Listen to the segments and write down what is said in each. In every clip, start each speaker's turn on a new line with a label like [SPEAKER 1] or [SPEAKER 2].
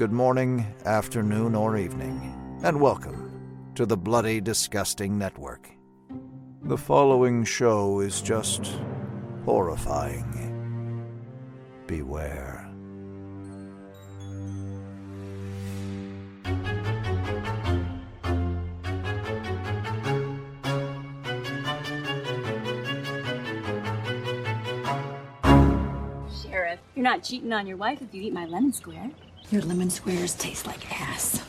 [SPEAKER 1] good morning, afternoon, or evening, and welcome to the Bloody Disgusting Network. The following show is just horrifying. Beware.
[SPEAKER 2] Sheriff, you're not cheating on your wife if you eat my lemon square.
[SPEAKER 3] Your lemon squares taste like ass.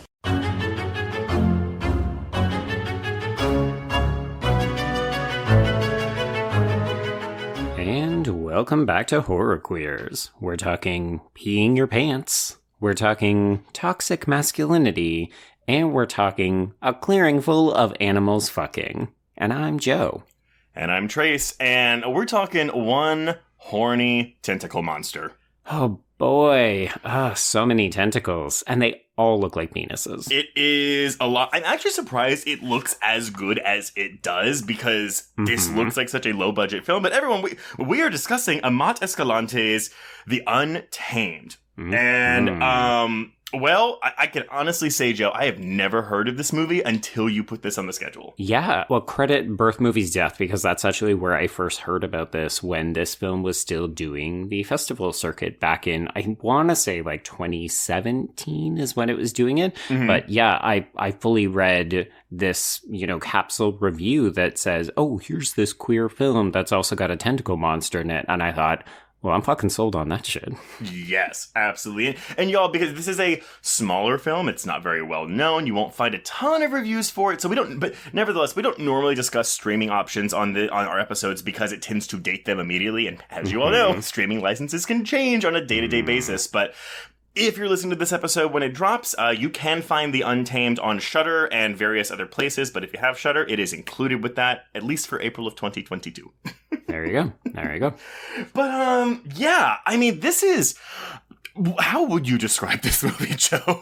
[SPEAKER 4] And welcome back to Horror Queers. We're talking peeing your pants, we're talking toxic masculinity, and we're talking a clearing full of animals fucking. And I'm Joe.
[SPEAKER 5] And I'm Trace, and we're talking one horny tentacle monster.
[SPEAKER 4] Oh boy, so many tentacles, and they all look like penises.
[SPEAKER 5] It is a lot. I'm actually surprised it looks as good as it does, because this looks like such a low-budget film. But everyone, we are discussing Amat Escalante's The Untamed. And, well, I can honestly say, Joe, I have never heard of this movie until you put this on the schedule.
[SPEAKER 4] Yeah, well, credit Birth Movies Death, because that's actually where I first heard about this when this film was still doing the festival circuit back in, I want to say, like 2017 is when it was doing it. But yeah, I fully read this, capsule review that says, oh, here's this queer film that's also got a tentacle monster in it. And I thought, well, I'm fucking sold on that shit.
[SPEAKER 5] Yes, absolutely. And y'all, because this is a smaller film, it's not very well known. You won't find a ton of reviews for it. So but nevertheless, we don't normally discuss streaming options on our episodes because it tends to date them immediately. And as you all know, streaming licenses can change on a day-to-day basis. But if you're listening to this episode when it drops, you can find The Untamed on Shudder and various other places. But if you have Shudder, it is included with that, at least for April of 2022.
[SPEAKER 4] There you go.
[SPEAKER 5] But, yeah, I mean, this is... How would you describe this movie, Joe?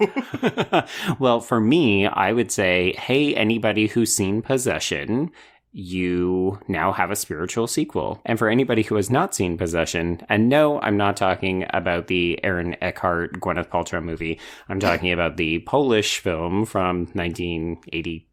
[SPEAKER 4] Well, for me, I would say, hey, anybody who's seen Possession, you now have a spiritual sequel. And for anybody who has not seen Possession, and no, I'm not talking about the Aaron Eckhart, Gwyneth Paltrow movie. I'm talking about the Polish film from 1982.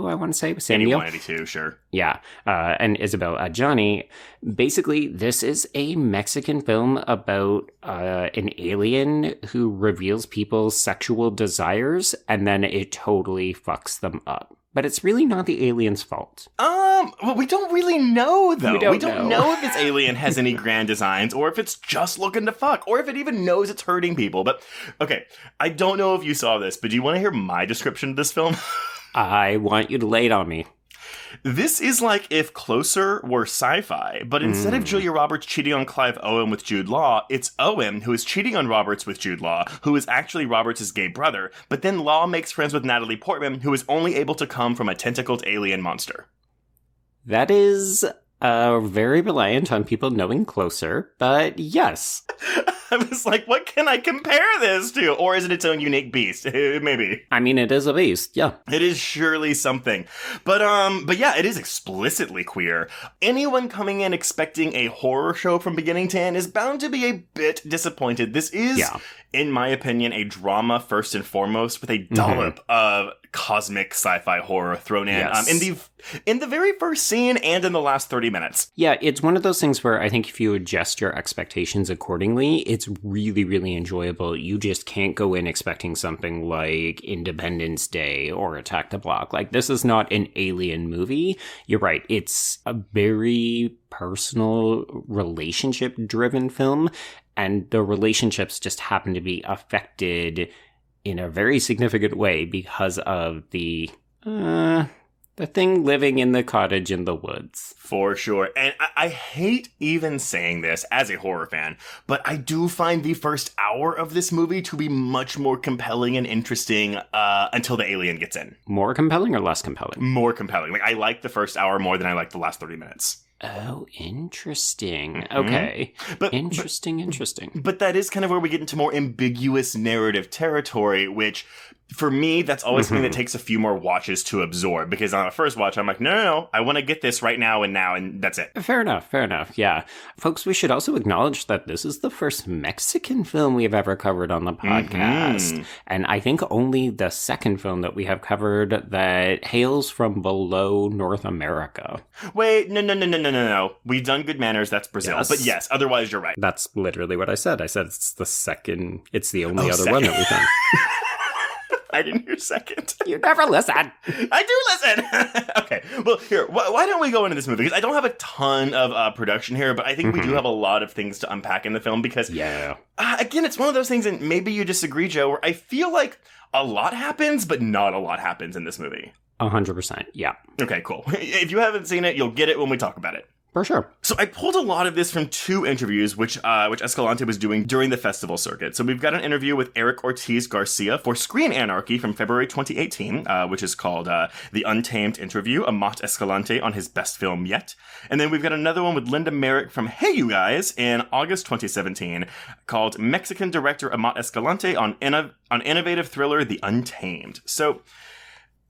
[SPEAKER 4] I want to say, Sam Neill.
[SPEAKER 5] 82, sure.
[SPEAKER 4] Yeah, and Isabel Adjani. Basically, this is a Mexican film about an alien who reveals people's sexual desires, and then it totally fucks them up. But it's really not the alien's fault.
[SPEAKER 5] Well, we don't really know, though.
[SPEAKER 4] We don't
[SPEAKER 5] know if this alien has any grand designs, or if it's just looking to fuck, or if it even knows it's hurting people. But, okay, I don't know if you saw this, but do you want to hear my description of this film?
[SPEAKER 4] I want you to lay it on me.
[SPEAKER 5] This is like if Closer were sci-fi, but instead of Julia Roberts cheating on Clive Owen with Jude Law, it's Owen who is cheating on Roberts with Jude Law, who is actually Roberts' gay brother, but then Law makes friends with Natalie Portman, who is only able to come from a tentacled alien monster.
[SPEAKER 4] That is very reliant on people knowing Closer, but yes.
[SPEAKER 5] I was like, what can I compare this to? Or is it its own unique beast? Maybe.
[SPEAKER 4] I mean, it is a beast, yeah.
[SPEAKER 5] It is surely something. But yeah, it is explicitly queer. Anyone coming in expecting a horror show from beginning to end is bound to be a bit disappointed. This is, in my opinion, a drama first and foremost, with a dollop of cosmic sci-fi horror thrown in in the very first scene and in the last 30 minutes.
[SPEAKER 4] Yeah, it's one of those things where I think if you adjust your expectations accordingly, it's really, really enjoyable. You just can't go in expecting something like Independence Day or Attack the Block. Like, this is not an alien movie. You're right. It's a very personal, relationship-driven film, and the relationships just happen to be affected in a very significant way because of the thing living in the cottage in the woods.
[SPEAKER 5] For sure. And I hate even saying this as a horror fan, but I do find the first hour of this movie to be much more compelling and interesting until the alien gets in.
[SPEAKER 4] More compelling or less compelling?
[SPEAKER 5] More compelling. Like, I like the first hour more than I like the last 30 minutes.
[SPEAKER 4] Oh, interesting. Okay. Interesting.
[SPEAKER 5] But that is kind of where we get into more ambiguous narrative territory, which for me, that's always something that takes a few more watches to absorb, because on a first watch, I'm like, no, I want to get this right now, and that's it.
[SPEAKER 4] Fair enough, yeah. Folks, we should also acknowledge that this is the first Mexican film we have ever covered on the podcast, and I think only the second film that we have covered that hails from below North America.
[SPEAKER 5] Wait, no. We've done Good Manners, that's Brazil,
[SPEAKER 4] Yes.
[SPEAKER 5] but yes, otherwise you're right.
[SPEAKER 4] That's literally what I said. I said it's the only other one that we've done.
[SPEAKER 5] I didn't hear second.
[SPEAKER 4] You never listen.
[SPEAKER 5] I do listen. Okay. Well, here, why don't we go into this movie? Because I don't have a ton of production here, but I think we do have a lot of things to unpack in the film because, again, it's one of those things, and maybe you disagree, Joe, where I feel like a lot happens, but not a lot happens in this movie.
[SPEAKER 4] 100%, yeah.
[SPEAKER 5] Okay, cool. If you haven't seen it, you'll get it when we talk about it.
[SPEAKER 4] For sure.
[SPEAKER 5] So I pulled a lot of this from 2 interviews, which Escalante was doing during the festival circuit. So we've got an interview with Eric Ortiz Garcia for Screen Anarchy from February 2018, which is called The Untamed Interview, Amat Escalante on his best film yet. And then we've got another one with Linda Merrick from Hey You Guys in August 2017 called Mexican Director Amat Escalante on innovative thriller The Untamed. So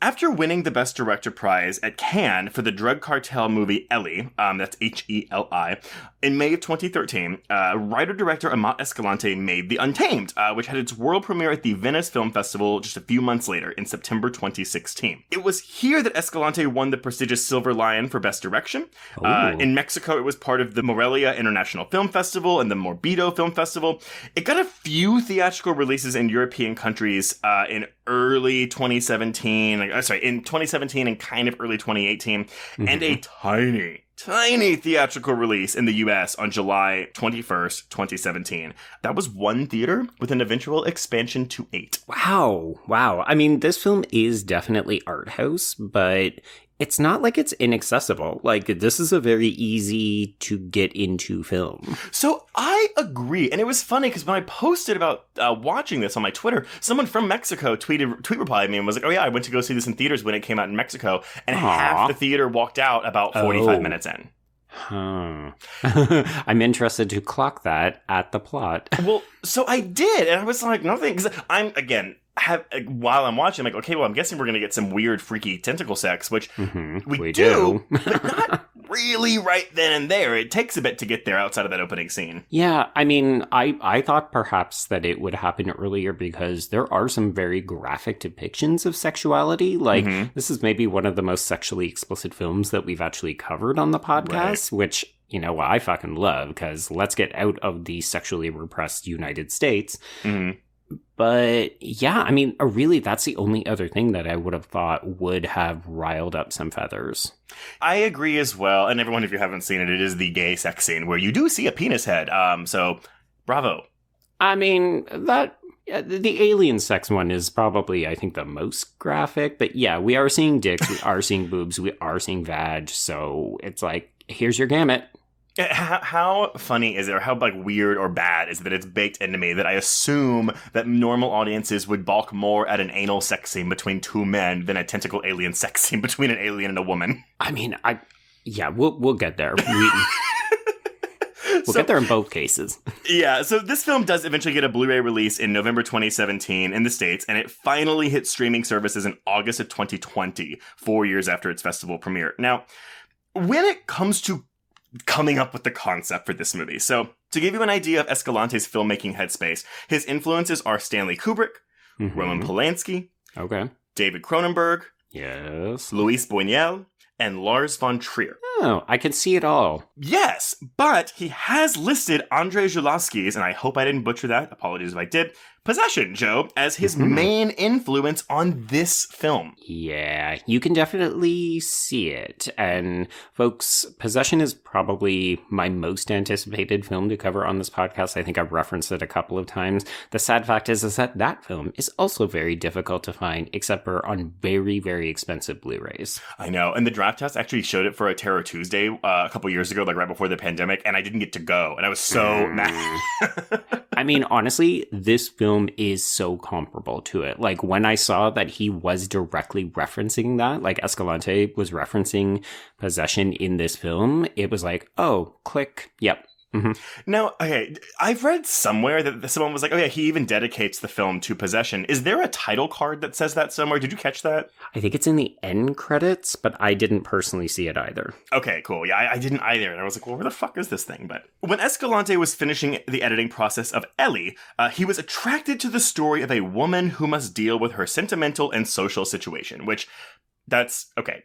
[SPEAKER 5] after winning the Best Director prize at Cannes for the drug cartel movie Eli, that's Heli, in May of 2013, writer-director Amat Escalante made The Untamed, which had its world premiere at the Venice Film Festival just a few months later, in September 2016. It was here that Escalante won the prestigious Silver Lion for Best Direction. In Mexico, it was part of the Morelia International Film Festival and the Morbido Film Festival. It got a few theatrical releases in European countries in early 2017, in 2017 and kind of early 2018, and a tiny theatrical release in the US on July 21st, 2017. That was 1 theater with an eventual expansion to 8.
[SPEAKER 4] Wow. I mean, this film is definitely art house, but it's not like it's inaccessible. Like, this is a very easy to get into film.
[SPEAKER 5] So I agree. And it was funny because when I posted about watching this on my Twitter, someone from Mexico tweet replied me and was like, oh yeah, I went to go see this in theaters when it came out in Mexico. And half the theater walked out about 45 minutes in.
[SPEAKER 4] I'm interested to clock that at the plot.
[SPEAKER 5] Well, so I did. And I was like, nothing. Because while I'm watching, I'm like, okay, well, I'm guessing we're going to get some weird, freaky tentacle sex, which we do, but not really right then and there. It takes a bit to get there outside of that opening scene.
[SPEAKER 4] Yeah, I mean, I thought perhaps that it would happen earlier because there are some very graphic depictions of sexuality. Like, this is maybe one of the most sexually explicit films that we've actually covered on the podcast, which, you know, I fucking love, because let's get out of the sexually repressed United States. But yeah, I mean, really, that's the only other thing that I would have thought would have riled up some feathers.
[SPEAKER 5] I agree as well. And everyone, if you haven't seen it, it is the gay sex scene where you do see a penis head. So bravo.
[SPEAKER 4] I mean, the alien sex one is probably, I think, the most graphic. But yeah, we are seeing dicks, we are seeing boobs, we are seeing vag. So it's like, here's your gamut.
[SPEAKER 5] How funny is it, or how weird or bad is it that it's baked into me that I assume that normal audiences would balk more at an anal sex scene between 2 men than a tentacle alien sex scene between an alien and a woman?
[SPEAKER 4] I mean, we'll get there. We'll get there in both cases.
[SPEAKER 5] Yeah, so this film does eventually get a Blu-ray release in November 2017 in the States, and it finally hit streaming services in August of 2020, 4 years after its festival premiere. Now, when it comes to coming up with the concept for this movie. So, to give you an idea of Escalante's filmmaking headspace, his influences are Stanley Kubrick, Roman Polanski, David Cronenberg, Luis Buñuel, and Lars von Trier.
[SPEAKER 4] Oh, I can see it all.
[SPEAKER 5] Yes, but he has listed Andrzej Zulawski's, and I hope I didn't butcher that, apologies if I did, Possession, Joe, as his main influence on this film.
[SPEAKER 4] Yeah, you can definitely see it. And folks, Possession is probably my most anticipated film to cover on this podcast. I think I've referenced it a couple of times. The sad fact is that film is also very difficult to find, except for on very, very expensive Blu-rays.
[SPEAKER 5] I know, and the Draft House actually showed it for a Terror Tuesday a couple years ago, right before the pandemic, and I didn't get to go, and I was so mad.
[SPEAKER 4] I mean, honestly, this film is so comparable to it. Like, when I saw that he was directly referencing that, like Escalante was referencing Possession in this film, it was like, oh, click, yep. Mm-hmm.
[SPEAKER 5] Now, okay, I've read somewhere that someone was like, oh yeah, he even dedicates the film to possession. Is there a title card that says that somewhere? Did you catch that?
[SPEAKER 4] I think it's in the end credits, but I didn't personally see it either.
[SPEAKER 5] Okay, cool. Yeah, I didn't either. And I was like, well, where the fuck is this thing? But when Escalante was finishing the editing process of Ellie, he was attracted to the story of a woman who must deal with her sentimental and social situation, which that's okay.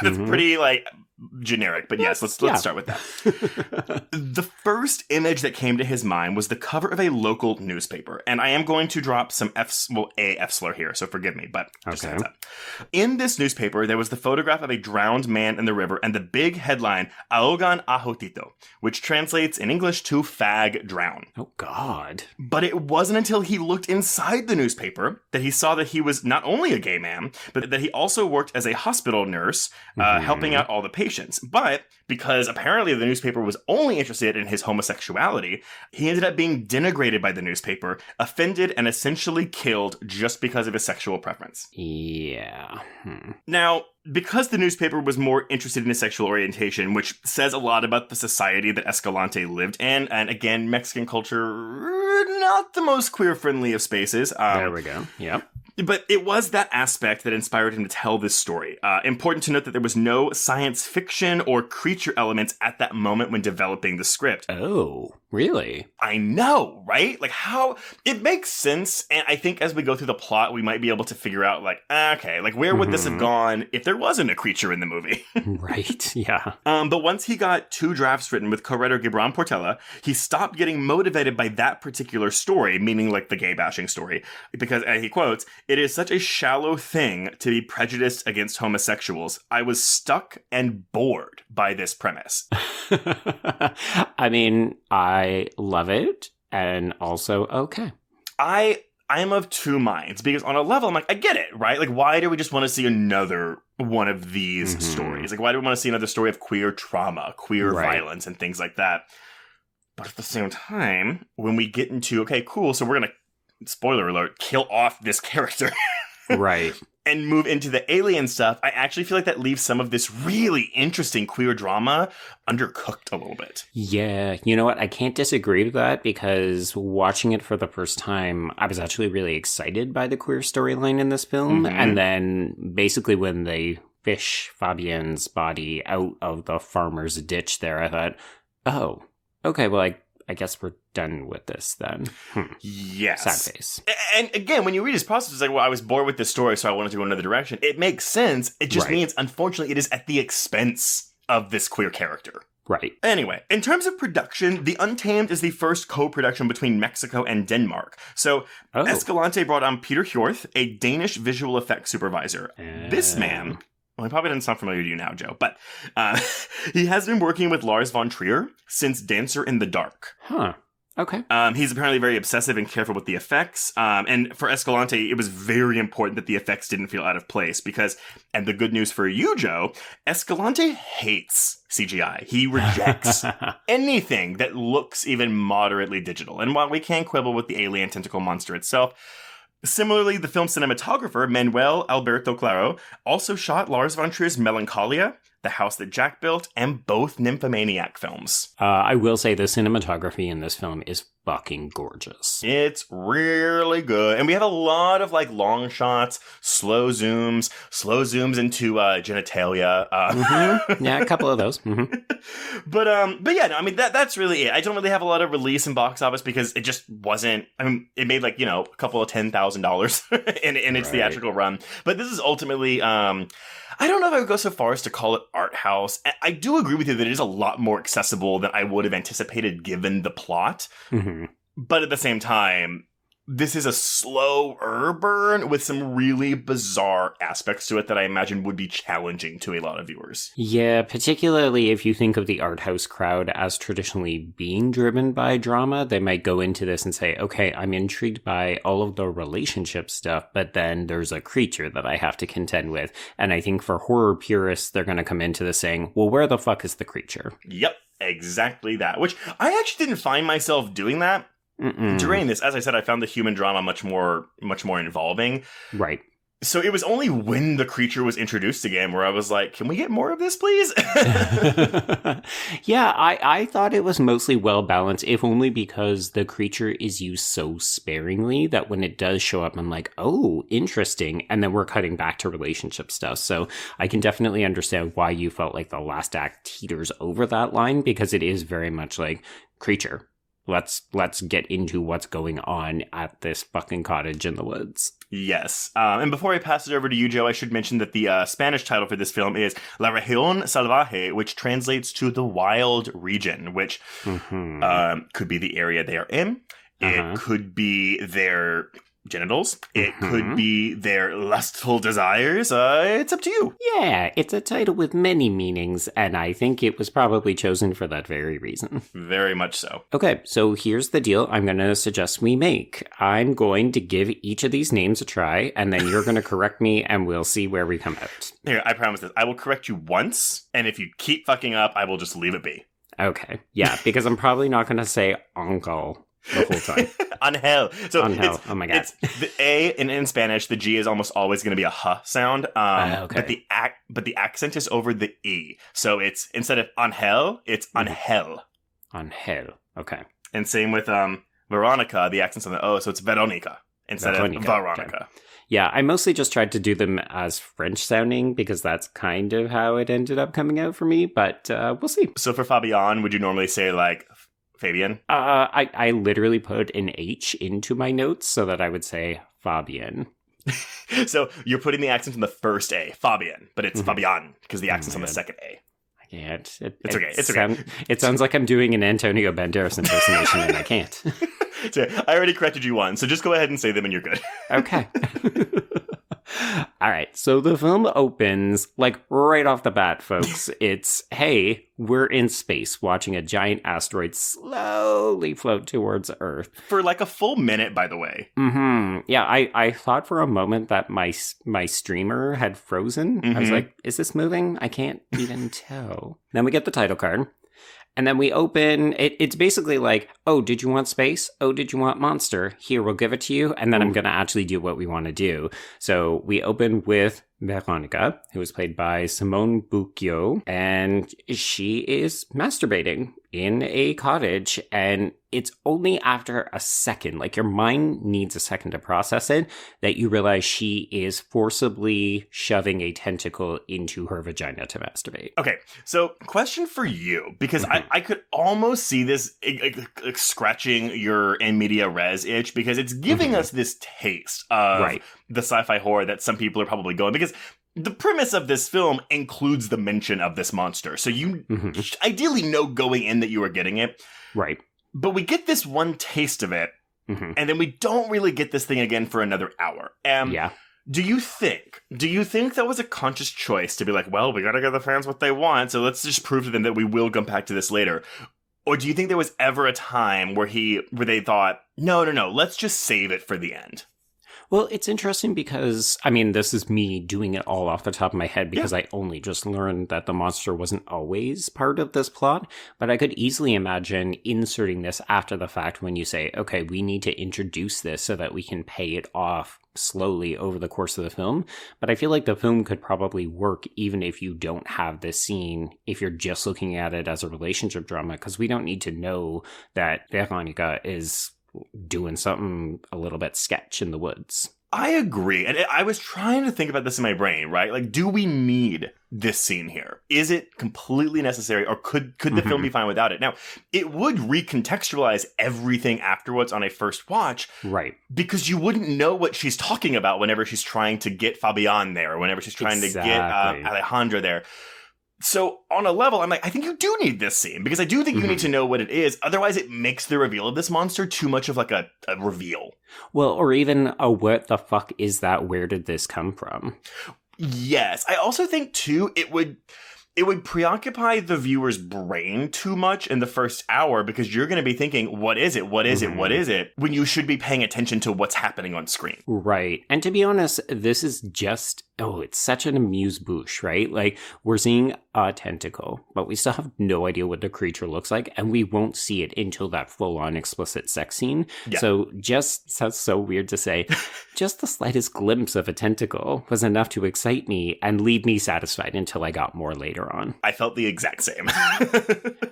[SPEAKER 5] That's pretty like generic, but yes, let's start with that. The first image that came to his mind was the cover of a local newspaper, and I am going to drop some F slur here, so forgive me, but just a heads up. In this newspaper, there was the photograph of a drowned man in the river, and the big headline, Ahogan Ahotito, which translates in English to fag drown.
[SPEAKER 4] Oh, God.
[SPEAKER 5] But it wasn't until he looked inside the newspaper that he saw that he was not only a gay man, but that he also worked as a hospital nurse, helping out all the patients. But because apparently the newspaper was only interested in his homosexuality, he ended up being denigrated by the newspaper, offended, and essentially killed just because of his sexual preference.
[SPEAKER 4] Yeah.
[SPEAKER 5] Now, because the newspaper was more interested in his sexual orientation, which says a lot about the society that Escalante lived in, and again, Mexican culture, not the most queer-friendly of spaces.
[SPEAKER 4] There we go. Yep.
[SPEAKER 5] But it was that aspect that inspired him to tell this story. Important to note that there was no science fiction or creature elements at that moment when developing the script.
[SPEAKER 4] Oh, really?
[SPEAKER 5] I know, right? Like how it makes sense. And I think as we go through the plot, we might be able to figure out like, okay, like where would this have gone if there wasn't a creature in the movie?
[SPEAKER 4] Right. Yeah.
[SPEAKER 5] But once he got 2 drafts written with co-writer Gibran Portela, he stopped getting motivated by that particular story, meaning like the gay bashing story, because he quotes, "It is such a shallow thing to be prejudiced against homosexuals. I was stuck and bored by this premise."
[SPEAKER 4] I mean, I love it, and also, okay.
[SPEAKER 5] I am of two minds, because on a level, I'm like, I get it, right? Like, why do we just want to see another one of these stories? Like, why do we want to see another story of queer trauma, queer violence, and things like that? But at the same time, when we get into, okay, cool, so we're going to, spoiler alert, kill off this character.
[SPEAKER 4] Right.
[SPEAKER 5] And move into the alien stuff, I actually feel like that leaves some of this really interesting queer drama undercooked a little bit.
[SPEAKER 4] Yeah, you know what? I can't disagree with that, because watching it for the first time, I was actually really excited by the queer storyline in this film. And then basically when they fish Fabienne's body out of the farmer's ditch there, I thought, oh, okay, well, I guess we're done with this then.
[SPEAKER 5] Yes.
[SPEAKER 4] Sad face.
[SPEAKER 5] And again, when you read his process, it's like, well, I was bored with this story, so I wanted to go another direction. It makes sense. It just means, unfortunately, it is at the expense of this queer character.
[SPEAKER 4] Right.
[SPEAKER 5] Anyway, in terms of production, The Untamed is the first co-production between Mexico and Denmark. So Escalante brought on Peter Hjorth, a Danish visual effects supervisor. This man... Well, he probably doesn't sound familiar to you now, Joe, but he has been working with Lars von Trier since Dancer in the Dark.
[SPEAKER 4] Huh. Okay.
[SPEAKER 5] He's apparently very obsessive and careful with the effects. And for Escalante, it was very important that the effects didn't feel out of place because, and the good news for you, Joe, Escalante hates CGI. He rejects anything that looks even moderately digital. And while we can quibble with the alien tentacle monster itself, similarly, the film cinematographer, Manuel Alberto Claro, also shot Lars von Trier's Melancholia, The House That Jack Built, and both Nymphomaniac films.
[SPEAKER 4] I will say the cinematography in this film is fucking gorgeous.
[SPEAKER 5] It's really good. And we have a lot of like long shots, slow zooms into genitalia.
[SPEAKER 4] Yeah, a couple of those.
[SPEAKER 5] But yeah, no, I mean, that's really it. I don't really have a lot of release and box office because it just wasn't, I mean, it made like, a couple of $10,000 in its theatrical run. But this is ultimately, I don't know if I would go so far as to call it art house. I do agree with you that it is a lot more accessible than I would have anticipated given the plot. But at the same time, this is a slower burn with some really bizarre aspects to it that I imagine would be challenging to a lot of viewers.
[SPEAKER 4] Yeah, particularly if you think of the art house crowd as traditionally being driven by drama, they might go into this and say, okay, I'm intrigued by all of the relationship stuff, but then there's a creature that I have to contend with. And I think for horror purists, they're going to come into this saying, well, where the fuck is the creature?
[SPEAKER 5] Yep, exactly that. Which I actually didn't find myself doing that. During this, as I said, I found the human drama much more involving.
[SPEAKER 4] Right.
[SPEAKER 5] So it was only when the creature was introduced again where I was like, can we get more of this, please?
[SPEAKER 4] Yeah, I thought it was mostly well balanced, if only because the creature is used so sparingly that when it does show up, I'm like, oh, interesting. And then we're cutting back to relationship stuff. So I can definitely understand why you felt like the last act teeters over that line, because it is very much like, creature, let's get into what's going on at this fucking cottage in the woods.
[SPEAKER 5] Yes. And before I pass it over to you, Joe, I should mention that the Spanish title for this film is La Región Salvaje, which translates to the wild region, which could be the area they are in. It could be their genitals. It could be their lustful desires. It's up to you.
[SPEAKER 4] Yeah, it's a title with many meanings, and I think it was probably chosen for that very reason.
[SPEAKER 5] Very much so.
[SPEAKER 4] Okay, so here's the deal I'm going to suggest we make. I'm going to give each of these names a try, and then you're going to correct me, and we'll see where we come out.
[SPEAKER 5] Here, I promise this. I will correct you once, and if you keep fucking up, I will just leave it be.
[SPEAKER 4] Okay, yeah, because I'm probably not going to say uncle the whole time.
[SPEAKER 5] Angel. So
[SPEAKER 4] Angel. Oh my god.
[SPEAKER 5] It's the A in Spanish, the G is almost always going to be a H sound.
[SPEAKER 4] Okay.
[SPEAKER 5] But the accent is over the E. So it's instead of Angel, it's Angel.
[SPEAKER 4] Angel. Okay.
[SPEAKER 5] And same with Veronica, the accent's on the O, so it's Veronica instead of Veronica.
[SPEAKER 4] Okay. Yeah, I mostly just tried to do them as French sounding because that's kind of how it ended up coming out for me, but we'll see.
[SPEAKER 5] So for Fabian, would you normally say like Fabian?
[SPEAKER 4] I literally put an H into my notes so that I would say Fabian.
[SPEAKER 5] So you're putting the accent on the first A, Fabian, but it's Fabian because the accent's on the second A.
[SPEAKER 4] I can't.
[SPEAKER 5] It's okay.
[SPEAKER 4] It sounds like I'm doing an Antonio Banderas impersonation and I can't.
[SPEAKER 5] So I already corrected you once, so just go ahead and say them and you're good.
[SPEAKER 4] Okay. All right, so the film opens, like, right off the bat, folks. It's, hey, we're in space watching a giant asteroid slowly float towards Earth.
[SPEAKER 5] For, like, a full minute, by the way.
[SPEAKER 4] Yeah, I thought for a moment that my streamer had frozen. I was like, is this moving? I can't even tell. Then we get the title card. And then we open, it's basically like, oh, did you want space? Oh, did you want monster? Here, we'll give it to you. And then I'm going to actually do what we want to do. So we open with Veronica, who is played by Simone Bucchio. And she is masturbating in a cottage. And it's only after a second, like your mind needs a second to process it, that you realize she is forcibly shoving a tentacle into her vagina to masturbate.
[SPEAKER 5] Okay, so question for you, because I could almost see this scratching your in media res itch, because it's giving us this taste of the sci-fi horror that some people are probably going, because the premise of this film includes the mention of this monster. So you ideally know going in that you are getting it.
[SPEAKER 4] Right.
[SPEAKER 5] But we get this one taste of it, and then we don't really get this thing again for another hour. Yeah. Do you think that was a conscious choice to be like, well, we gotta give the fans what they want, so let's just prove to them that we will come back to this later? Or do you think there was ever a time where they thought, no, let's just save it for the end?
[SPEAKER 4] Well, it's interesting because, I mean, this is me doing it all off the top of my head because I only just learned that the monster wasn't always part of this plot, but I could easily imagine inserting this after the fact when you say, okay, we need to introduce this so that we can pay it off slowly over the course of the film. But I feel like the film could probably work even if you don't have this scene, if you're just looking at it as a relationship drama, because we don't need to know that Veronica is doing something a little bit sketch in the woods.
[SPEAKER 5] I agree. And I was trying to think about this in my brain, right? Like, do we need this scene here? Is it completely necessary, or could the film be fine without it? Now, it would recontextualize everything afterwards on a first watch.
[SPEAKER 4] Right.
[SPEAKER 5] Because you wouldn't know what she's talking about whenever she's trying to get Fabian there, or whenever she's trying to get Alejandra there. So on a level, I'm like, I think you do need this scene, because I do think you need to know what it is. Otherwise, it makes the reveal of this monster too much of like a reveal.
[SPEAKER 4] Well, or even a what the fuck is that? Where did this come from?
[SPEAKER 5] Yes. I also think, too, it would preoccupy the viewer's brain too much in the first hour, because you're going to be thinking, what is it? What is it? What is it? When you should be paying attention to what's happening on screen.
[SPEAKER 4] Right. And to be honest, this is just oh, it's such an amuse-bouche, right? Like, we're seeing a tentacle, but we still have no idea what the creature looks like, and we won't see it until that full-on explicit sex scene.
[SPEAKER 5] Yeah.
[SPEAKER 4] So just, sounds so weird to say, just the slightest glimpse of a tentacle was enough to excite me and leave me satisfied until I got more later on.
[SPEAKER 5] I felt the exact same.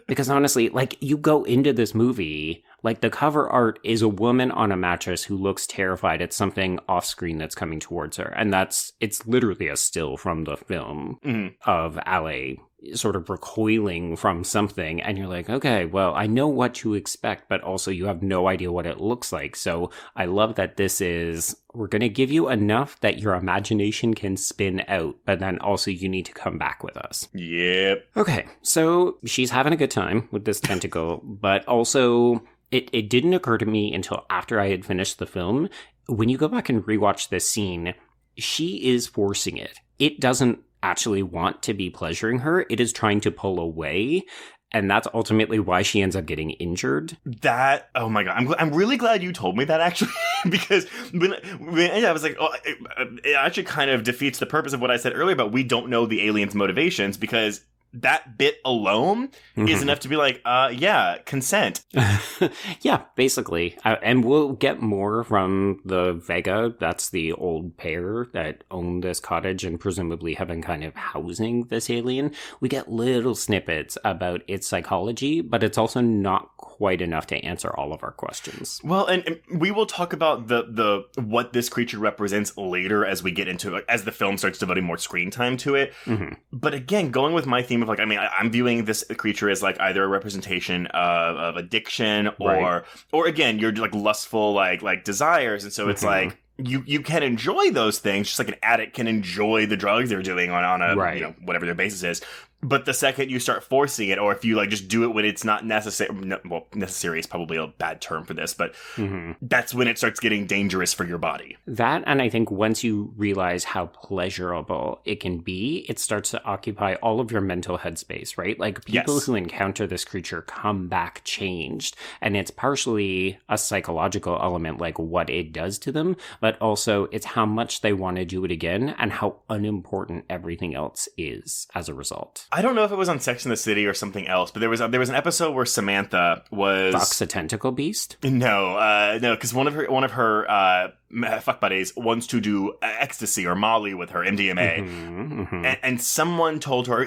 [SPEAKER 4] Because honestly, like, you go into this movie, like, the cover art is a woman on a mattress who looks terrified at something off-screen that's coming towards her, and it's literally a still from the film of Ale sort of recoiling from something, and you're like, okay, well, I know what to expect, but also you have no idea what it looks like. So I love that we're going to give you enough that your imagination can spin out, but then also you need to come back with us.
[SPEAKER 5] Yep.
[SPEAKER 4] Okay, so she's having a good time with this tentacle, but also it didn't occur to me until after I had finished the film. When you go back and rewatch this scene, she is forcing it. It doesn't actually want to be pleasuring her. It is trying to pull away. And that's ultimately why she ends up getting injured.
[SPEAKER 5] Oh my God. I'm really glad you told me that, actually, because when I was like, oh, it actually kind of defeats the purpose of what I said earlier, but we don't know the alien's motivations, because that bit alone is enough to be like, yeah, consent.
[SPEAKER 4] Yeah, basically. And we'll get more from the Vega. That's the old pair that own this cottage and presumably have been kind of housing this alien. We get little snippets about its psychology, but it's also not quite enough to answer all of our questions.
[SPEAKER 5] Well, and we will talk about the what this creature represents later as we get into it, as the film starts devoting more screen time to it. But again, going with my theme of like, I mean, I'm viewing this creature as like either a representation of addiction or again, you're like lustful like desires, and so it's like you can enjoy those things just like an addict can enjoy the drugs they're doing on a whatever their basis is. But the second you start forcing it, or if you like just do it when it's not necessary, well, necessary is probably a bad term for this, but that's when it starts getting dangerous for your body.
[SPEAKER 4] That, and I think once you realize how pleasurable it can be, it starts to occupy all of your mental headspace, right? Like people who encounter this creature come back changed, and it's partially a psychological element, like what it does to them, but also it's how much they want to do it again and how unimportant everything else is as a result.
[SPEAKER 5] I don't know if it was on Sex and the City or something else, but there was an episode where Samantha was
[SPEAKER 4] fucks a tentacle beast.
[SPEAKER 5] No, because one of her fuck buddies wants to do ecstasy or Molly with her, MDMA, and someone told her,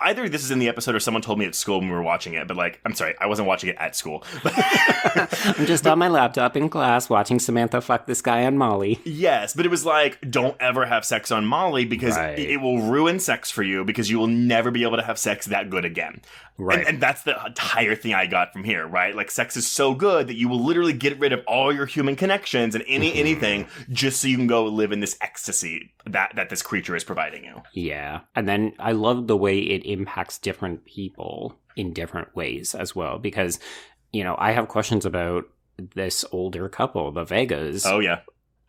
[SPEAKER 5] either this is in the episode or someone told me at school when we were watching it, but like, I'm sorry, I wasn't watching it at school.
[SPEAKER 4] I'm just on my laptop in class watching Samantha fuck this guy on Molly.
[SPEAKER 5] Yes, but it was like, don't ever have sex on Molly because it will ruin sex for you, because you will never be able to have sex that good again. Right. And that's the entire thing I got from here, right? Like, sex is so good that you will literally get rid of all your human connections and anything just so you can go live in this ecstasy that this creature is providing you.
[SPEAKER 4] Yeah. And then I love the way it impacts different people in different ways as well, because, you know, I have questions about this older couple, the Vegas.
[SPEAKER 5] Oh, yeah.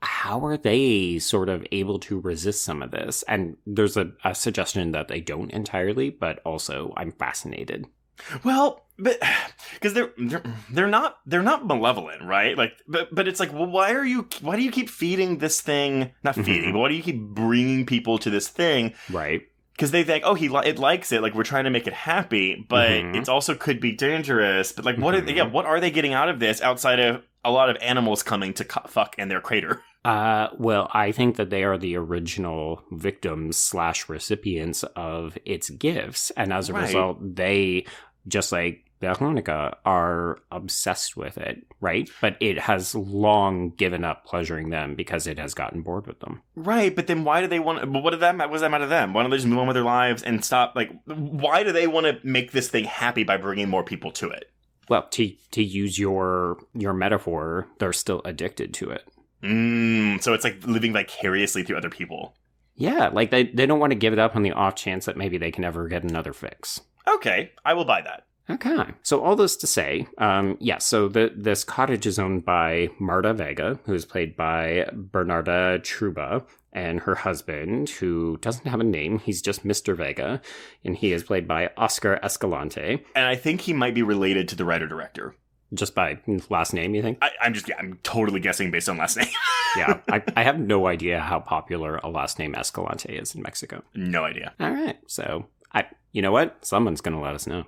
[SPEAKER 4] How are they sort of able to resist some of this? And there's a suggestion that they don't entirely, but also I'm fascinated.
[SPEAKER 5] Well, but because they're not malevolent, right? Like, but it's like, well, why do you keep feeding this thing? Not feeding, but why do you keep bringing people to this thing?
[SPEAKER 4] Right.
[SPEAKER 5] Because they think, it likes it, like we're trying to make it happy, but it also could be dangerous. But like, what are they getting out of this outside of a lot of animals coming to fuck in their crater?
[SPEAKER 4] Well, I think that they are the original victims / recipients of its gifts, and as a result, they, just like Veronica, are obsessed with it, right? But it has long given up pleasuring them because it has gotten bored with them. Right,
[SPEAKER 5] but then why do they want to... But what does that matter to them? Why don't they just move on with their lives and stop? Like, why do they want to make this thing happy by bringing more people to it?
[SPEAKER 4] Well, to use your metaphor, they're still addicted to it.
[SPEAKER 5] So it's like living vicariously through other people.
[SPEAKER 4] Yeah, like they don't want to give it up on the off chance that maybe they can ever get another fix.
[SPEAKER 5] Okay, I will buy that.
[SPEAKER 4] Okay. So all this to say, so this cottage is owned by Marta Vega, who is played by Bernarda Truba, and her husband, who doesn't have a name. He's just Mr. Vega, and he is played by Oscar Escalante.
[SPEAKER 5] And I think he might be related to the writer-director.
[SPEAKER 4] Just by last name, you think?
[SPEAKER 5] I'm totally guessing based on last name.
[SPEAKER 4] Yeah, I have no idea how popular a last name Escalante is in Mexico.
[SPEAKER 5] No idea.
[SPEAKER 4] All right, so you know what? Someone's going to let us know.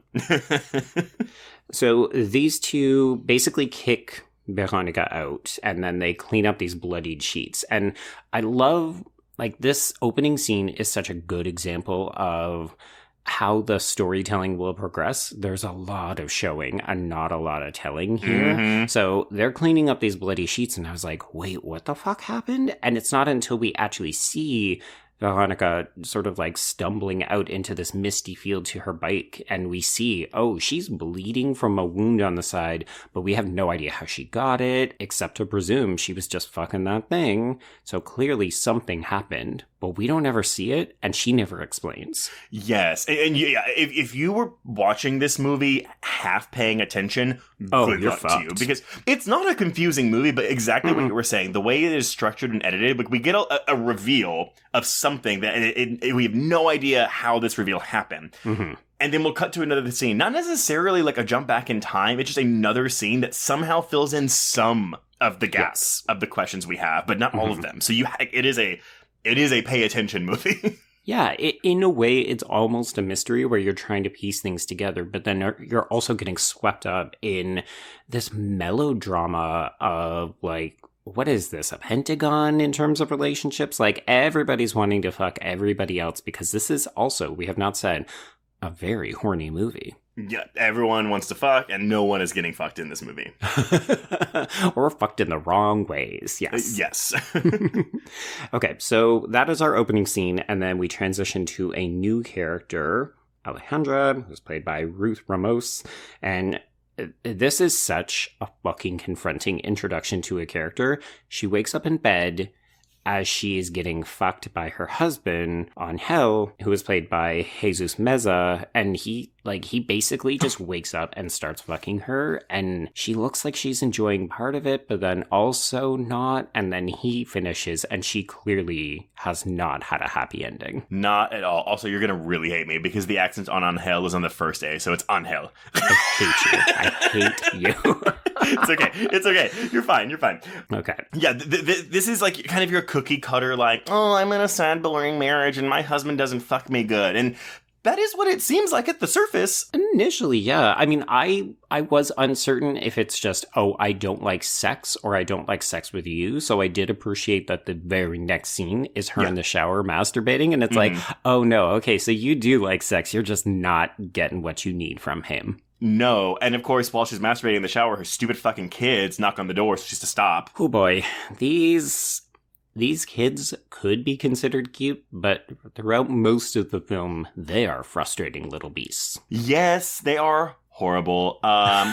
[SPEAKER 4] So these two basically kick Veronica out, and then they clean up these bloodied sheets. And I love, like, this opening scene is such a good example of how the storytelling will progress. There's a lot of showing and not a lot of telling here. Mm-hmm. So they're cleaning up these bloody sheets, and I was like, wait, what the fuck happened? And it's not until we actually see Veronica sort of like stumbling out into this misty field to her bike, and we see, oh, she's bleeding from a wound on the side, but we have no idea how she got it, except to presume she was just fucking that thing. So clearly something happened, but we don't ever see it, and she never explains.
[SPEAKER 5] Yes, and yeah, if you were watching this movie half paying attention, good luck to you, because it's not a confusing movie, but exactly what you were saying, the way it is structured and edited, like we get a reveal of something that we have no idea how this reveal happened. Mm-hmm. And then we'll cut to another scene. Not necessarily like a jump back in time. It's just another scene that somehow fills in some of the gaps of the questions we have, but not all of them. So it is a pay attention movie.
[SPEAKER 4] Yeah, in a way, it's almost a mystery where you're trying to piece things together, but then you're also getting swept up in this melodrama of, like, what is this, a pentagon in terms of relationships? Like, everybody's wanting to fuck everybody else, because this is also, we have not said, a very horny movie.
[SPEAKER 5] Yeah, everyone wants to fuck, and no one is getting fucked in this movie.
[SPEAKER 4] Or fucked in the wrong ways, yes.
[SPEAKER 5] Yes.
[SPEAKER 4] Okay, so that is our opening scene, and then we transition to a new character, Alejandra, who's played by Ruth Ramos, and this is such a fucking confronting introduction to a character. She wakes up in bed as she is getting fucked by her husband, Angel, who is played by Jesus Meza, and he basically just wakes up and starts fucking her, and she looks like she's enjoying part of it, but then also not, and then he finishes, and she clearly has not had a happy ending.
[SPEAKER 5] Not at all. Also, you're gonna really hate me, because the accent on Angel is on the first A, so it's Angel.
[SPEAKER 4] I hate you. I hate you.
[SPEAKER 5] It's okay. You're fine.
[SPEAKER 4] Okay.
[SPEAKER 5] Yeah, this is like kind of your cookie cutter, like, oh, I'm in a sad, boring marriage, and my husband doesn't fuck me good, and that is what it seems like at the surface.
[SPEAKER 4] Initially, yeah. I mean, I was uncertain if it's just, oh, I don't like sex, or I don't like sex with you. So I did appreciate that the very next scene is her in the shower masturbating. And it's like, oh, no, okay, so you do like sex. You're just not getting what you need from him.
[SPEAKER 5] No. And of course, while she's masturbating in the shower, her stupid fucking kids knock on the door, so she's to stop.
[SPEAKER 4] Oh, boy. These kids could be considered cute, but throughout most of the film, they are frustrating little beasts.
[SPEAKER 5] Yes, they are horrible.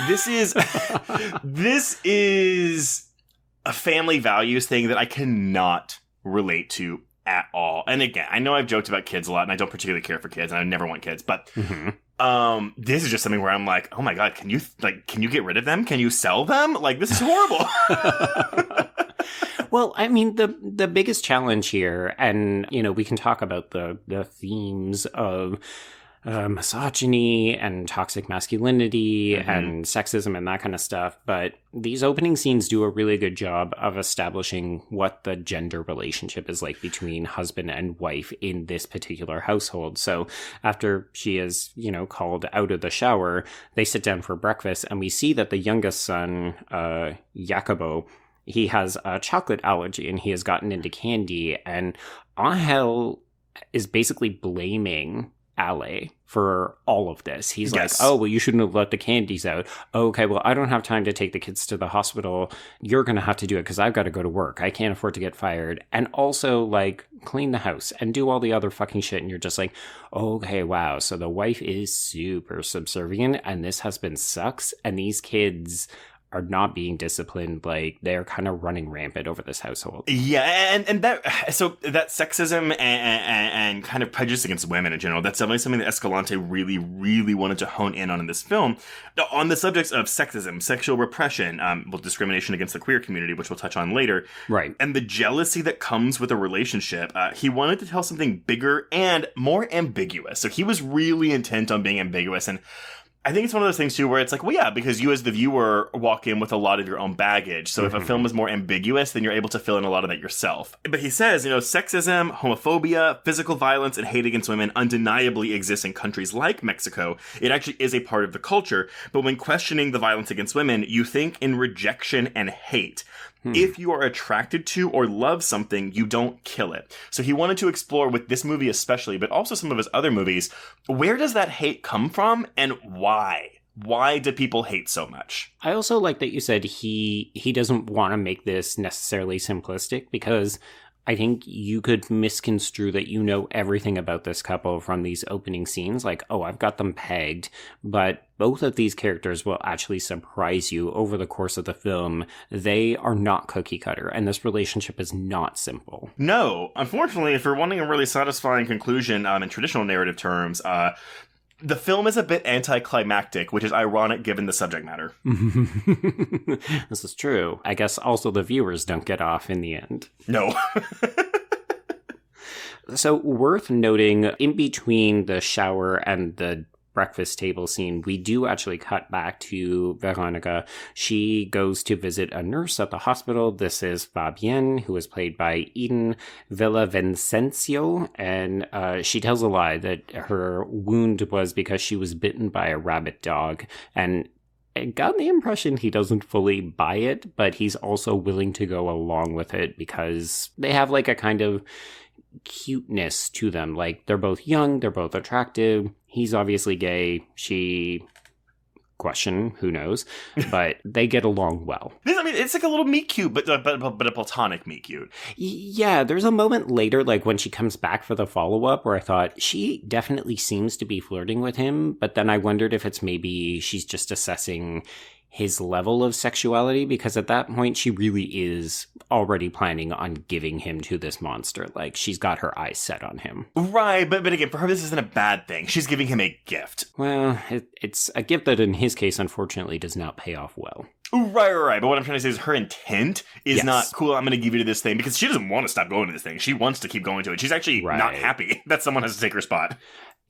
[SPEAKER 5] This is a family values thing that I cannot relate to at all. And again, I know I've joked about kids a lot, and I don't particularly care for kids, and I never want kids, but this is just something where I'm like, oh my god, can you get rid of them? Can you sell them? Like, this is horrible.
[SPEAKER 4] Well, I mean, the biggest challenge here, and, you know, we can talk about the themes of misogyny and toxic masculinity and sexism and that kind of stuff, but these opening scenes do a really good job of establishing what the gender relationship is like between husband and wife in this particular household. So after she is, you know, called out of the shower, they sit down for breakfast, and we see that the youngest son, Jacobo, he has a chocolate allergy, and he has gotten into candy, and Angel is basically blaming Ale for all of this. He's like, oh, well, you shouldn't have let the candies out. Okay, well, I don't have time to take the kids to the hospital. You're going to have to do it because I've got to go to work. I can't afford to get fired. And also, like, clean the house and do all the other fucking shit. And you're just like, okay, wow. So the wife is super subservient, and this husband sucks, and these kids are not being disciplined. Like, they're kind of running rampant over this household. Yeah,
[SPEAKER 5] and that sexism and kind of prejudice against women in general, that's definitely something that Escalante really, really wanted to hone in on in this film. On the subjects of sexism, sexual repression, discrimination against the queer community, which we'll touch on later.
[SPEAKER 4] Right.
[SPEAKER 5] And the jealousy that comes with a relationship. He wanted to tell something bigger and more ambiguous. So he was really intent on being ambiguous, and I think it's one of those things, too, where it's like, well, yeah, because you as the viewer walk in with a lot of your own baggage. So if a film is more ambiguous, then you're able to fill in a lot of that yourself. But he says, sexism, homophobia, physical violence, and hate against women undeniably exists in countries like Mexico. It actually is a part of the culture. But when questioning the violence against women, you think in rejection and hate. If you are attracted to or love something, you don't kill it. So he wanted to explore with this movie especially, but also some of his other movies, where does that hate come from and why? Why do people hate so much?
[SPEAKER 4] I also like that you said he doesn't want to make this necessarily simplistic, because I think you could misconstrue that you know everything about this couple from these opening scenes, like, oh, I've got them pegged, but both of these characters will actually surprise you over the course of the film. They are not cookie cutter, and this relationship is not simple.
[SPEAKER 5] No. Unfortunately, if you're wanting a really satisfying conclusion in traditional narrative terms, the film is a bit anticlimactic, which is ironic given the subject matter.
[SPEAKER 4] This is true. I guess also the viewers don't get off in the end.
[SPEAKER 5] No.
[SPEAKER 4] So worth noting, in between the shower and the breakfast table scene, we do actually cut back to Veronica. She goes to visit a nurse at the hospital. This is Fabienne, who is played by Eden Villavicencio, and she tells a lie that her wound was because she was bitten by a rabid dog, and I got the impression he doesn't fully buy it, but he's also willing to go along with it because they have like a kind of cuteness to them. Like, they're both young, they're both attractive. He's obviously gay. She, question, who knows? But they get along well.
[SPEAKER 5] I mean, it's like a little meet cute, but a platonic meet cute.
[SPEAKER 4] Yeah, there's a moment later, like when she comes back for the follow-up, where I thought she definitely seems to be flirting with him, but then I wondered if it's maybe she's just assessing his level of sexuality, because at that point she really is already planning on giving him to this monster. Like, she's got her eyes set on him.
[SPEAKER 5] Right, but again, for her this isn't a bad thing. She's giving him a gift.
[SPEAKER 4] Well, it's a gift that in his case unfortunately does not pay off well.
[SPEAKER 5] Right. But what I'm trying to say is her intent is not, cool, I'm going to give you to this thing, because she doesn't want to stop going to this thing. She wants to keep going to it. She's actually not happy that someone has to take her spot.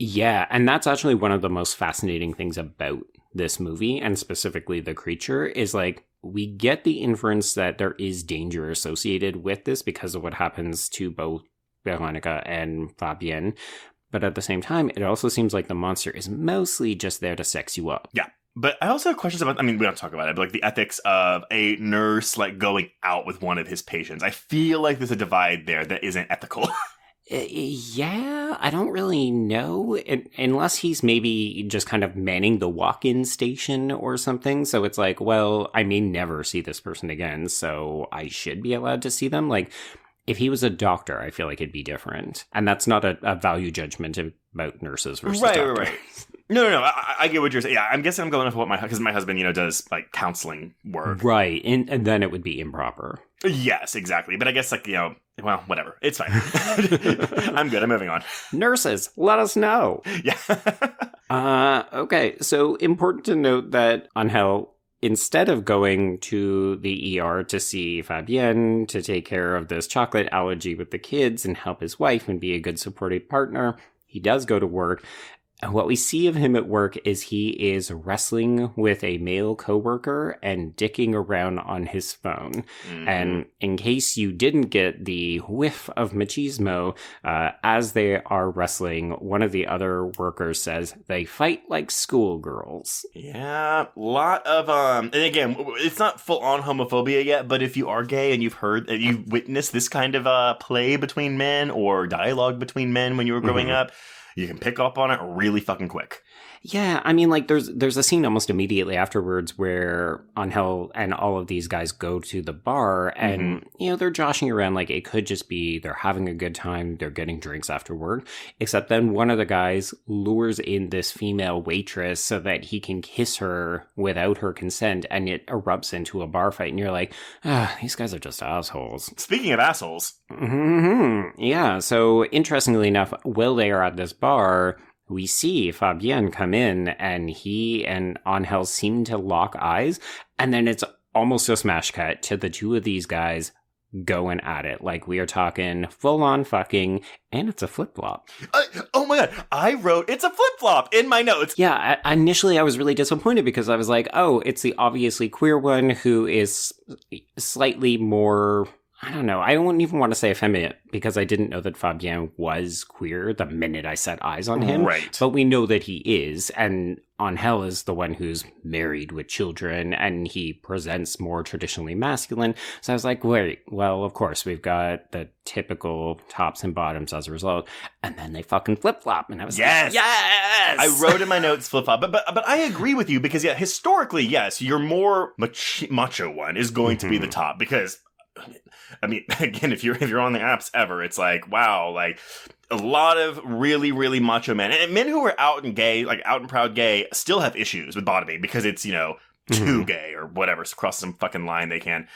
[SPEAKER 4] Yeah, and that's actually one of the most fascinating things about this movie, and specifically the creature, is like, we get the inference that there is danger associated with this because of what happens to both Veronica and Fabienne. But at the same time, it also seems like the monster is mostly just there to sex you up.
[SPEAKER 5] Yeah. But I also have questions about, I mean, we don't talk about it, but like the ethics of a nurse like going out with one of his patients. I feel like there's a divide there that isn't ethical.
[SPEAKER 4] Yeah, I don't really know, unless he's maybe just kind of manning the walk-in station or something. So it's like, well, I may never see this person again, so I should be allowed to see them. Like, if he was a doctor, I feel like it'd be different. And that's not a value judgment about nurses versus doctors.
[SPEAKER 5] Right. No. I get what you're saying. Yeah, I'm guessing I'm going off what because my husband, does like counseling work.
[SPEAKER 4] Right, and then it would be improper.
[SPEAKER 5] Yes, exactly. But I guess well, whatever. It's fine. I'm good. I'm moving on.
[SPEAKER 4] Nurses, let us know.
[SPEAKER 5] Yeah.
[SPEAKER 4] Okay, so important to note that Angel, instead of going to the ER to see Fabienne to take care of this chocolate allergy with the kids and help his wife and be a good supportive partner, he does go to work. And what we see of him at work is he is wrestling with a male coworker and dicking around on his phone. Mm-hmm. And in case you didn't get the whiff of machismo, as they are wrestling, one of the other workers says they fight like schoolgirls.
[SPEAKER 5] Yeah, a lot of and again, it's not full on homophobia yet, but if you are gay and you've witnessed this kind of play between men or dialogue between men when you were growing up, you can pick up on it really fucking quick.
[SPEAKER 4] Yeah, I mean, like, there's a scene almost immediately afterwards where Angel and all of these guys go to the bar and, they're joshing around like it could just be they're having a good time, they're getting drinks after work, except then one of the guys lures in this female waitress so that he can kiss her without her consent, and it erupts into a bar fight, and you're like, these guys are just assholes.
[SPEAKER 5] Speaking of assholes.
[SPEAKER 4] Yeah, so interestingly enough, while they are at this bar, we see Fabienne come in, and he and Angel seem to lock eyes, and then it's almost a smash cut to the two of these guys going at it. Like, we are talking full-on fucking, and it's a flip-flop.
[SPEAKER 5] Oh my god, I wrote it's a flip-flop in my notes.
[SPEAKER 4] Yeah, initially I was really disappointed because I was like, oh, it's the obviously queer one who is slightly more... I don't know. I wouldn't even want to say effeminate because I didn't know that Fabien was queer the minute I set eyes on him.
[SPEAKER 5] Right.
[SPEAKER 4] But we know that he is. And Angel is the one who's married with children and he presents more traditionally masculine. So I was like, wait, well, of course, we've got the typical tops and bottoms as a result. And then they fucking flip-flop. And I was like, yes!
[SPEAKER 5] I wrote in my notes flip-flop. But I agree with you because, yeah, historically, yes, your more macho one is going to be the top because... I mean, again, if you're on the apps ever, it's like, wow, like a lot of really, really macho men and men who are out and gay, like out and proud gay, still have issues with bottoming because it's, you know, too gay or whatever, cross some fucking line they can.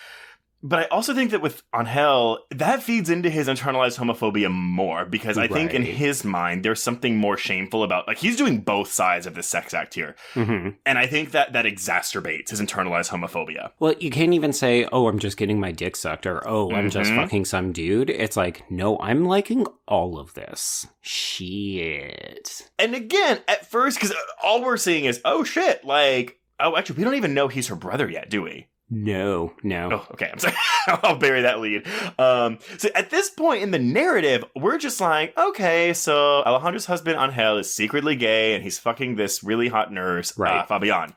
[SPEAKER 5] But I also think that with Angel, that feeds into his internalized homophobia more because I think in his mind, there's something more shameful about, like, he's doing both sides of the sex act here. And I think that exacerbates his internalized homophobia.
[SPEAKER 4] Well, you can't even say, oh, I'm just getting my dick sucked or, oh, I'm just fucking some dude. It's like, no, I'm liking all of this. Shit.
[SPEAKER 5] And again, at first, because all we're seeing is, oh shit, like, oh, actually, we don't even know he's her brother yet, do we?
[SPEAKER 4] No.
[SPEAKER 5] Oh, okay, I'm sorry. I'll bury that lead. So at this point in the narrative, we're just like, okay, so Alejandro's husband, Angel, is secretly gay, and he's fucking this really hot nurse, Fabian.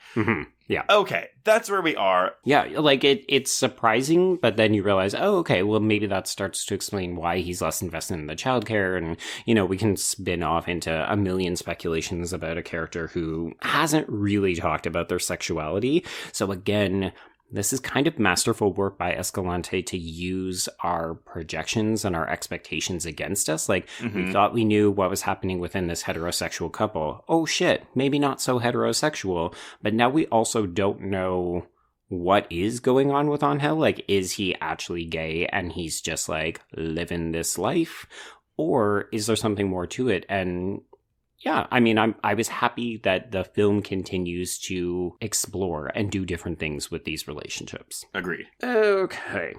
[SPEAKER 4] Yeah.
[SPEAKER 5] Okay, that's where we are.
[SPEAKER 4] Yeah, like, it's surprising, but then you realize, oh, okay, well, maybe that starts to explain why he's less invested in the childcare, and, you know, we can spin off into a million speculations about a character who hasn't really talked about their sexuality. So again... This is kind of masterful work by Escalante to use our projections and our expectations against us. Like, we thought we knew what was happening within this heterosexual couple. Oh shit, maybe not so heterosexual. But now we also don't know what is going on with Angel. Like, is he actually gay and he's just, like, living this life? Or is there something more to it? And... yeah, I mean, I was happy that the film continues to explore and do different things with these relationships.
[SPEAKER 5] Agreed.
[SPEAKER 4] Okay.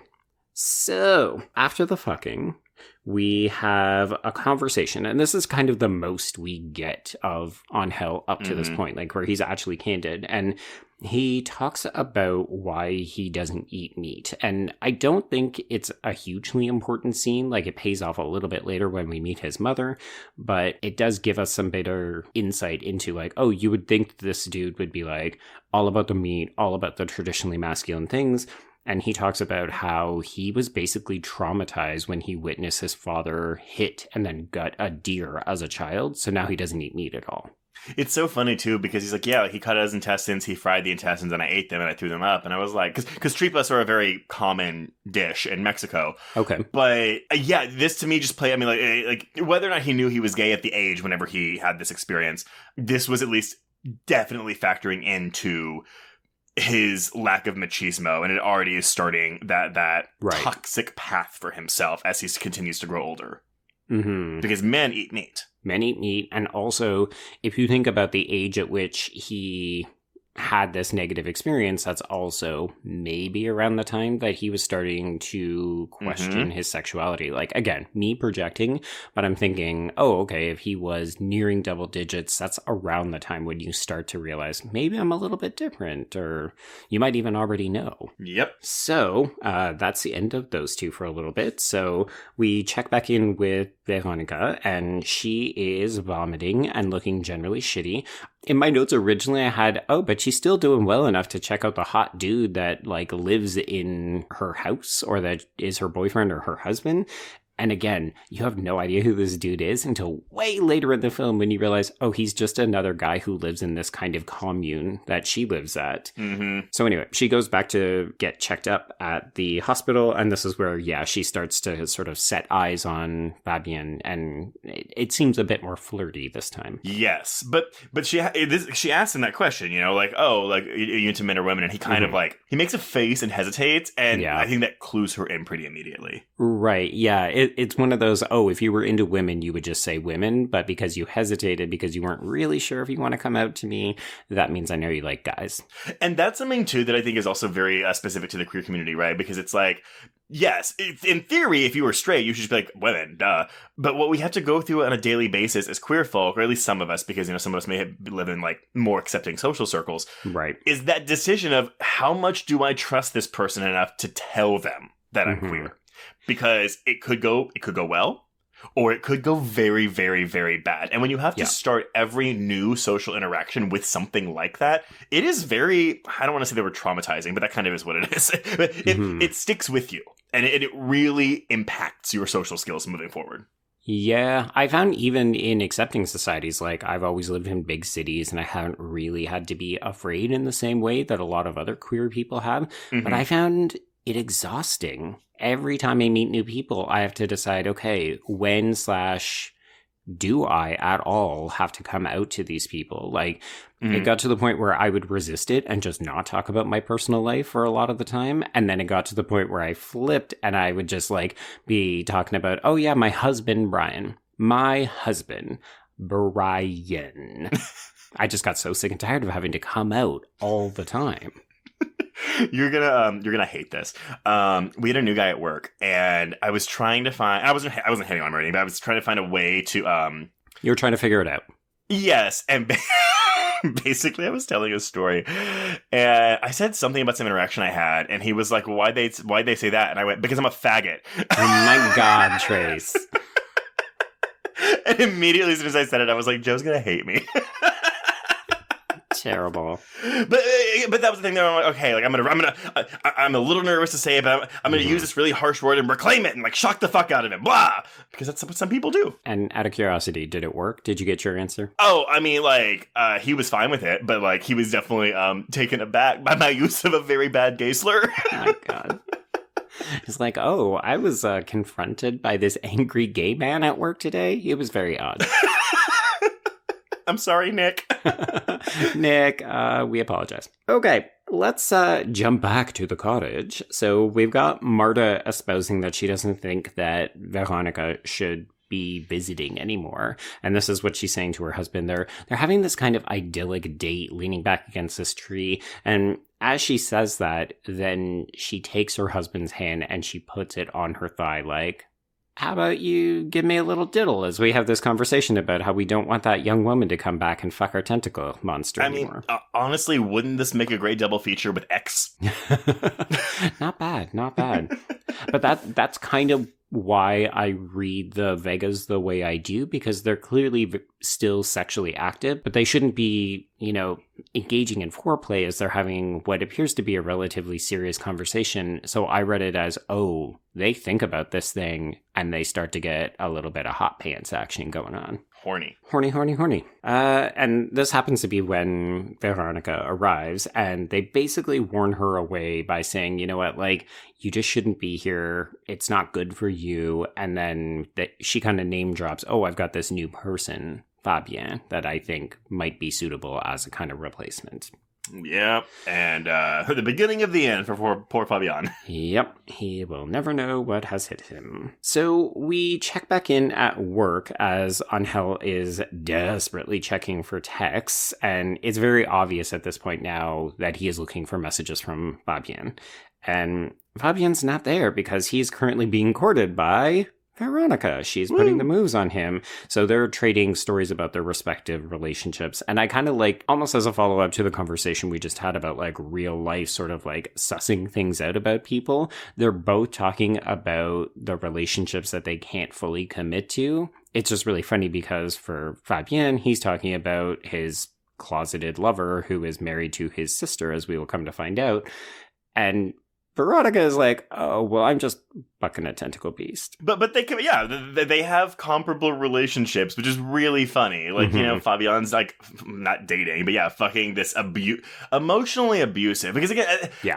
[SPEAKER 4] So, after the fucking, we have a conversation, and this is kind of the most we get of Angel up to this point, like, where he's actually candid, and he talks about why he doesn't eat meat. And I don't think it's a hugely important scene. Like, it pays off a little bit later when we meet his mother, but it does give us some better insight into, like, oh, you would think this dude would be, like, all about the meat, all about the traditionally masculine things. And he talks about how he was basically traumatized when he witnessed his father hit and then gut a deer as a child. So now he doesn't eat meat at all.
[SPEAKER 5] It's so funny, too, because he's like, yeah, he cut out his intestines, he fried the intestines, and I ate them, and I threw them up. And I was like, because tripas are a very common dish in Mexico.
[SPEAKER 4] Okay.
[SPEAKER 5] But, yeah, this to me just played, I mean, like whether or not he knew he was gay at the age whenever he had this experience, this was at least definitely factoring into his lack of machismo, and it already is starting that toxic path for himself as he continues to grow older. Because men eat meat.
[SPEAKER 4] Men eat meat, and also, if you think about the age at which he had this negative experience, that's also maybe around the time that he was starting to question his sexuality. Like, again, me projecting, but I'm thinking, oh, okay, if he was nearing double digits, that's around the time when you start to realize, maybe I'm a little bit different, or you might even already know.
[SPEAKER 5] Yep.
[SPEAKER 4] So, that's the end of those two for a little bit. So, we check back in with Veronica, and she is vomiting and looking generally shitty. In my notes originally, I had, oh, but she's still doing well enough to check out the hot dude that, like, lives in her house or that is her boyfriend or her husband. And again, you have no idea who this dude is until way later in the film when you realize, oh, he's just another guy who lives in this kind of commune that she lives at. So anyway, she goes back to get checked up at the hospital, and this is where, yeah, she starts to sort of set eyes on Fabian, and it seems a bit more flirty this time.
[SPEAKER 5] Yes, but she asked him that question, you know, like, oh, like, are you into men or women? And he kind of, like, he makes a face and hesitates, and yeah. I think that clues her in pretty immediately.
[SPEAKER 4] Right, yeah, it's one of those, oh, if you were into women, you would just say women, but because you hesitated, because you weren't really sure if you want to come out to me, that means I know you like guys.
[SPEAKER 5] And that's something, too, that I think is also very specific to the queer community, right? Because it's like, Yes, in theory, if you were straight, you should just be like, women, duh. But what we have to go through on a daily basis as queer folk, or at least some of us, because, some of us may live in, like, more accepting social circles,
[SPEAKER 4] right,
[SPEAKER 5] is that decision of how much do I trust this person enough to tell them that I'm queer? Because it could go well, or it could go very, very, very bad. And when you have to start every new social interaction with something like that, it is very, I don't want to say they were traumatizing, but that kind of is what it is. It sticks with you, and it really impacts your social skills moving forward.
[SPEAKER 4] Yeah, I found even in accepting societies, like I've always lived in big cities and I haven't really had to be afraid in the same way that a lot of other queer people have. But I found it exhausting. Every time I meet new people, I have to decide, okay, when/do I at all have to come out to these people? Like, it got to the point where I would resist it and just not talk about my personal life for a lot of the time. And then it got to the point where I flipped and I would just like be talking about, oh yeah, my husband, Brian. My husband, Brian. I just got so sick and tired of having to come out all the time.
[SPEAKER 5] You're gonna hate this. We had a new guy at work, and I was trying to find. I wasn't hitting on him or anything, but I was trying to find a way to.
[SPEAKER 4] You were trying to figure it out.
[SPEAKER 5] Yes, and basically, I was telling a story, and I said something about some interaction I had, and he was like, "Why'd they say that?" And I went, "Because I'm a faggot."
[SPEAKER 4] Oh my God, Trace!
[SPEAKER 5] And immediately, as soon as I said it, I was like, "Joe's gonna hate me."
[SPEAKER 4] Terrible.
[SPEAKER 5] But that was the thing. I'm like, okay, like I'm a little nervous to say it, but I'm gonna use this really harsh word and reclaim it and like shock the fuck out of him, blah, because that's what some people do.
[SPEAKER 4] And out of curiosity, did it work? Did you get your answer?
[SPEAKER 5] Oh, I mean, like he was fine with it, but like he was definitely taken aback by my use of a very bad gay slur.
[SPEAKER 4] Oh my God. It's like, oh, I was confronted by this angry gay man at work today. It was very odd.
[SPEAKER 5] I'm sorry, Nick.
[SPEAKER 4] Nick, we apologize. Okay, let's jump back to the cottage. So we've got Marta espousing that she doesn't think that Veronica should be visiting anymore. And this is what she's saying to her husband. They're having this kind of idyllic date leaning back against this tree. And as she says that, then she takes her husband's hand and she puts it on her thigh like, how about you give me a little diddle as we have this conversation about how we don't want that young woman to come back and fuck our tentacle monster anymore.
[SPEAKER 5] I mean, honestly, wouldn't this make a great double feature with X?
[SPEAKER 4] Not bad. But that's kind of why I read the Vegas the way I do, because they're clearly still sexually active, but they shouldn't be, engaging in foreplay as they're having what appears to be a relatively serious conversation. So I read it as, oh, they think about this thing and they start to get a little bit of hot pants action going on.
[SPEAKER 5] Horny.
[SPEAKER 4] And this happens to be when Veronica arrives, and they basically warn her away by saying, you know what, like, you just shouldn't be here. It's not good for you. And then she kind of name drops, oh, I've got this new person, Fabien, that I think might be suitable as a kind of replacement.
[SPEAKER 5] Yep, and the beginning of the end for poor Fabian.
[SPEAKER 4] Yep, he will never know what has hit him. So we check back in at work as Angel is desperately checking for texts, and it's very obvious at this point now that he is looking for messages from Fabian. And Fabian's not there because he's currently being courted by Veronica. She's putting the moves on him. So they're trading stories about their respective relationships. And I kind of like, almost as a follow-up to the conversation we just had about like real life, sort of like sussing things out about people, they're both talking about the relationships that they can't fully commit to. It's just really funny because for Fabien, he's talking about his closeted lover who is married to his sister, as we will come to find out. And Veronica is like, oh, well, I'm just fucking a tentacle beast.
[SPEAKER 5] But they have comparable relationships, which is really funny. Like, Fabian's like, not dating, but fucking this emotionally abusive. Because again,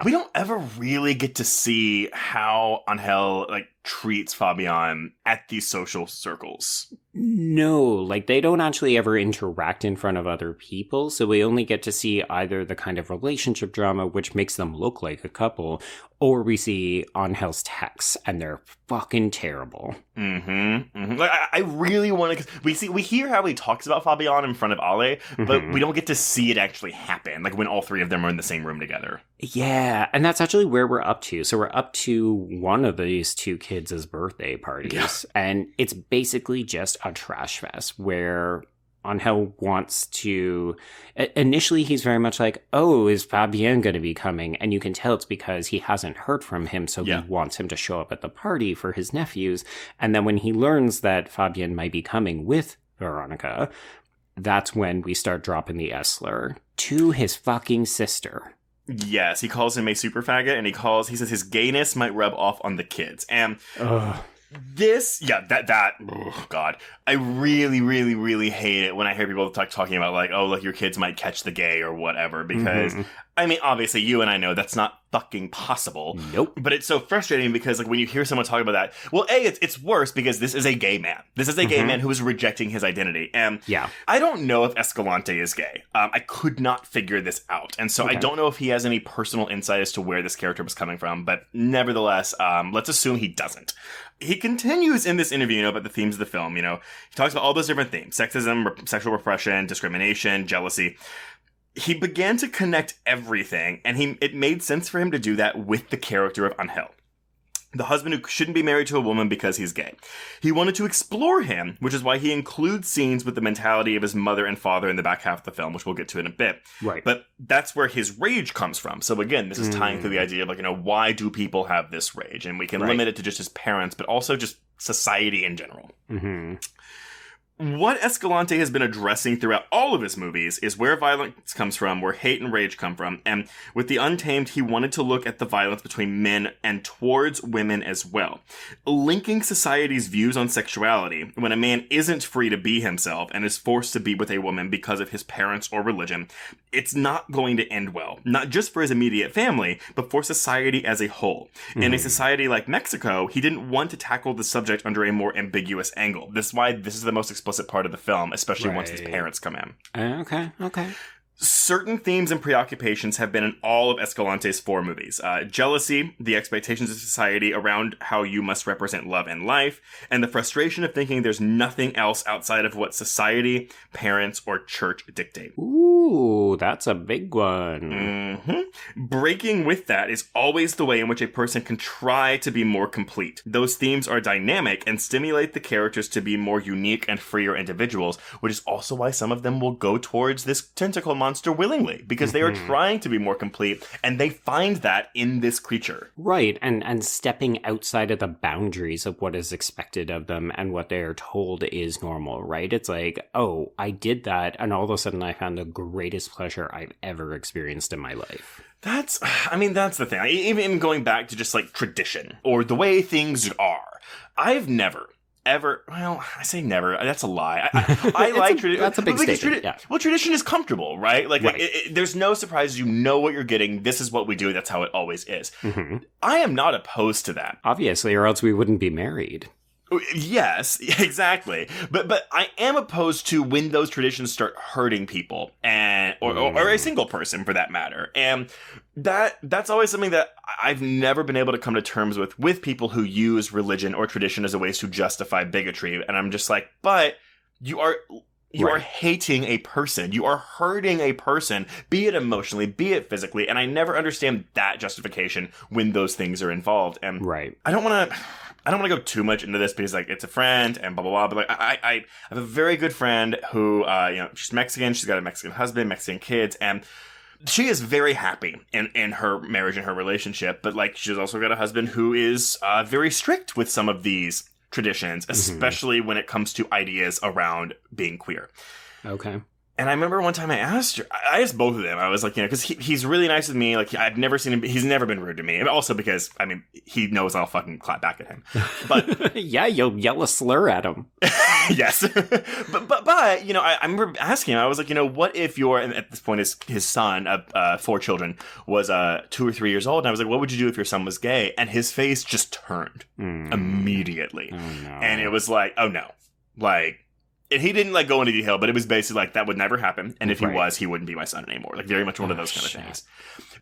[SPEAKER 5] we don't ever really get to see how Angel, like, treats Fabian at these social circles.
[SPEAKER 4] No, like they don't actually ever interact in front of other people, so we only get to see either the kind of relationship drama which makes them look like a couple, or we see Angel's texts, and they're fucking terrible.
[SPEAKER 5] Like, I really want to... We hear how he talks about Fabian in front of Ale, but we don't get to see it actually happen, like when all three of them are in the same room together.
[SPEAKER 4] Yeah, and that's actually where we're up to. So we're up to one of these two kids' birthday parties, and it's basically just a trash fest where Angel wants to... Initially, he's very much like, oh, is Fabien going to be coming? And you can tell it's because he hasn't heard from him, so he wants him to show up at the party for his nephews. And then when he learns that Fabien might be coming with Veronica, that's when we start dropping the S-slur to his fucking sister.
[SPEAKER 5] Yes, he calls him a super faggot, and he says his gayness might rub off on the kids. And... oh God. I really, really, really hate it when I hear people talking about like, oh, look, your kids might catch the gay or whatever, because, I mean, obviously you and I know that's not fucking possible.
[SPEAKER 4] Nope.
[SPEAKER 5] But it's so frustrating because like when you hear someone talk about that, well, it's worse because this is a gay man. This is a gay man who is rejecting his identity. And I don't know if Escalante is gay. I could not figure this out. And so I don't know if he has any personal insight as to where this character was coming from, but nevertheless, let's assume he doesn't. He continues in this interview, about the themes of the film, he talks about all those different themes: sexism, sexual repression, discrimination, jealousy. He began to connect everything, and it made sense for him to do that with the character of Angel, the husband who shouldn't be married to a woman because he's gay. He wanted to explore him, which is why he includes scenes with the mentality of his mother and father in the back half of the film, which we'll get to in a bit.
[SPEAKER 4] Right.
[SPEAKER 5] But that's where his rage comes from. So again, this is tying to the idea of like, why do people have this rage? And we can limit it to just his parents, but also just society in general. What Escalante has been addressing throughout all of his movies is where violence comes from, where hate and rage come from, and with the Untamed, he wanted to look at the violence between men and towards women as well. Linking society's views on sexuality, when a man isn't free to be himself and is forced to be with a woman because of his parents or religion, it's not going to end well. Not just for his immediate family, but for society as a whole. In a society like Mexico, he didn't want to tackle the subject under a more ambiguous angle. This is why this is the most explicit part of the film, especially once his parents come in.
[SPEAKER 4] Okay.
[SPEAKER 5] Certain themes and preoccupations have been in all of Escalante's 4 movies. Jealousy, the expectations of society around how you must represent love and life, and the frustration of thinking there's nothing else outside of what society, parents, or church dictate.
[SPEAKER 4] Ooh, that's a big one.
[SPEAKER 5] Breaking with that is always the way in which a person can try to be more complete. Those themes are dynamic and stimulate the characters to be more unique and freer individuals, which is also why some of them will go towards this tentacle monster willingly, because they are trying to be more complete, and they find that in this creature.
[SPEAKER 4] Right, and stepping outside of the boundaries of what is expected of them and what they are told is normal, right? It's like, oh, I did that, and all of a sudden I found the greatest pleasure I've ever experienced in my life.
[SPEAKER 5] That's the thing. Even going back to just like tradition or the way things are, I've never ever, well, I say never, that's a lie. I like tradition.
[SPEAKER 4] That's a big statement.
[SPEAKER 5] Well, tradition is comfortable, right? Like, there's no surprise. You know what you're getting. This is what we do. That's how it always is. I am not opposed to that.
[SPEAKER 4] Obviously, or else we wouldn't be married.
[SPEAKER 5] Yes, exactly. But I am opposed to when those traditions start hurting people and or a single person for that matter. And that's always something that I've never been able to come to terms with people who use religion or tradition as a way to justify bigotry. And I'm just like, but you are hating a person. You are hurting a person, be it emotionally, be it physically. And I never understand that justification when those things are involved. And I don't want to go too much into this because like it's a friend and blah blah blah. But like I have a very good friend who she's Mexican. She's got a Mexican husband, Mexican kids, and she is very happy in her marriage and her relationship. But like she's also got a husband who is very strict with some of these traditions, especially when it comes to ideas around being queer.
[SPEAKER 4] Okay.
[SPEAKER 5] And I remember one time I asked both of them. I was like, because he's really nice with me. Like, I've never seen him. He's never been rude to me. And also because, I mean, he knows I'll fucking clap back at him. But
[SPEAKER 4] yeah, you'll yell a slur at him.
[SPEAKER 5] Yes. but I remember asking him, I was like, what if and at this point his son of 4 children was 2 or 3 years old. And I was like, what would you do if your son was gay? And his face just turned immediately.
[SPEAKER 4] Oh, no.
[SPEAKER 5] And it was like, oh no. Like, And he didn't like go into detail, but it was basically like that would never happen. And if he
[SPEAKER 4] Right.
[SPEAKER 5] was, he wouldn't be my son anymore. Like very much one of those kind of
[SPEAKER 4] shit.
[SPEAKER 5] things.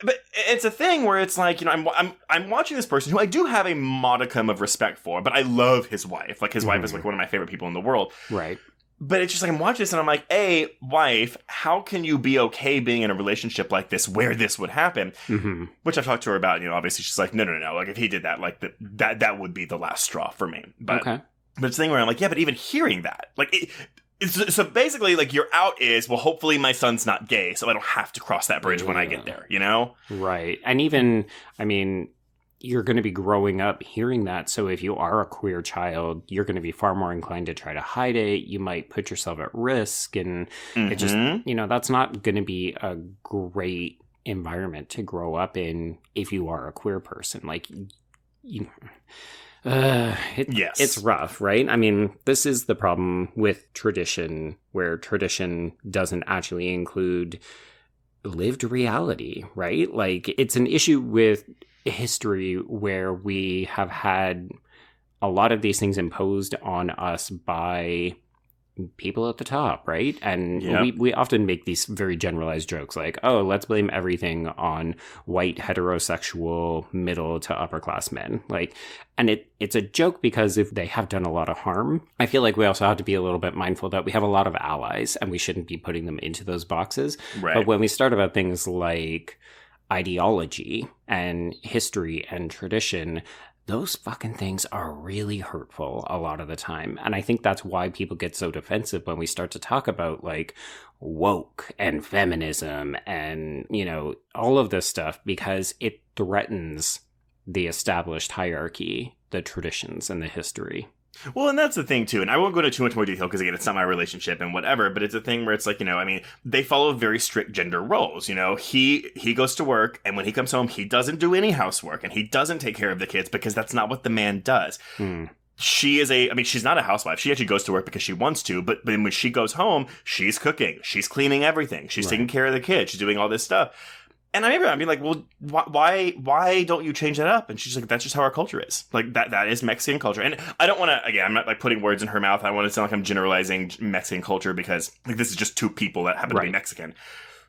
[SPEAKER 5] But it's a thing where it's like, you know, I'm watching this person who I do have a modicum of respect for, but I love his wife. Like his wife is like one of my favorite people in the world.
[SPEAKER 4] Right.
[SPEAKER 5] But it's just like I'm watching this and I'm like, hey, wife, how can you be okay being in a relationship like this where this would happen?
[SPEAKER 4] Mm-hmm.
[SPEAKER 5] Which I've talked to her about. You know, obviously she's like, no. Like if he did that, like that would be the last straw for me. But,
[SPEAKER 4] Okay.
[SPEAKER 5] But it's a thing where I'm like, yeah, but even hearing that, like, so basically, like, your out is, well, hopefully my son's not gay, so I don't have to cross that bridge when I get there, you know?
[SPEAKER 4] Right. And even, I mean, you're going to be growing up hearing that. So if you are a queer child, you're going to be far more inclined to try to hide it. You might put yourself at risk. And it just, you know, that's not going to be a great environment to grow up in if you are a queer person. Like, you
[SPEAKER 5] Yes.
[SPEAKER 4] It's rough, right? I mean, this is the problem with tradition, where tradition doesn't actually include lived reality, right? Like, it's an issue with history where we have had a lot of these things imposed on us by people at the top, right? And we often make these very generalized jokes like, oh, let's blame everything on white heterosexual middle to upper class men. Like, and it's a joke because if they have done a lot of harm, I feel like we also have to be a little bit mindful that we have a lot of allies and we shouldn't be putting them into those boxes.
[SPEAKER 5] Right.
[SPEAKER 4] But when we start about things like ideology and history and tradition, those fucking things are really hurtful a lot of the time. And I think that's why people get so defensive when we start to talk about like woke and feminism and, you know, all of this stuff, because it threatens the established hierarchy, the traditions, and the history.
[SPEAKER 5] Well, and that's the thing, too. And I won't go into too much more detail because, again, it's not my relationship and whatever. But it's a thing where it's like, you know, I mean, they follow very strict gender roles. You know, he goes to work, and when he comes home, he doesn't do any housework, and he doesn't take care of the kids because that's not what the man does. She is she's not a housewife. She actually goes to work because she wants to. But when she goes home, she's cooking. She's cleaning everything. She's taking care of the kids. She's doing all this stuff. And I'd be like, well, why don't you change that up? And she's like, that's just how our culture is. Like, that is Mexican culture. And I don't want to, again, I'm not like putting words in her mouth. I want to sound like I'm generalizing Mexican culture because like this is just two people that happen to be Mexican.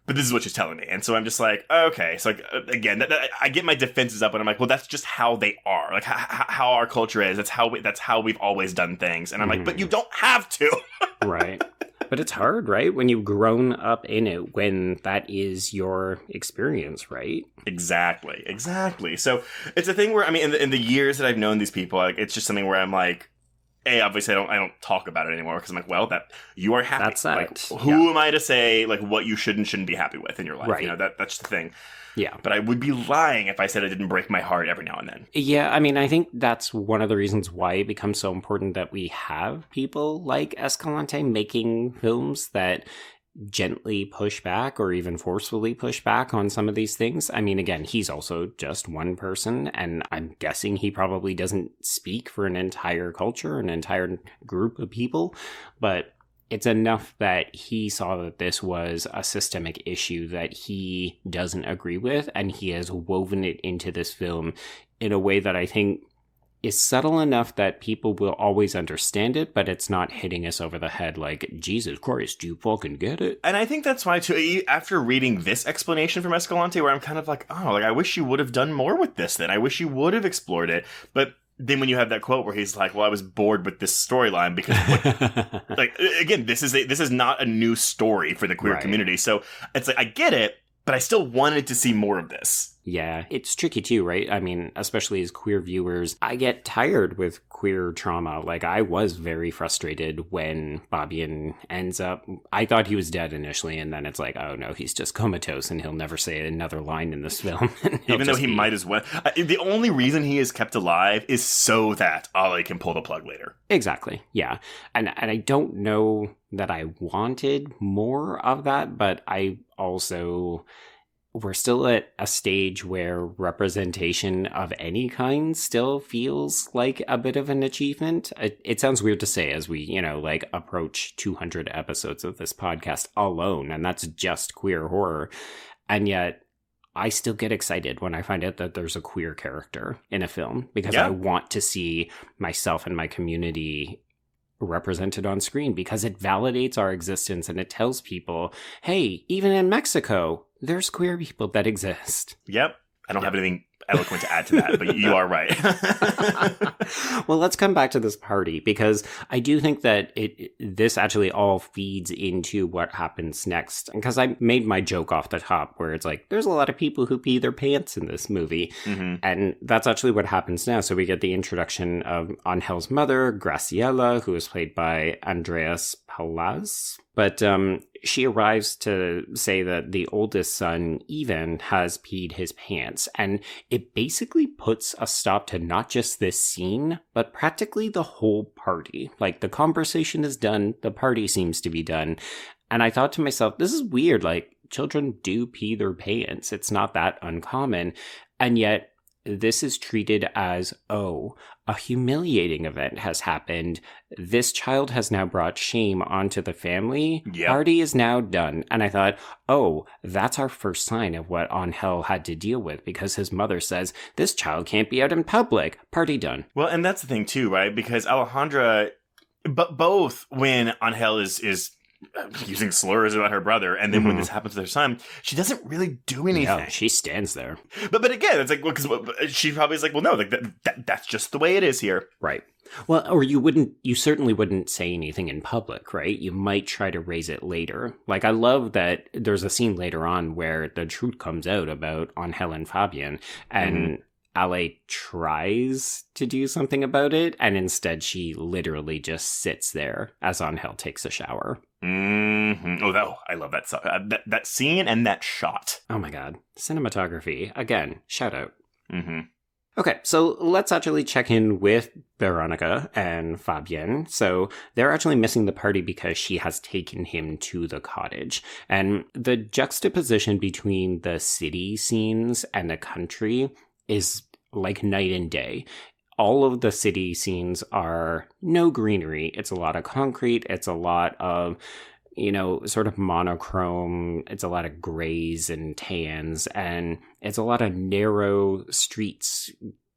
[SPEAKER 5] But this is what she's telling me. And so I'm just like, okay. So like, again, I get my defenses up and I'm like, well, that's just how they are. Like how our culture is. That's how we've always done things. And I'm like, but you don't have to.
[SPEAKER 4] Right. But it's hard, right? When you've grown up in it, when that is your experience, right?
[SPEAKER 5] Exactly. So it's a thing where, I mean, in the years that I've known these people, like, it's just something where I'm like, obviously I don't talk about it anymore because I'm like, well, that you are happy.
[SPEAKER 4] That's that.
[SPEAKER 5] Like, who am I to say like what you should and shouldn't be happy with in your life?
[SPEAKER 4] Right.
[SPEAKER 5] You know, that's the thing.
[SPEAKER 4] Yeah.
[SPEAKER 5] But I would be lying if I said it didn't break my heart every now and then.
[SPEAKER 4] Yeah, I mean, I think that's one of the reasons why it becomes so important that we have people like Escalante making films that gently push back or even forcefully push back on some of these things. I mean, again, he's also just one person, and I'm guessing he probably doesn't speak for an entire culture, an entire group of people, but it's enough that he saw that this was a systemic issue that he doesn't agree with, and he has woven it into this film in a way that I think is subtle enough that people will always understand it, but it's not hitting us over the head like, Jesus Christ, do you fucking get it?
[SPEAKER 5] And I think that's why, too, after reading this explanation from Escalante, where I'm kind of like, oh, like, I wish you would have done more with this then. I wish you would have explored it. But then when you have that quote where he's like, well, I was bored with this storyline because, like, again, this is not a new story for the queer community. So it's like, I get it, but I still wanted to see more of this.
[SPEAKER 4] Yeah, it's tricky too, right? I mean, especially as queer viewers, I get tired with queer trauma. Like, I was very frustrated when Fabian ends up, I thought he was dead initially, and then it's like, oh no, he's just comatose and he'll never say another line in this film.
[SPEAKER 5] Even though he might as well. The only reason he is kept alive is so that Ollie can pull the plug later.
[SPEAKER 4] Exactly, yeah. And I don't know that I wanted more of that, but I also... We're still at a stage where representation of any kind still feels like a bit of an achievement. It sounds weird to say as we, you know, like approach 200 episodes of this podcast alone, and that's just queer horror. And yet I still get excited when I find out that there's a queer character in a film because I want to see myself and my community represented on screen because it validates our existence and it tells people, hey, even in Mexico, there's queer people that exist.
[SPEAKER 5] Yep. I don't have anything eloquent to add to that, but you are right.
[SPEAKER 4] Well, let's come back to this party because I do think that this actually all feeds into what happens next. Because I made my joke off the top where it's like, there's a lot of people who pee their pants in this movie. Mm-hmm. And that's actually what happens now. So we get the introduction of Angel's mother, Graciela, who is played by Andreas Palas. But she arrives to say that the oldest son, Ivan, has peed his pants. And it basically puts a stop to not just this scene, but practically the whole party. Like, the conversation is done, the party seems to be done. And I thought to myself, this is weird. Like, children do pee their pants. It's not that uncommon. And yet, this is treated as, oh, a humiliating event has happened. This child has now brought shame onto the family. Yep. Party is now done. And I thought, oh, that's our first sign of what Angel had to deal with because his mother says, this child can't be out in public. Party done.
[SPEAKER 5] Well, and that's the thing too, right? Because Alejandra, but both when Angel is using slurs about her brother, and then when this happens to their son, she doesn't really do anything.
[SPEAKER 4] No, she stands there.
[SPEAKER 5] But again, it's like, well, because she probably is like, well, no, like that's just the way it is here,
[SPEAKER 4] right? Well, or you certainly wouldn't say anything in public, right? You might try to raise it later. Like, I love that there's a scene later on where the truth comes out about Angel and Fabian, and Ale tries to do something about it, and instead she literally just sits there as Angel takes a shower.
[SPEAKER 5] Mm-hmm. Oh, I love that scene and that shot.
[SPEAKER 4] Oh my god. Cinematography. Again, shout out.
[SPEAKER 5] Mm-hmm.
[SPEAKER 4] Okay, so let's actually check in with Veronica and Fabian. So they're actually missing the party because she has taken him to the cottage. And the juxtaposition between the city scenes and the country is like night and day. All of the city scenes are no greenery. It's a lot of concrete. It's a lot of, sort of monochrome. It's a lot of grays and tans. And it's a lot of narrow streets,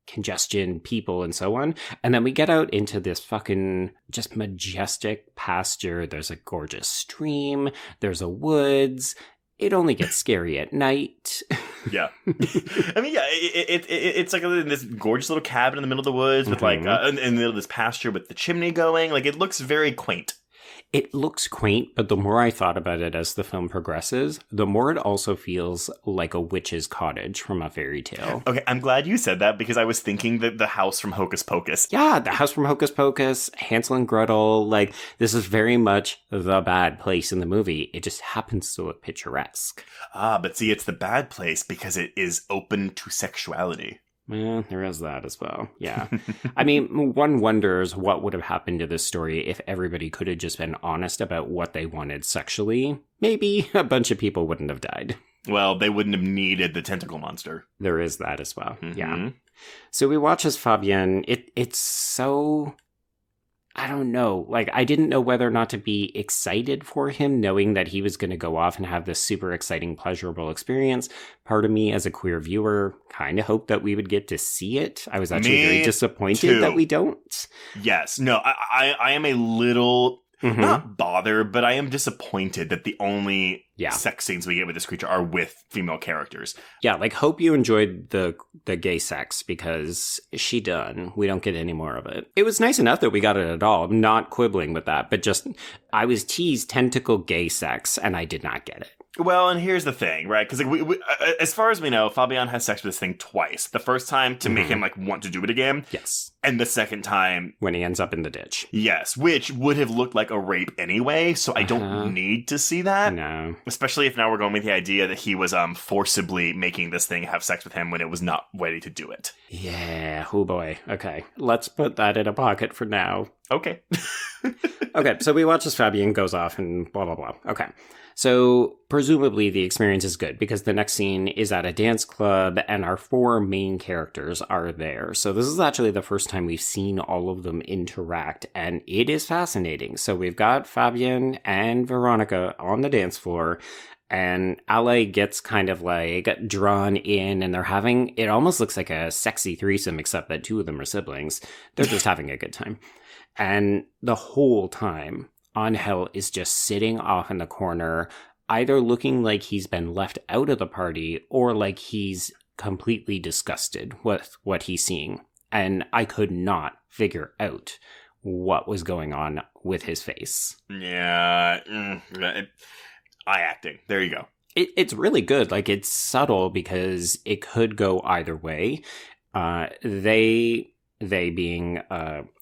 [SPEAKER 4] congestion, people, and so on. And then we get out into this fucking just majestic pasture. There's a gorgeous stream. There's a woods. It only gets scary at night.
[SPEAKER 5] Yeah. I mean, yeah, it's like this gorgeous little cabin in the middle of the woods with like, in the middle of this pasture with the chimney going. Like, it looks very quaint.
[SPEAKER 4] It looks quaint, but the more I thought about it as the film progresses, the more it also feels like a witch's cottage from a fairy tale.
[SPEAKER 5] Okay, I'm glad you said that because I was thinking that the house from Hocus Pocus.
[SPEAKER 4] Yeah, the house from Hocus Pocus, Hansel and Gretel, like, this is very much the bad place in the movie. It just happens to look picturesque.
[SPEAKER 5] Ah, but see, it's the bad place because it is open to sexuality.
[SPEAKER 4] Well, there is that as well. Yeah. I mean, one wonders what would have happened to this story if everybody could have just been honest about what they wanted sexually. Maybe a bunch of people wouldn't have died.
[SPEAKER 5] Well, they wouldn't have needed the tentacle monster.
[SPEAKER 4] There is that as well. Mm-hmm. Yeah. So we watch as Fabian. It's so... I don't know. Like, I didn't know whether or not to be excited for him, knowing that he was going to go off and have this super exciting, pleasurable experience. Part of me, as a queer viewer, kind of hoped that we would get to see it. I was actually very disappointed that we don't.
[SPEAKER 5] Yes. No, I am a little... not bothered, but I am disappointed that the only sex scenes we get with this creature are with female characters.
[SPEAKER 4] Yeah, like, hope you enjoyed the gay sex, because she done. We don't get any more of it. It was nice enough that we got it at all. I'm not quibbling with that, but just, I was teased tentacle gay sex, and I did not get it.
[SPEAKER 5] Well, and here's the thing, right? Because we, as far as we know, Fabian has sex with this thing twice. The first time to make him like want to do it again.
[SPEAKER 4] Yes.
[SPEAKER 5] And the second time
[SPEAKER 4] when he ends up in the ditch.
[SPEAKER 5] Yes, which would have looked like a rape anyway, so I don't need to see that.
[SPEAKER 4] No.
[SPEAKER 5] Especially if now we're going with the idea that he was forcibly making this thing have sex with him when it was not ready to do it.
[SPEAKER 4] Yeah, oh boy. Okay, let's put that in a pocket for now.
[SPEAKER 5] Okay.
[SPEAKER 4] Okay, so we watch as Fabian goes off and blah, blah, blah. Okay. So presumably the experience is good because the next scene is at a dance club and our four main characters are there. So this is actually the first time we've seen all of them interact, and it is fascinating. So we've got Fabian and Veronica on the dance floor, And Ale gets kind of like drawn in, and they're having, it almost looks like a sexy threesome, except that two of them are siblings. They're just having a good time. And the whole time, Angel is just sitting off in the corner, either looking like he's been left out of the party or like he's completely disgusted with what he's seeing. And I could not figure out what was going on with his face.
[SPEAKER 5] Yeah. Eye acting. There you go.
[SPEAKER 4] It's really good. Like, it's subtle because it could go either way. They being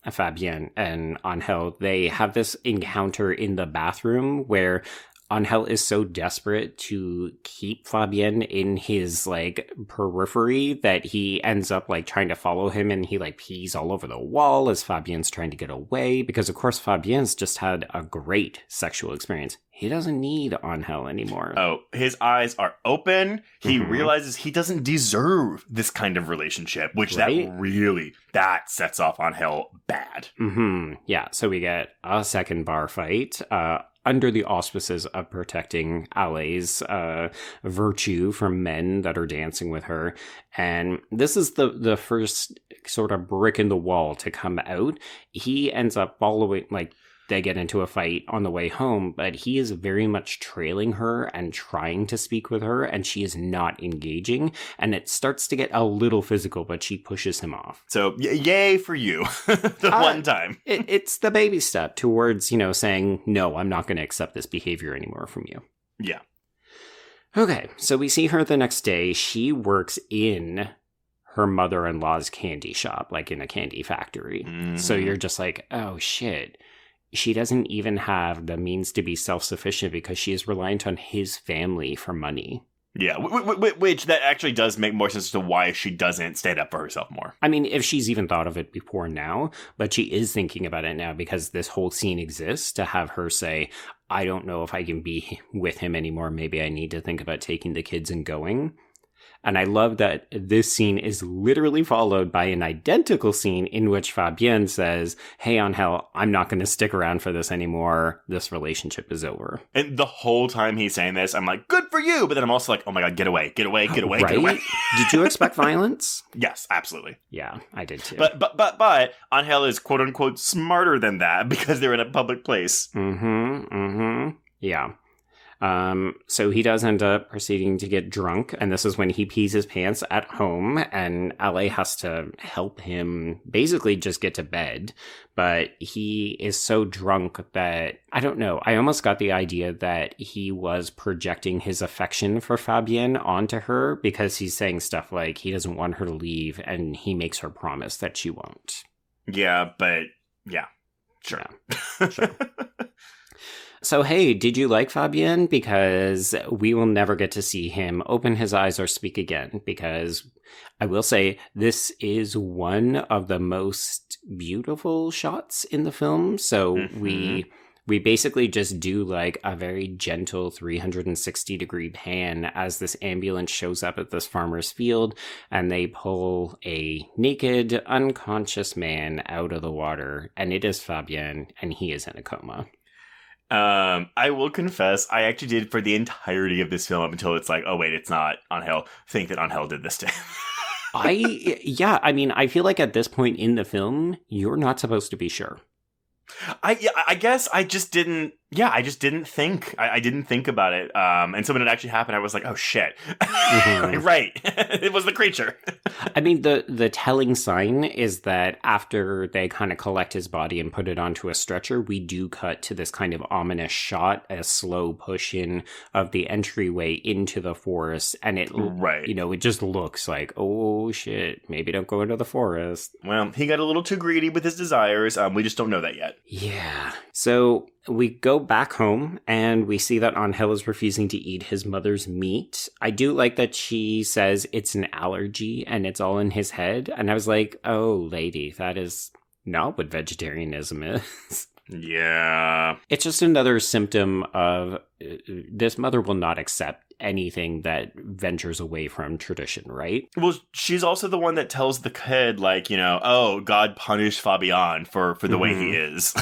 [SPEAKER 4] Fabienne and Angel, they have this encounter in the bathroom where Angel is so desperate to keep Fabienne in his, like, periphery that he ends up, like, trying to follow him, and he, like, pees all over the wall as Fabienne's trying to get away, because, of course, Fabienne's just had a great sexual experience. He doesn't need Angel anymore.
[SPEAKER 5] Oh, his eyes are open. He realizes he doesn't deserve this kind of relationship, which that sets off Angel bad.
[SPEAKER 4] Yeah, so we get a second bar fight, under the auspices of protecting Ale's virtue from men that are dancing with her. And this is the first sort of brick in the wall to come out. He ends up following, like, they get into a fight on the way home, but he is very much trailing her and trying to speak with her, and she is not engaging. And it starts to get a little physical, but she pushes him off.
[SPEAKER 5] So, yay for you. One time.
[SPEAKER 4] It's the baby step towards, saying, no, I'm not going to accept this behavior anymore from you.
[SPEAKER 5] Yeah.
[SPEAKER 4] Okay, so we see her the next day. She works in her mother-in-law's candy shop, like in a candy factory. So you're just like, oh, shit. She doesn't even have the means to be self-sufficient because she is reliant on his family for money.
[SPEAKER 5] Yeah, which that actually does make more sense as to why she doesn't stand up for herself more.
[SPEAKER 4] I mean, if she's even thought of it before now, but she is thinking about it now because this whole scene exists to have her say, I don't know if I can be with him anymore. Maybe I need to think about taking the kids and going. And I love that this scene is literally followed by an identical scene in which Fabienne says, hey, Angel, I'm not going to stick around for this anymore. This relationship is over.
[SPEAKER 5] And the whole time he's saying this, I'm like, good for you. But then I'm also like, oh my God, get away, get away, get away,
[SPEAKER 4] right?
[SPEAKER 5] Get away.
[SPEAKER 4] Did you expect violence?
[SPEAKER 5] Yes, absolutely.
[SPEAKER 4] Yeah, I did too.
[SPEAKER 5] But Angel is quote unquote smarter than that because they're in a public place.
[SPEAKER 4] Yeah. So he does end up proceeding to get drunk, and this is when he pees his pants at home, and Ale has to help him basically just get to bed. But he is so drunk that, I don't know, I almost got the idea that he was projecting his affection for Fabienne onto her because he's saying stuff like he doesn't want her to leave, and he makes her promise that she won't.
[SPEAKER 5] Yeah, but yeah, sure.
[SPEAKER 4] Yeah, sure. So, hey, did you like Fabienne? Because we will never get to see him open his eyes or speak again. Because I will say this is one of the most beautiful shots in the film. So we basically just do like a very gentle 360-degree pan as this ambulance shows up at this farmer's field, and they pull a naked, unconscious man out of the water. And it is Fabienne, and he is in a coma.
[SPEAKER 5] I will confess, I actually did for the entirety of this film up until it's like, oh wait, it's not Angel. Think that Angel did this to him.
[SPEAKER 4] I mean, I feel like at this point in the film, you're not supposed to be sure.
[SPEAKER 5] I guess I just didn't. Yeah, I just didn't think. I didn't think about it. And so when it actually happened, I was like, oh shit. Right. It was the creature.
[SPEAKER 4] I mean, the telling sign is that after they kind of collect his body and put it onto a stretcher, we do cut to this kind of ominous shot, a slow push in of the entryway into the forest. And it, it just looks like, oh shit, maybe don't go into the forest.
[SPEAKER 5] Well, he got a little too greedy with his desires. We just don't know that yet.
[SPEAKER 4] Yeah. So we go back home and we see that Angel is refusing to eat his mother's meat. I do like that she says it's an allergy and it's all in his head. And I was like, oh, lady, that is not what vegetarianism is.
[SPEAKER 5] Yeah.
[SPEAKER 4] It's just another symptom of this mother will not accept anything that ventures away from tradition, right?
[SPEAKER 5] Well, she's also the one that tells the kid, like, oh, God punished Fabian for the way he is.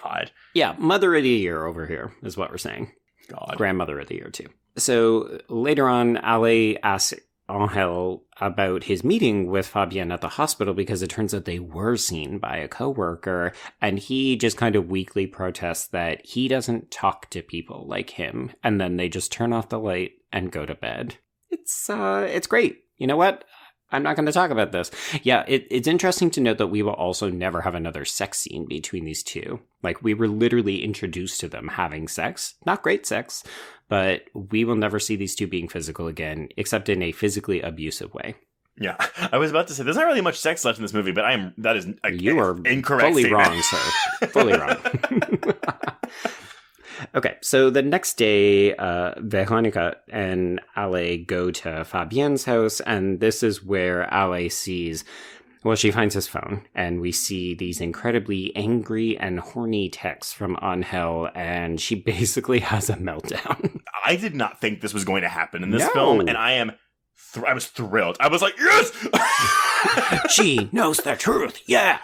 [SPEAKER 5] God.
[SPEAKER 4] Yeah, mother of the year over here is what we're saying.
[SPEAKER 5] God.
[SPEAKER 4] Grandmother of the Year, too. So later on, Ale asks Angel about his meeting with Fabienne at the hospital because it turns out they were seen by a coworker, and he just kind of weakly protests that he doesn't talk to people like him, and then they just turn off the light and go to bed. It's great. You know what? I'm not going to talk about this. Yeah, it's interesting to note that we will also never have another sex scene between these two. Like, we were literally introduced to them having sex. Not great sex, but we will never see these two being physical again, except in a physically abusive way.
[SPEAKER 5] Yeah, I was about to say, there's not really much sex left in this movie, but that is
[SPEAKER 4] you are
[SPEAKER 5] incorrect
[SPEAKER 4] fully
[SPEAKER 5] statement.
[SPEAKER 4] wrong, sir. Fully wrong. Okay, so the next day, Veronica and Ale go to Fabienne's house, and this is where Ale sees, well, she finds his phone, and we see these incredibly angry and horny texts from Angel, and she basically has a meltdown.
[SPEAKER 5] I did not think this was going to happen in this film, and I was thrilled. I was like, yes!
[SPEAKER 4] She knows the truth. Yeah.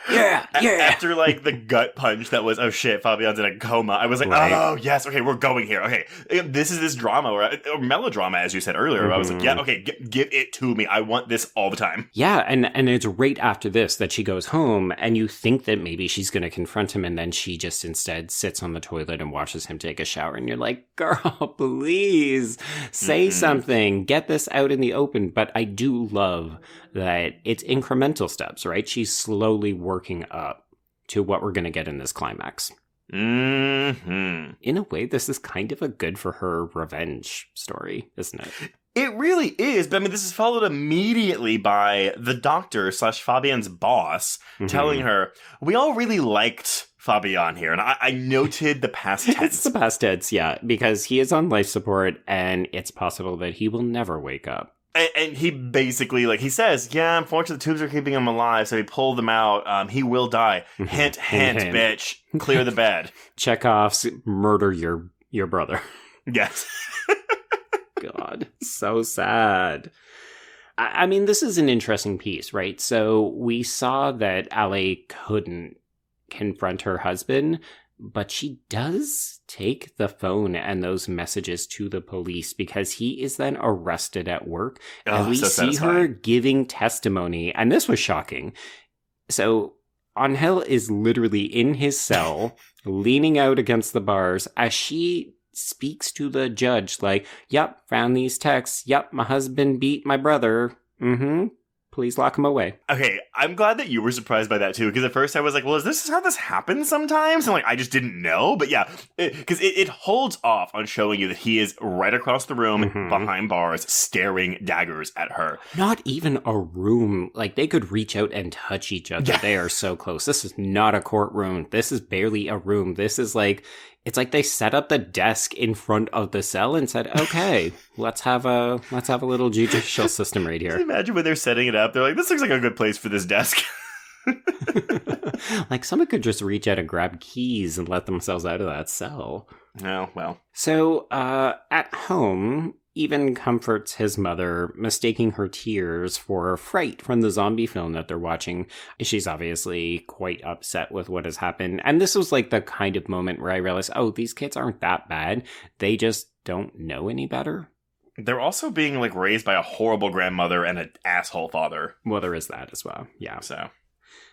[SPEAKER 5] After, like, the gut punch that was, oh shit, Fabienne's in a coma, I was like,
[SPEAKER 4] Right.
[SPEAKER 5] oh, yes, okay, we're going here. Okay, this is this drama, or melodrama, as you said earlier. I was like, yeah, okay, give it to me. I want this all the time.
[SPEAKER 4] Yeah, and it's right after this that she goes home, and you think that maybe she's going to confront him, and then she just instead sits on the toilet and watches him take a shower, and you're like, girl, please, say something. Get this out in the open. But I do love that it's incremental steps, right? She's slowly working up to what we're going to get in this climax.
[SPEAKER 5] Mm-hmm.
[SPEAKER 4] In a way, this is kind of a good for her revenge story, isn't it?
[SPEAKER 5] It really is, but I mean, this is followed immediately by the doctor / Fabienne's boss telling her, we all really liked Fabienne here, and I noted the past tense.
[SPEAKER 4] It's the past tense, yeah, because he is on life support, and it's possible that he will never wake up.
[SPEAKER 5] And he basically, like, he says, yeah, unfortunately the tubes are keeping him alive, so he pulled them out. He will die. Hint, hint, bitch. Clear the bed.
[SPEAKER 4] Chekhov's murder your brother.
[SPEAKER 5] Yes.
[SPEAKER 4] God, so sad. I mean, this is an interesting piece, right? So we saw that Ale couldn't confront her husband, but she does take the phone and those messages to the police because he is then arrested at work. And we see her giving testimony. And this was shocking. So Angel is literally in his cell, leaning out against the bars as she speaks to the judge like, yep, found these texts. Yep, my husband beat my brother. Please lock him away.
[SPEAKER 5] Okay, I'm glad that you were surprised by that too, because at first I was like, well, is this how this happens sometimes? And like, I just didn't know. But yeah, because it holds off on showing you that he is right across the room behind bars, staring daggers at her.
[SPEAKER 4] Not even a room. Like, they could reach out and touch each other. Yeah. They are so close. This is not a courtroom. This is barely a room. This is like, it's like they set up the desk in front of the cell and said, okay, let's have a little judicial system right here.
[SPEAKER 5] Can you imagine when they're setting it up? They're like, this looks like a good place for this desk.
[SPEAKER 4] Like, someone could just reach out and grab keys and let themselves out of that cell.
[SPEAKER 5] Oh, well.
[SPEAKER 4] So, at home, Even comforts his mother, mistaking her tears for fright from the zombie film that they're watching. She's obviously quite upset with what has happened. And this was like the kind of moment where I realized, oh, these kids aren't that bad. They just don't know any better.
[SPEAKER 5] They're also being like raised by a horrible grandmother and an asshole father.
[SPEAKER 4] Well, there is that as well. Yeah.
[SPEAKER 5] So,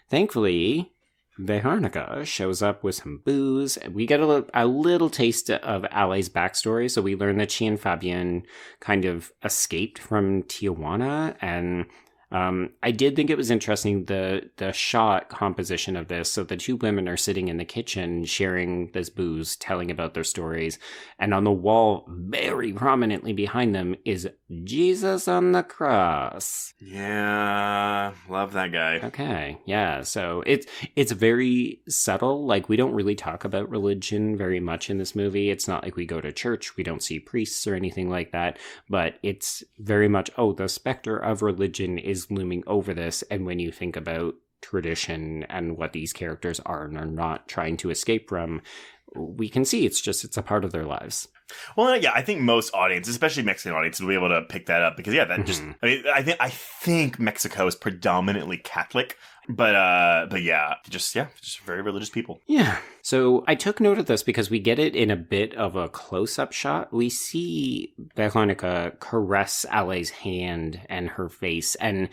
[SPEAKER 4] thankfully, Veronica shows up with some booze. We get a little taste of Ale's backstory. So we learn that she and Fabienne kind of escaped from Tijuana. And I did think it was interesting, the shot composition of this. So the two women are sitting in the kitchen sharing this booze, telling about their stories. And on the wall, very prominently behind them, is Jesus on the cross.
[SPEAKER 5] yeah, love that guy.
[SPEAKER 4] Okay, yeah. So it's very subtle. Like, we don't really talk about religion very much in this movie. It's not like we go to church. We don't see priests or anything like that. But it's very much, oh, the specter of religion is looming over this. And when you think about tradition and what these characters are and are not trying to escape from, we can see it's a part of their lives.
[SPEAKER 5] Well, yeah, I think most audiences, especially Mexican audiences, will be able to pick that up because, yeah, that just, I mean, I think Mexico is predominantly Catholic. But yeah, just very religious people.
[SPEAKER 4] Yeah. So I took note of this because we get it in a bit of a close-up shot. We see Veronica caress Ale's hand and her face, and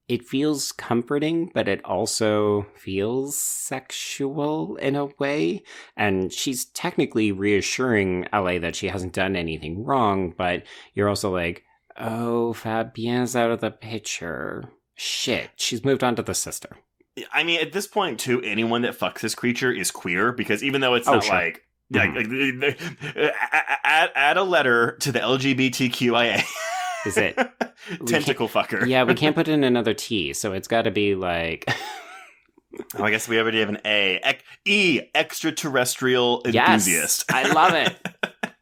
[SPEAKER 4] it feels comforting, but it also feels sexual in a way. And she's technically reassuring Ale that she hasn't done anything wrong, but you're also like, oh, Fabienne's out of the picture. Shit, she's moved on to the sister.
[SPEAKER 5] I mean, at this point, too, anyone that fucks this creature is queer, because even though it's not
[SPEAKER 4] sure.
[SPEAKER 5] like... add a letter to the LGBTQIA.
[SPEAKER 4] Is it?
[SPEAKER 5] Tentacle fucker.
[SPEAKER 4] Yeah, we can't put in another T, so it's got to be like...
[SPEAKER 5] Oh, I guess we already have an A. E, extraterrestrial enthusiast.
[SPEAKER 4] Yes, I love it.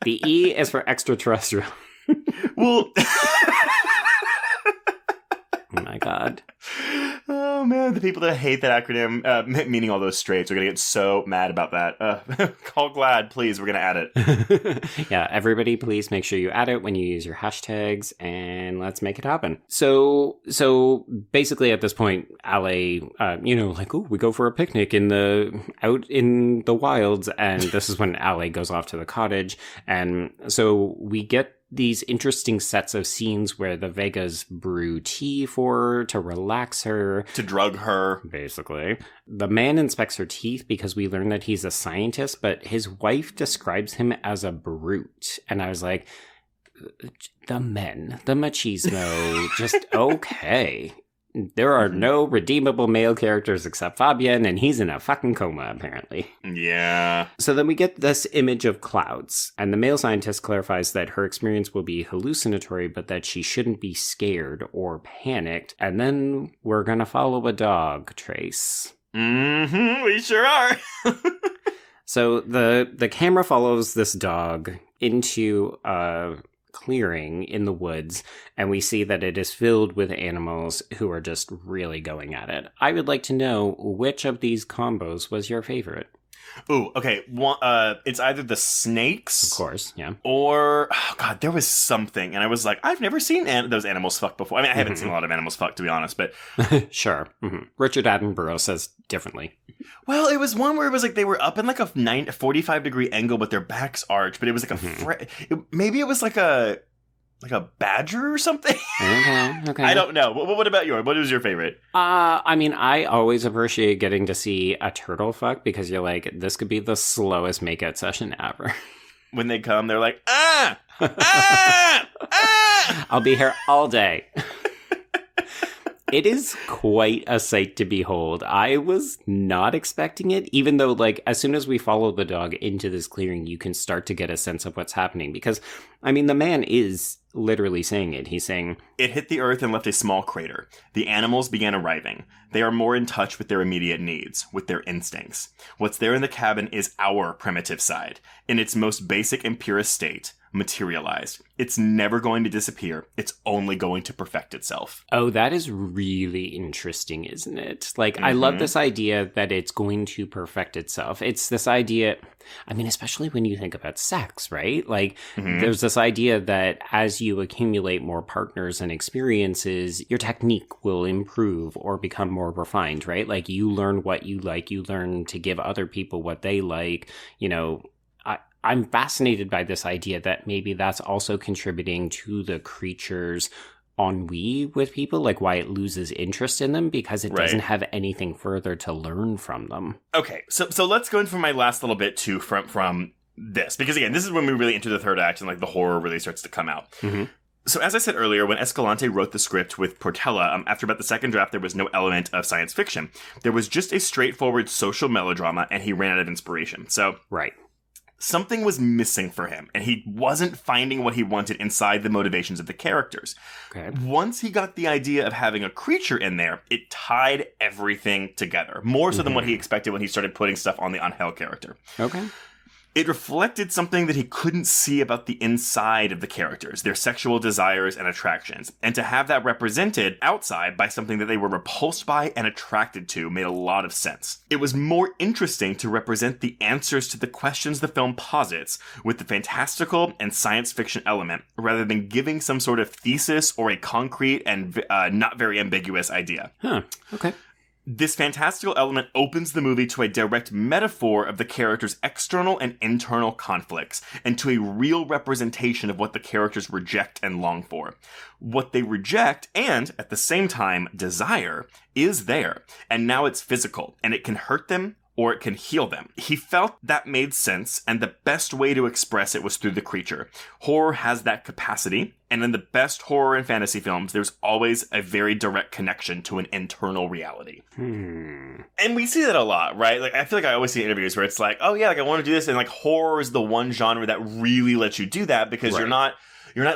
[SPEAKER 4] The E is for extraterrestrial.
[SPEAKER 5] Well...
[SPEAKER 4] Oh my god.
[SPEAKER 5] Oh man, the people that hate that acronym, meaning all those straights, are going to get so mad about that. Call GLAAD, please. We're going to add it.
[SPEAKER 4] Yeah, everybody please make sure you add it when you use your hashtags, and let's make it happen. So basically at this point, Ale, like, oh, we go for a picnic out in the wilds, and this is when Ale goes off to the cottage, and so we get these interesting sets of scenes where the Vegas brew tea for her to relax her.
[SPEAKER 5] To drug her.
[SPEAKER 4] Basically. The man inspects her teeth because we learn that he's a scientist, but his wife describes him as a brute. And I was like, the machismo, just okay. There are no redeemable male characters except Fabian, and he's in a fucking coma, apparently.
[SPEAKER 5] Yeah.
[SPEAKER 4] So then we get this image of clouds, and the male scientist clarifies that her experience will be hallucinatory, but that she shouldn't be scared or panicked. And then we're gonna follow a dog, Trace.
[SPEAKER 5] Mm-hmm, we sure are.
[SPEAKER 4] So the camera follows this dog into a clearing in the woods, and we see that it is filled with animals who are just really going at it. I would like to know which of these combos was your favorite.
[SPEAKER 5] Ooh, okay. One, it's either the snakes,
[SPEAKER 4] of course, yeah,
[SPEAKER 5] or there was something, and I was like, I've never seen those animals fuck before. I mean, I haven't seen a lot of animals fuck, to be honest, but
[SPEAKER 4] sure. Mm-hmm. Richard Attenborough says differently.
[SPEAKER 5] Well, it was one where it was like they were up in like a 45-degree angle, but their backs arched. But it was like maybe it was like a badger or something.
[SPEAKER 4] Okay.
[SPEAKER 5] I don't know. What about yours? What was your favorite?
[SPEAKER 4] I mean, I always appreciate getting to see a turtle fuck because you're like, this could be the slowest makeout session ever.
[SPEAKER 5] When they come, they're like,
[SPEAKER 4] I'll be here all day. It is quite a sight to behold. I was not expecting it, even though, like, as soon as we follow the dog into this clearing, you can start to get a sense of what's happening. Because, I mean, the man is literally saying it. He's saying,
[SPEAKER 5] it hit the earth and left a small crater. The animals began arriving. They are more in touch with their immediate needs, with their instincts. What's there in the cabin is our primitive side, in its most basic and purest state. Materialized. It's never going to disappear. It's only going to perfect itself.
[SPEAKER 4] Oh, that is really interesting, isn't it? Like, I love this idea that it's going to perfect itself. It's this idea, I mean, especially when you think about sex, right? Like, there's this idea that as you accumulate more partners and experiences, your technique will improve or become more refined, right? Like, you learn what you like, you learn to give other people what they like, you know. I'm fascinated by this idea that maybe that's also contributing to the creature's ennui with people, like why it loses interest in them because it doesn't have anything further to learn from them.
[SPEAKER 5] Okay, so let's go in for my last little bit too from this, because again, this is when we really enter the third act and like the horror really starts to come out. So as I said earlier, when Escalante wrote the script with Portela, after about the second draft, there was no element of science fiction. There was just a straightforward social melodrama, and he ran out of inspiration. So something was missing for him, and he wasn't finding what he wanted inside the motivations of the characters. Once he got the idea of having a creature in there, it tied everything together, more so than what he expected when he started putting stuff on the Angel character. It reflected something that he couldn't see about the inside of the characters, their sexual desires and attractions. And to have that represented outside by something that they were repulsed by and attracted to made a lot of sense. It was more interesting to represent the answers to the questions the film posits with the fantastical and science fiction element, rather than giving some sort of thesis or a concrete and not very ambiguous idea.
[SPEAKER 4] Okay.
[SPEAKER 5] This fantastical element opens the movie to a direct metaphor of the character's external and internal conflicts, and to a real representation of what the characters reject and long for. What they reject, and, at the same time, desire, is there, and now it's physical, and it can hurt them, or it can heal them. He felt that made sense, and the best way to express it was through the creature. Horror has that capacity, and in the best horror and fantasy films, there's always a very direct connection to an internal reality. And we see that a lot, right? Like, I feel like I always see interviews where it's like, oh yeah, like I want to do this, and like horror is the one genre that really lets you do that because you're not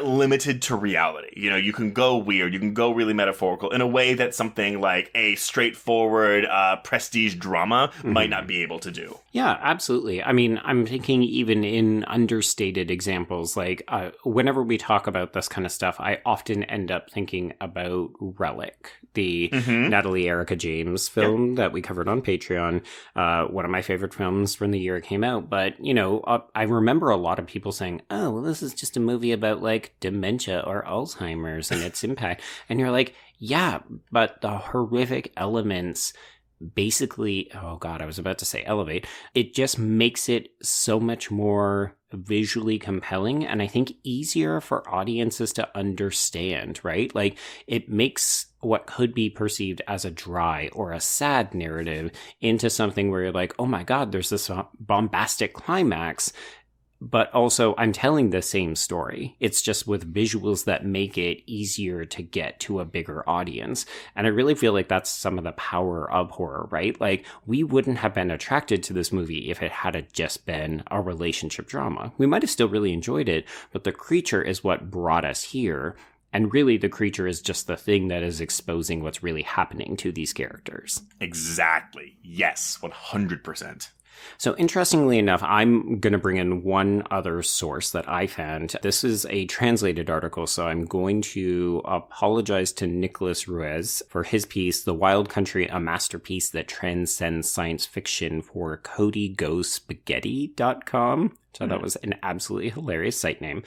[SPEAKER 5] limited to reality. You know, you can go weird, you can go really metaphorical in a way that something like a straightforward prestige drama might not be able to do.
[SPEAKER 4] Yeah, absolutely. I mean, I'm thinking even in understated examples, like whenever we talk about this kind of stuff, I often end up thinking about Relic, the Natalie Erica James film that we covered on Patreon. One of my favorite films from the year it came out. But, you know, I remember a lot of people saying, oh, well, this is just a movie about like dementia or Alzheimer's and its impact. And you're like, yeah, but the horrific elements basically, oh God, I was about to say elevate. It just makes it so much more visually compelling and I think easier for audiences to understand, right? Like it makes what could be perceived as a dry or a sad narrative into something where you're like, oh my God, there's this bombastic climax. But also, I'm telling the same story. It's just with visuals that make it easier to get to a bigger audience. And I really feel like that's some of the power of horror, right? Like, we wouldn't have been attracted to this movie if it had just been a relationship drama. We might have still really enjoyed it, but the creature is what brought us here. And really, the creature is just the thing that is exposing what's really happening to these characters.
[SPEAKER 5] Exactly. Yes, 100%.
[SPEAKER 4] So interestingly enough, I'm going to bring in one other source that I found. This is a translated article, so I'm going to apologize to Nicholas Ruiz for his piece, The Wild Country, a Masterpiece That Transcends Science Fiction for CodyGoSpaghetti.com. So that was an absolutely hilarious site name.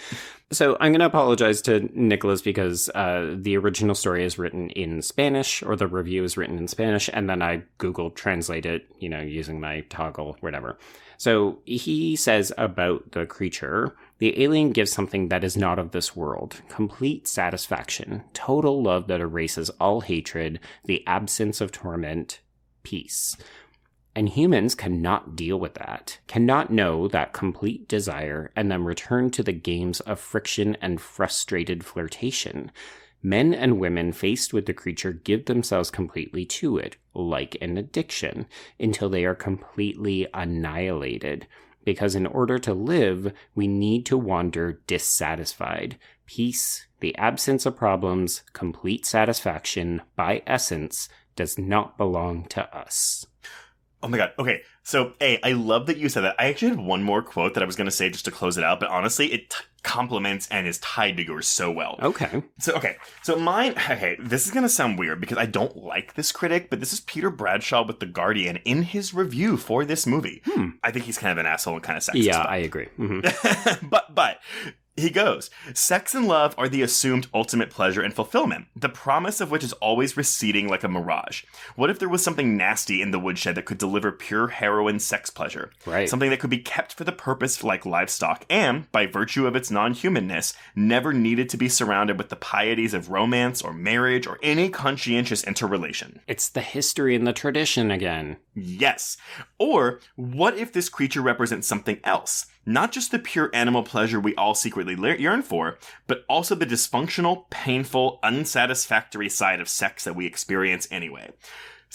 [SPEAKER 4] So I'm going to apologize to Nicholas because the original story is written in Spanish, or the review is written in Spanish, and then I Google translate it, you know, using my toggle, whatever. So he says about the creature, the alien gives something that is not of this world, complete satisfaction, total love that erases all hatred, the absence of torment, peace. And humans cannot deal with that, cannot know that complete desire and then return to the games of friction and frustrated flirtation. Men and women faced with the creature give themselves completely to it, like an addiction, until they are completely annihilated. Because in order to live, we need to wander dissatisfied. Peace, the absence of problems, complete satisfaction, by essence, does not belong to us.
[SPEAKER 5] Oh my God. Okay. So, I love that you said that. I actually had one more quote that I was going to say just to close it out, but honestly, it complements and is tied to yours so well.
[SPEAKER 4] Okay.
[SPEAKER 5] So mine, this is going to sound weird because I don't like this critic, but this is Peter Bradshaw with The Guardian in his review for this movie. I think he's kind of an asshole and kind of sexist.
[SPEAKER 4] Yeah, I agree. Mm-hmm.
[SPEAKER 5] But he goes, sex and love are the assumed ultimate pleasure and fulfillment, the promise of which is always receding like a mirage. What if there was something nasty in the woodshed that could deliver pure heroin sex pleasure?
[SPEAKER 4] Right. Something
[SPEAKER 5] that could be kept for the purpose like livestock and, by virtue of its non-humanness, never needed to be surrounded with the pieties of romance or marriage or any conscientious interrelation.
[SPEAKER 4] It's the history and the tradition again.
[SPEAKER 5] Yes. Or, what if this creature represents something else? Not just the pure animal pleasure we all secretly yearn for, but also the dysfunctional, painful, unsatisfactory side of sex that we experience anyway.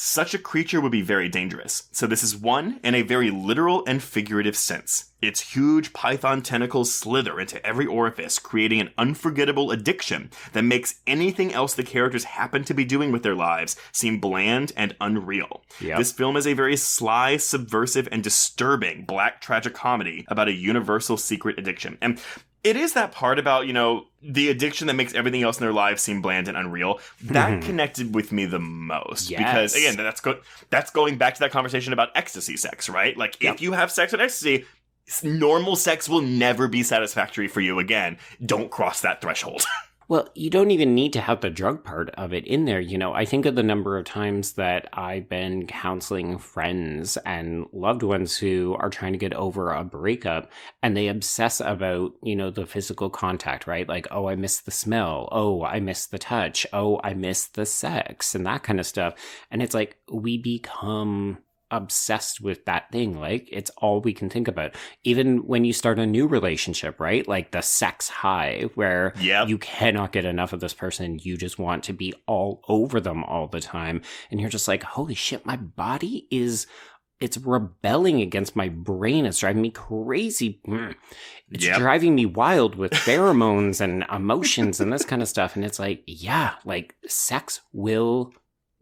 [SPEAKER 5] Such a creature would be very dangerous. So this is one in a very literal and figurative sense. Its huge python tentacles slither into every orifice, creating an unforgettable addiction that makes anything else the characters happen to be doing with their lives seem bland and unreal.
[SPEAKER 4] Yep.
[SPEAKER 5] This film is a very sly, subversive, and disturbing black tragicomedy about a universal secret addiction. And it is that part about, you know, the addiction that makes everything else in their lives seem bland and unreal. That connected with me the most.
[SPEAKER 4] Yes.
[SPEAKER 5] Because, again, that's going back to that conversation about ecstasy sex, right? Like, if you have sex with ecstasy, normal sex will never be satisfactory for you again. Don't cross that threshold.
[SPEAKER 4] Well, you don't even need to have the drug part of it in there. I think of the number of times that I've been counseling friends and loved ones who are trying to get over a breakup, and they obsess about, the physical contact, right? Like, oh, I miss the smell. Oh, I miss the touch. Oh, I miss the sex and that kind of stuff. And it's like, we become obsessed with that thing. Like, it's all we can think about. Even when you start a new relationship, right? Like the sex high where you cannot get enough of this person. You just want to be all over them all the time. And you're just like, holy shit, my body it's rebelling against my brain. It's driving me crazy. It's driving me wild with pheromones and emotions and this kind of stuff. And it's like, like sex will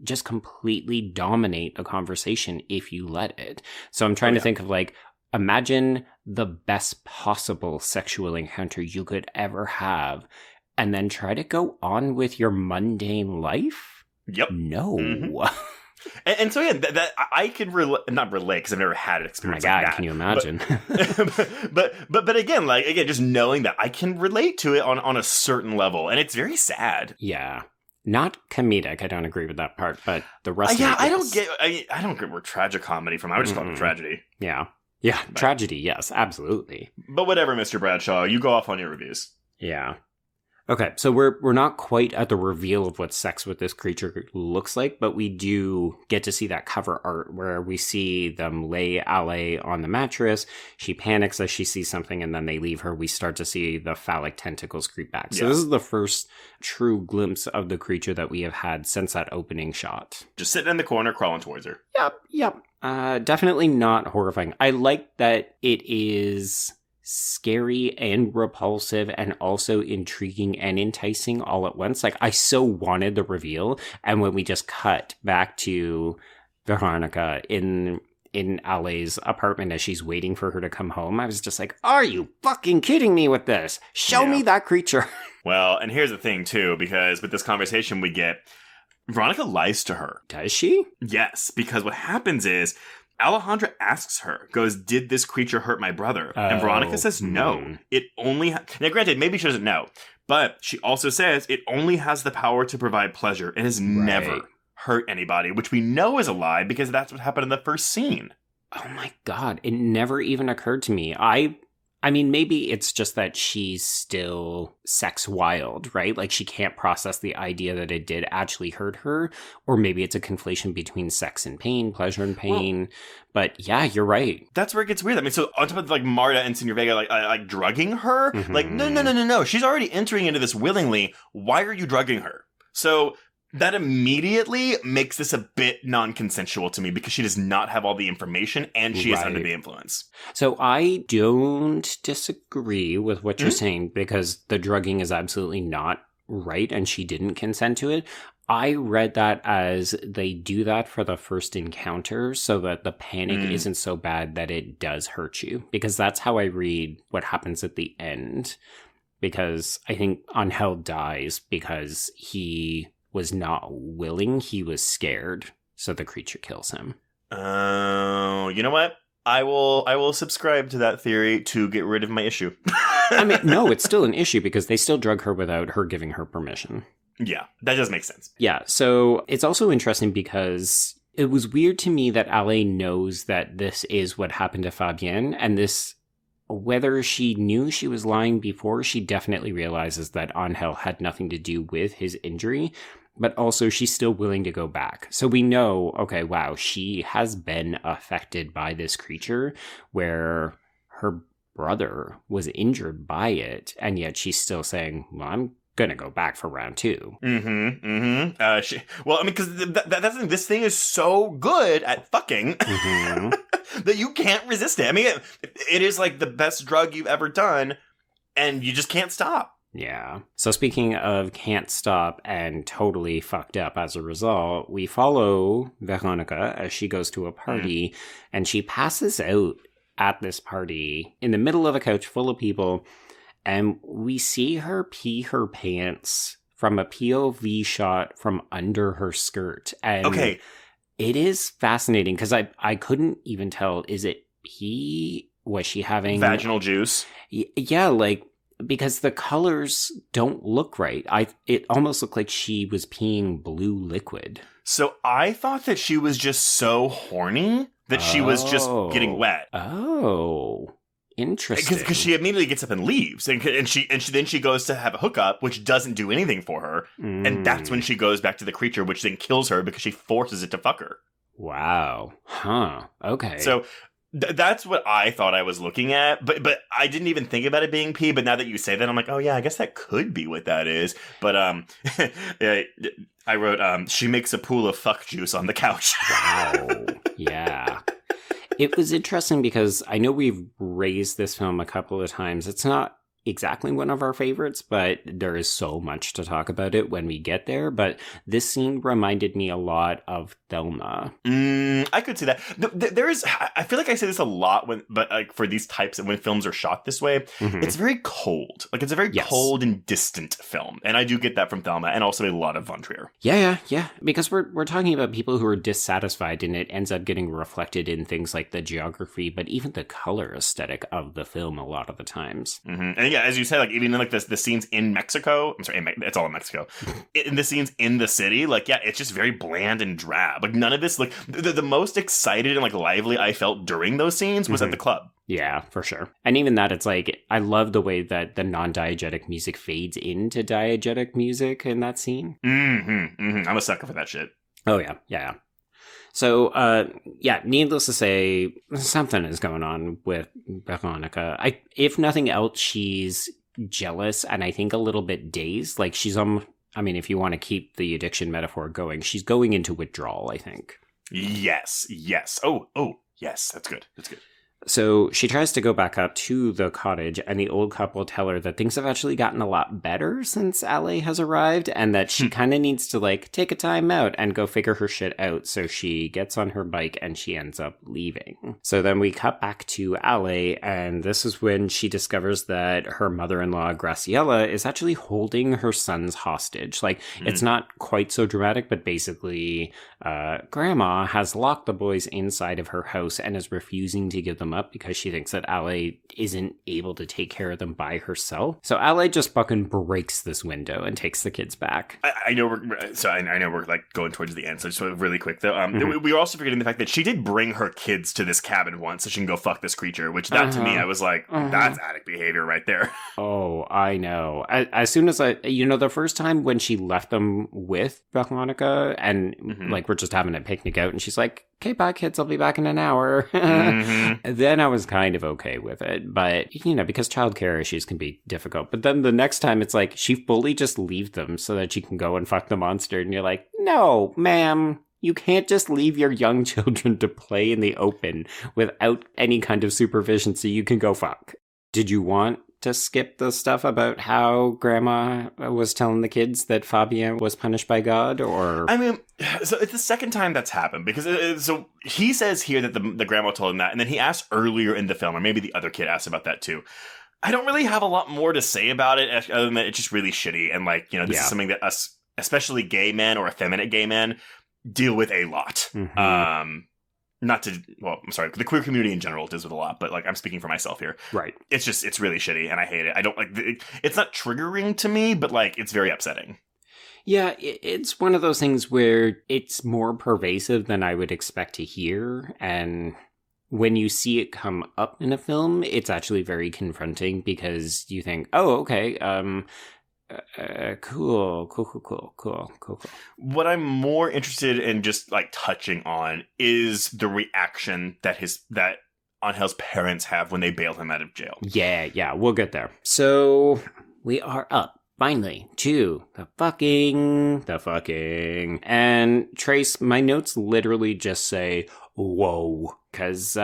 [SPEAKER 4] just completely dominate a conversation if you let it. So I'm trying to think of like, imagine the best possible sexual encounter you could ever have, and then try to go on with your mundane life?
[SPEAKER 5] Yep.
[SPEAKER 4] No.
[SPEAKER 5] Mm-hmm. And so that I can not relate because I've never had an experience.
[SPEAKER 4] Oh my God,
[SPEAKER 5] like that.
[SPEAKER 4] Can you imagine?
[SPEAKER 5] But again, just knowing that I can relate to it on a certain level, and it's very sad.
[SPEAKER 4] Yeah. Not comedic. I don't agree with that part, but the rest of it
[SPEAKER 5] I don't get where tragicomedy from. I would just call it tragedy.
[SPEAKER 4] Yeah. Yeah. But, tragedy. Yes, absolutely.
[SPEAKER 5] But whatever, Mr. Bradshaw, you go off on your reviews.
[SPEAKER 4] Yeah. Okay, so we're not quite at the reveal of what sex with this creature looks like, but we do get to see that cover art where we see them lay Ale on the mattress. She panics as she sees something, and then they leave her. We start to see the phallic tentacles creep back. So this is the first true glimpse of the creature that we have had since that opening shot.
[SPEAKER 5] Just sitting in the corner, crawling towards her.
[SPEAKER 4] Yep. Definitely not horrifying. I like that it is scary and repulsive and also intriguing and enticing all at once. Like, I so wanted the reveal, and when we just cut back to Veronica in Ale's apartment as she's waiting for her to come home, I was just like, are you fucking kidding me with this? Show me that creature.
[SPEAKER 5] Well, and here's the thing too, because with this conversation we get, Veronica lies to her.
[SPEAKER 4] Does she?
[SPEAKER 5] Yes, because what happens is Alejandra asks her, goes, did this creature hurt my brother? And Veronica says no. It only... Now, granted, maybe she doesn't know, but she also says it only has the power to provide pleasure. It has never hurt anybody, which we know is a lie because that's what happened in the first scene.
[SPEAKER 4] Oh my God. It never even occurred to me. I mean, maybe it's just that she's still sex wild, right? Like, she can't process the idea that it did actually hurt her. Or maybe it's a conflation between sex and pain, pleasure and pain. Well, but yeah, you're right.
[SPEAKER 5] That's where it gets weird. I mean, so on top of like Marta and Senor Vega like drugging her, like, no. She's already entering into this willingly. Why are you drugging her? So that immediately makes this a bit non-consensual to me because she does not have all the information and she is under the influence.
[SPEAKER 4] So I don't disagree with what you're saying because the drugging is absolutely not right and she didn't consent to it. I read that as they do that for the first encounter so that the panic isn't so bad that it does hurt you, because that's how I read what happens at the end. Because I think Angel dies because he was not willing, he was scared, so the creature kills him.
[SPEAKER 5] Oh, you know what? I will subscribe to that theory to get rid of my issue.
[SPEAKER 4] I mean, no, it's still an issue because they still drug her without her giving her permission.
[SPEAKER 5] Yeah, that does make sense.
[SPEAKER 4] Yeah, so it's also interesting because it was weird to me that Ale knows that this is what happened to Fabienne, and this, whether she knew she was lying before, she definitely realizes that Angel had nothing to do with his injury, but also she's still willing to go back. So we know, okay, wow, she has been affected by this creature where her brother was injured by it, and yet she's still saying, well, I'm gonna go back for round 2.
[SPEAKER 5] Well, I mean, because that's this thing is so good at fucking that you can't resist it. I mean, it is like the best drug you've ever done, and you just can't stop.
[SPEAKER 4] Yeah. So speaking of can't stop and totally fucked up as a result, we follow Veronica as she goes to a party, and she passes out at this party in the middle of a couch full of people. And we see her pee her pants from a POV shot from under her skirt. And it is fascinating because I couldn't even tell, is it pee? Was she having
[SPEAKER 5] vaginal juice?
[SPEAKER 4] Yeah, like because the colors don't look right. It almost looked like she was peeing blue liquid.
[SPEAKER 5] So I thought that she was just so horny that she was just getting wet.
[SPEAKER 4] Oh, interesting.
[SPEAKER 5] Because she immediately gets up and leaves, and then she goes to have a hookup, which doesn't do anything for her, and that's when she goes back to the creature, which then kills her because she forces it to fuck her.
[SPEAKER 4] Wow. Huh. Okay.
[SPEAKER 5] So that's what I thought I was looking at, but I didn't even think about it being pee. But now that you say that, I'm like, oh yeah, I guess that could be what that is. But I wrote, she makes a pool of fuck juice on the couch.
[SPEAKER 4] Wow. Yeah. It was interesting because I know we've raised this film a couple of times. It's not exactly one of our favorites, but there is so much to talk about it when we get there. But this scene reminded me a lot of Thelma.
[SPEAKER 5] I could see that. There is, I feel like I say this a lot but like for these types when films are shot this way, it's very cold. Like it's a very cold and distant film, and I do get that from Thelma, and also a lot of Von Trier.
[SPEAKER 4] Yeah. Because we're talking about people who are dissatisfied, and it ends up getting reflected in things like the geography, but even the color aesthetic of the film a lot of the times.
[SPEAKER 5] And yeah, as you said, like even in like the scenes in Mexico, I'm sorry, it's all in Mexico. In the scenes in the city, like yeah, it's just very bland and drab. Like none of this, like the most excited and like lively I felt during those scenes was at the club.
[SPEAKER 4] Yeah, for sure. And even that, it's like, I love the way that the non-diegetic music fades into diegetic music in that scene.
[SPEAKER 5] I'm a sucker for that shit.
[SPEAKER 4] Oh yeah. So, needless to say, something is going on with Veronica. If nothing else, she's jealous and I think a little bit dazed. Like she's if you want to keep the addiction metaphor going, she's going into withdrawal, I think.
[SPEAKER 5] Yes. Oh, yes, that's good.
[SPEAKER 4] So she tries to go back up to the cottage, and the old couple tell her that things have actually gotten a lot better since Ale has arrived, and that she kind of needs to, like, take a time out and go figure her shit out. So she gets on her bike, and she ends up leaving. So then we cut back to Ale, and this is when she discovers that her mother-in-law, Graciela, is actually holding her sons hostage. Like, it's not quite so dramatic, but basically, Grandma has locked the boys inside of her house and is refusing to give them up because she thinks that Ale isn't able to take care of them by herself. So Ale just fucking breaks this window and takes the kids back.
[SPEAKER 5] I know we're like going towards the end, so just really quick though. We were also forgetting the fact that she did bring her kids to this cabin once so she can go fuck this creature, which that to me, I was like, that's addict behavior right there.
[SPEAKER 4] Oh, I know. As soon as the first time when she left them with Veronica and like we're just having a picnic out and she's like, okay, bye kids, I'll be back in an hour. Then I was kind of okay with it. But, because childcare issues can be difficult. But then the next time it's like she fully just leaves them so that she can go and fuck the monster. And you're like, no, ma'am, you can't just leave your young children to play in the open without any kind of supervision so you can go fuck. Did you want to skip the stuff about how Grandma was telling the kids that Fabien was punished by God, or? I mean,
[SPEAKER 5] so it's the second time that's happened, because so he says here that the grandma told him that, and then he asked earlier in the film, or maybe the other kid asked about that too. I don't really have a lot more to say about it, other than that it's just really shitty, and like, this is something that us, especially gay men or effeminate gay men, deal with a lot. I'm sorry, the queer community in general deals with a lot, but like I'm speaking for myself here.
[SPEAKER 4] Right.
[SPEAKER 5] It's really shitty and I hate it. I don't like it's not triggering to me, but like it's very upsetting.
[SPEAKER 4] Yeah, it's one of those things where it's more pervasive than I would expect to hear, and when you see it come up in a film, it's actually very confronting because you think, oh, okay, cool. What
[SPEAKER 5] I'm more interested in just like touching on is the reaction that Angel's parents have when they bail him out of jail.
[SPEAKER 4] Yeah, we'll get there. So we are up finally to the fucking. And Trace, my notes literally just say, whoa, because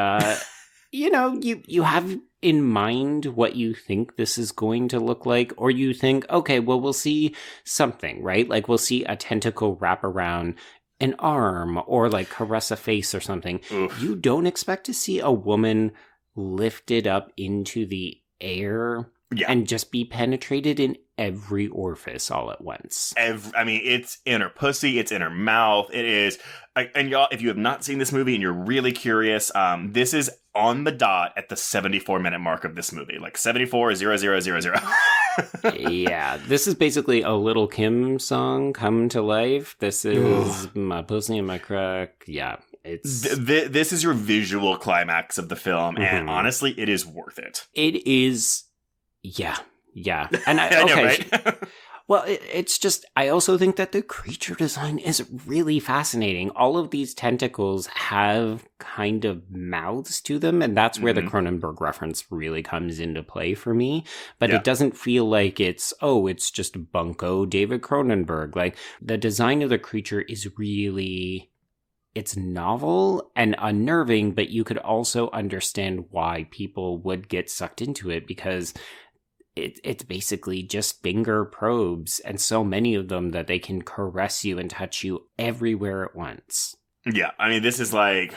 [SPEAKER 4] you have in mind what you think this is going to look like, or you think, okay, well, we'll see something, right? Like we'll see a tentacle wrap around an arm or like caress a face or something. Oof. You don't expect to see a woman lifted up into the air and just be penetrated in every orifice all at once.
[SPEAKER 5] It's in her pussy, it's in her mouth, it is. And y'all, if you have not seen this movie and you're really curious, this is on the dot at the 74-minute mark of this movie. Like 74:00:00.
[SPEAKER 4] Yeah, this is basically a Little Kim song come to life. This is my pussy and my crack. Yeah, it's...
[SPEAKER 5] This is your visual climax of the film, and honestly, it is worth it.
[SPEAKER 4] It is... Yeah. And
[SPEAKER 5] I know, right?
[SPEAKER 4] Well, it's just, I also think that the creature design is really fascinating. All of these tentacles have kind of mouths to them, and that's where the Cronenberg reference really comes into play for me. But it doesn't feel like it's just bunko David Cronenberg. Like, the design of the creature is really... It's novel and unnerving, but you could also understand why people would get sucked into it, because... It's basically just finger probes, and so many of them that they can caress you and touch you everywhere at once.
[SPEAKER 5] Yeah, I mean, this is like...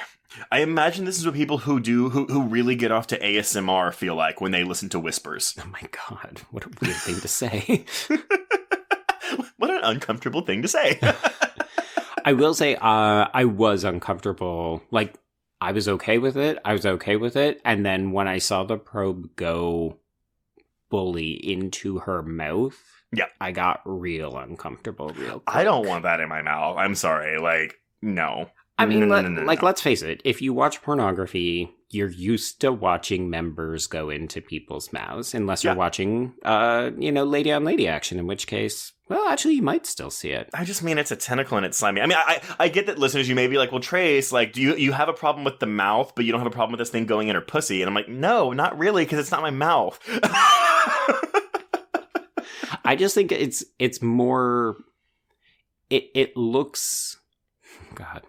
[SPEAKER 5] I imagine this is what people who really get off to ASMR feel like when they listen to whispers.
[SPEAKER 4] Oh my god, what a weird thing to say.
[SPEAKER 5] What an uncomfortable thing to say.
[SPEAKER 4] I will say, I was uncomfortable. Like, I was okay with it, and then when I saw the probe go... fully into her mouth, I got real uncomfortable real quick.
[SPEAKER 5] I don't want that in my mouth. I'm sorry. Like, no.
[SPEAKER 4] I mean,
[SPEAKER 5] no.
[SPEAKER 4] Let's face it. If you watch pornography, you're used to watching members go into people's mouths, unless you're watching, lady on lady action, in which case, well, actually, you might still see it.
[SPEAKER 5] I just mean it's a tentacle and it's slimy. I mean, I get that listeners, you may be like, well, Trace, like, do you have a problem with the mouth, but you don't have a problem with this thing going in her pussy? And I'm like, no, not really, because it's not my mouth.
[SPEAKER 4] I just think it's more... It looks... God.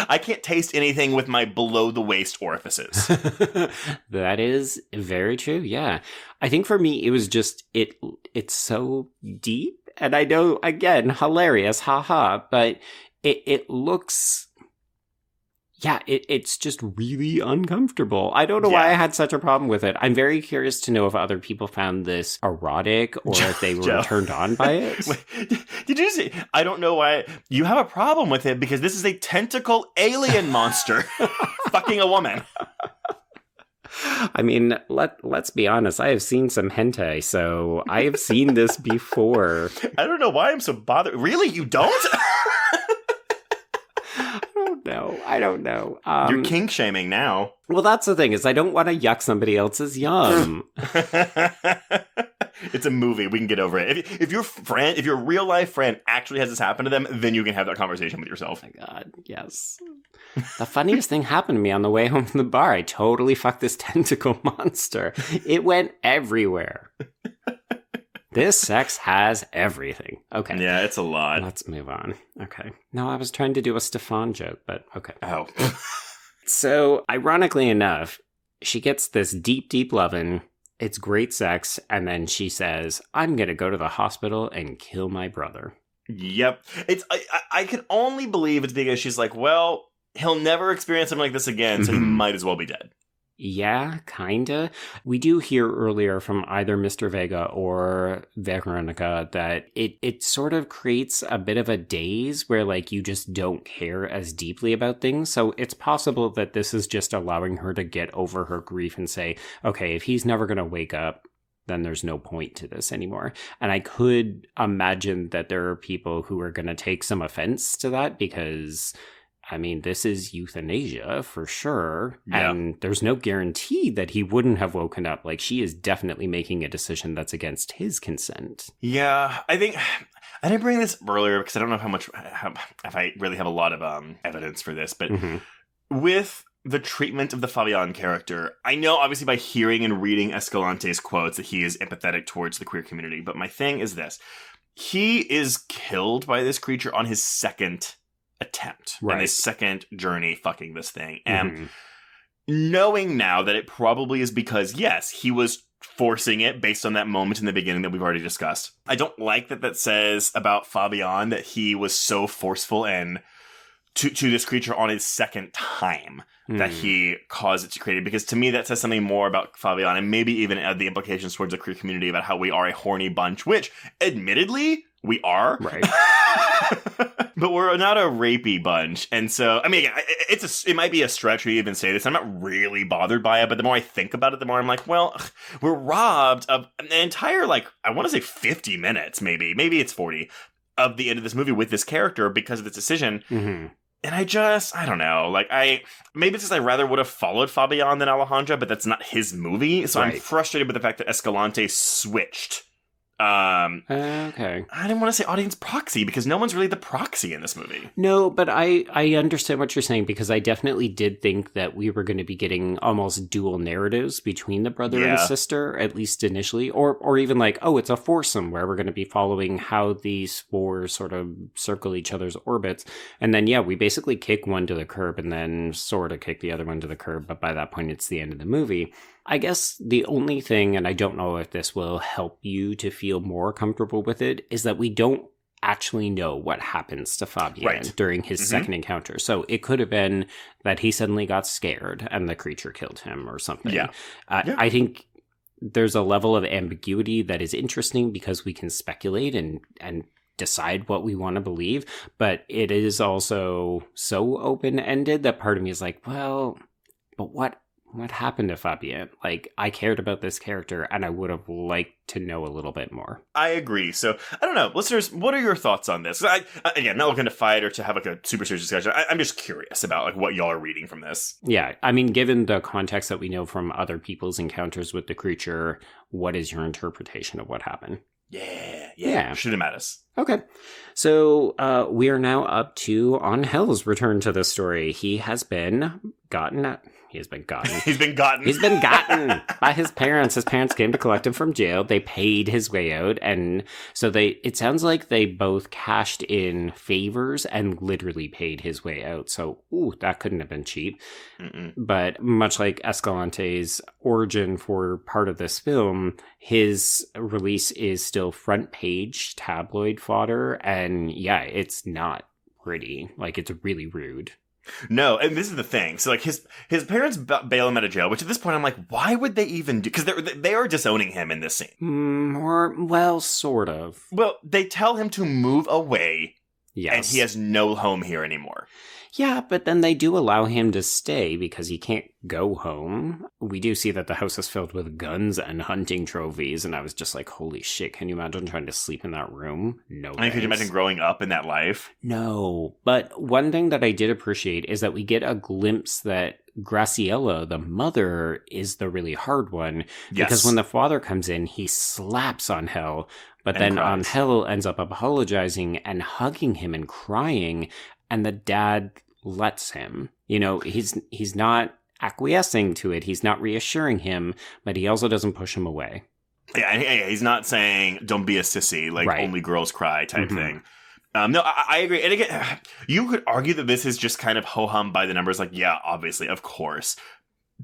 [SPEAKER 5] I can't taste anything with my below-the-waist orifices.
[SPEAKER 4] That is very true, yeah. I think for me, it was just... It's so deep. And I know, again, hilarious, haha, but it looks... Yeah, it's just really uncomfortable. I don't know why I had such a problem with it. I'm very curious to know if other people found this erotic or if they were turned on by it.
[SPEAKER 5] Wait, did you see? I don't know why you have a problem with it, because this is a tentacle alien monster fucking a woman.
[SPEAKER 4] I mean, let's be honest. I have seen some hentai, so I have seen this before.
[SPEAKER 5] I don't know why I'm so bothered. Really? You don't?
[SPEAKER 4] I don't know.
[SPEAKER 5] You're kink shaming now.
[SPEAKER 4] Well, that's the thing, is I don't want to yuck somebody else's yum.
[SPEAKER 5] It's a movie. We can get over it. If your real life friend actually has this happen to them, then you can have that conversation with yourself.
[SPEAKER 4] Oh my god, yes. The funniest thing happened to me on the way home from the bar. I totally fucked this tentacle monster. It went everywhere. This sex has everything. Okay.
[SPEAKER 5] Yeah, it's a lot.
[SPEAKER 4] Let's move on. Okay. No, I was trying to do a Stefan joke, but okay.
[SPEAKER 5] Oh.
[SPEAKER 4] So, ironically enough, she gets this deep, deep lovin'. It's great sex. And then she says, I'm going to go to the hospital and kill my brother.
[SPEAKER 5] Yep. I can only believe it's because she's like, well, he'll never experience something like this again, so he might as well be dead.
[SPEAKER 4] Yeah, kinda. We do hear earlier from either Mr. Vega or Veronica that it sort of creates a bit of a daze where, like, you just don't care as deeply about things. So it's possible that this is just allowing her to get over her grief and say, okay, if he's never going to wake up, then there's no point to this anymore. And I could imagine that there are people who are going to take some offense to that because... I mean, this is euthanasia for sure. Yeah. And there's no guarantee that he wouldn't have woken up. Like, she is definitely making a decision that's against his consent.
[SPEAKER 5] Yeah, I think I didn't bring this earlier because I don't know if I really have a lot of evidence for this. But with the treatment of the Fabian character, I know obviously by hearing and reading Escalante's quotes that he is empathetic towards the queer community. But my thing is this. He is killed by this creature on his second attempt and his second journey fucking this thing. And knowing now that it probably is because, yes, he was forcing it based on that moment in the beginning that we've already discussed. I don't like that says about Fabian that he was so forceful and to this creature on his second time that he caused it to create it. Because to me, that says something more about Fabian, and maybe even the implications towards the queer community about how we are a horny bunch, which, admittedly, we are.
[SPEAKER 4] Right.
[SPEAKER 5] But we're not a rapey bunch. And so, I mean, again, it might be a stretch to even say this. I'm not really bothered by it, but the more I think about it, the more I'm like, well, we're robbed of an entire, like, I want to say 50 minutes, maybe it's 40, of the end of this movie with this character because of this decision.
[SPEAKER 4] Mm-hmm.
[SPEAKER 5] And I don't know, like, maybe it's just I rather would have followed Fabian than Alejandra, but that's not his movie. So
[SPEAKER 4] Right.
[SPEAKER 5] I'm frustrated with the fact that Escalante switched.
[SPEAKER 4] Okay.
[SPEAKER 5] I didn't want to say audience proxy because no one's really the proxy in this movie.
[SPEAKER 4] No, but I understand what you're saying, because I definitely did think that we were going to be getting almost dual narratives between the brother and sister, at least initially, or even like, oh, it's a foursome where we're going to be following how these four sort of circle each other's orbits. And then, we basically kick one to the curb and then sort of kick the other one to the curb. But by that point, it's the end of the movie. I guess the only thing, and I don't know if this will help you to feel more comfortable with it, is that we don't actually know what happens to Fabian during his second encounter. So it could have been that he suddenly got scared and the creature killed him or something. I think there's a level of ambiguity that is interesting because we can speculate and decide what we want to believe, but it is also so open-ended that part of me is like, well, but what happened to Fabian? Like, I cared about this character and I would have liked to know a little bit more.
[SPEAKER 5] I agree. So, I don't know. Listeners, what are your thoughts on this? Again, not looking to fight or to have like a super serious discussion. I'm just curious about like what y'all are reading from this.
[SPEAKER 4] Yeah. I mean, given the context that we know from other people's encounters with the creature, what is your interpretation of what happened?
[SPEAKER 5] Yeah. Shoot him at us.
[SPEAKER 4] Okay. So we are now up to Angel's return to the story. He has been gotten. He's been gotten by his parents. His parents came to collect him from jail. They paid his way out. And so it sounds like they both cashed in favors and literally paid his way out. So, that couldn't have been cheap. Mm-mm. But much like Escalante's origin for part of this film, his release is still front page tabloid fodder. And it's not pretty. Like, it's really rude.
[SPEAKER 5] No, and this is the thing. So, like, his parents bail him out of jail, which at this point I'm like, why would they even do? Because they are disowning him in this scene.
[SPEAKER 4] Well, sort of.
[SPEAKER 5] Well, they tell him to move away,
[SPEAKER 4] yes,
[SPEAKER 5] and he has no home here anymore.
[SPEAKER 4] Yeah, but then they do allow him to stay because he can't go home. We do see that the house is filled with guns and hunting trophies, and I was just like, holy shit, can you imagine trying to sleep in that room? No.
[SPEAKER 5] I mean, could you imagine growing up in that life?
[SPEAKER 4] No. But one thing that I did appreciate is that we get a glimpse that Graciela, the mother, is the really hard one.
[SPEAKER 5] Yes.
[SPEAKER 4] Because when the father comes in, he slaps Angel, but
[SPEAKER 5] and
[SPEAKER 4] then
[SPEAKER 5] cries.
[SPEAKER 4] Angel ends up apologizing and hugging him and crying, and the dad lets him. You know, he's not acquiescing to it. He's not reassuring him, but he also doesn't push him away.
[SPEAKER 5] Yeah, he's not saying, don't be a sissy, like only girls cry type thing. No, I agree. And again, you could argue that this is just kind of ho-hum by the numbers. Like, yeah, obviously, of course.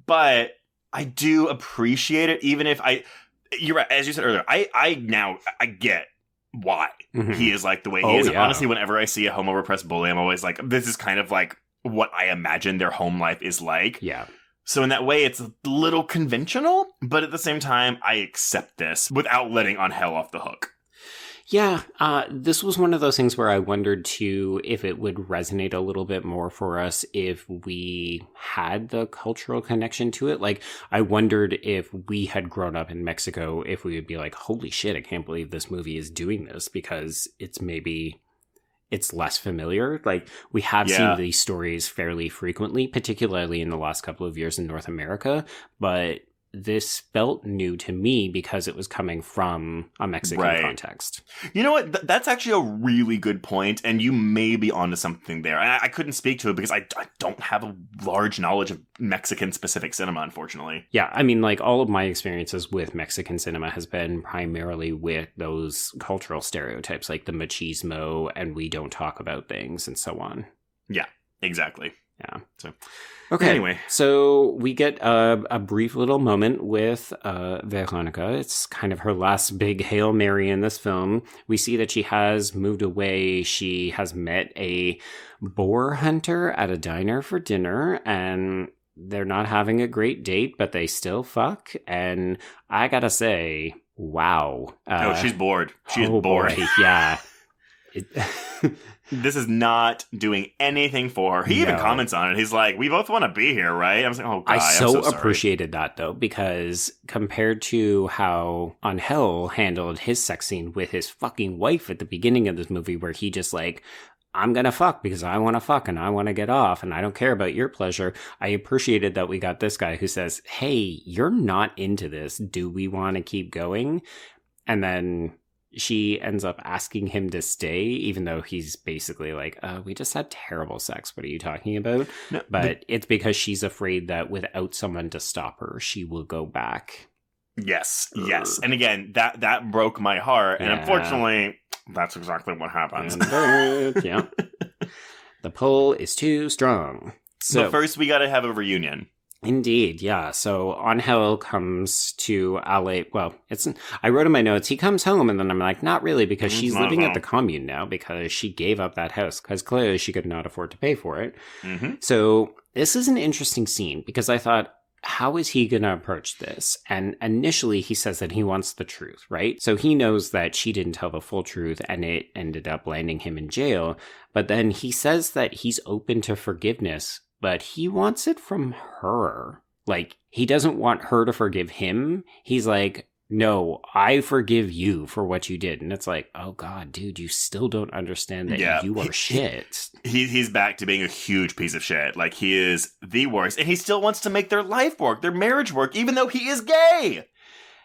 [SPEAKER 5] But I do appreciate it, even if you're right, as you said earlier, I get why he is like the way he is.
[SPEAKER 4] Yeah.
[SPEAKER 5] Honestly, whenever I see a homo repressed bully, I'm always like, this is kind of like what I imagine their home life is like.
[SPEAKER 4] Yeah.
[SPEAKER 5] So in that way, it's a little conventional, but at the same time, I accept this without letting Angel off the hook.
[SPEAKER 4] Yeah, this was one of those things where I wondered, too, if it would resonate a little bit more for us if we had the cultural connection to it. Like, I wondered if we had grown up in Mexico, if we would be like, holy shit, I can't believe this movie is doing this, because it's less familiar. Like, we have seen these stories fairly frequently, particularly in the last couple of years in North America, but this felt new to me because it was coming from a Mexican context. You know what?
[SPEAKER 5] That's actually a really good point, and you may be onto something there. I couldn't speak to it because I don't have a large knowledge of Mexican-specific cinema, unfortunately.
[SPEAKER 4] Yeah, I mean, like, all of my experiences with Mexican cinema has been primarily with those cultural stereotypes, like the machismo and we don't talk about things and so on.
[SPEAKER 5] Yeah, exactly.
[SPEAKER 4] Yeah.
[SPEAKER 5] So,
[SPEAKER 4] okay.
[SPEAKER 5] Anyway.
[SPEAKER 4] So we get a brief little moment with Veronica. It's kind of her last big Hail Mary in this film. We see that she has moved away. She has met a boar hunter at a diner for dinner, and they're not having a great date, but they still fuck. And I gotta say, wow.
[SPEAKER 5] She's bored. She is bored.
[SPEAKER 4] Boy, yeah.
[SPEAKER 5] This is not doing anything for her. He even comments on it. He's like, we both want to be here, right? I was like, oh, God,
[SPEAKER 4] I'm so
[SPEAKER 5] sorry.
[SPEAKER 4] appreciated that, though, because compared to how Angel handled his sex scene with his fucking wife at the beginning of this movie, where he just like, I'm gonna fuck because I want to fuck and I want to get off and I don't care about your pleasure. I appreciated that we got this guy who says, hey, you're not into this. Do we want to keep going? And then she ends up asking him to stay, even though he's basically like, we just had terrible sex. What are you talking about? No, but it's because she's afraid that without someone to stop her, she will go back.
[SPEAKER 5] Yes. And again, that broke my heart. And unfortunately, that's exactly what happens.
[SPEAKER 4] Yeah. The pull is too strong. So
[SPEAKER 5] but first, we got to have a reunion.
[SPEAKER 4] Indeed, yeah. So Angel comes to LA. Well, I wrote in my notes, he comes home, and then I'm like, not really, because she's living at the commune now because she gave up that house because clearly she could not afford to pay for it. Mm-hmm. So this is an interesting scene because I thought, how is he going to approach this? And initially he says that he wants the truth, right? So he knows that she didn't tell the full truth and it ended up landing him in jail. But then he says that he's open to forgiveness, but he wants it from her. Like, he doesn't want her to forgive him. He's like, no, I forgive you for what you did. And it's like, oh God, dude, you still don't understand that you are shit.
[SPEAKER 5] He's back to being a huge piece of shit. Like, he is the worst. And he still wants to make their life work, their marriage work, even though he is gay.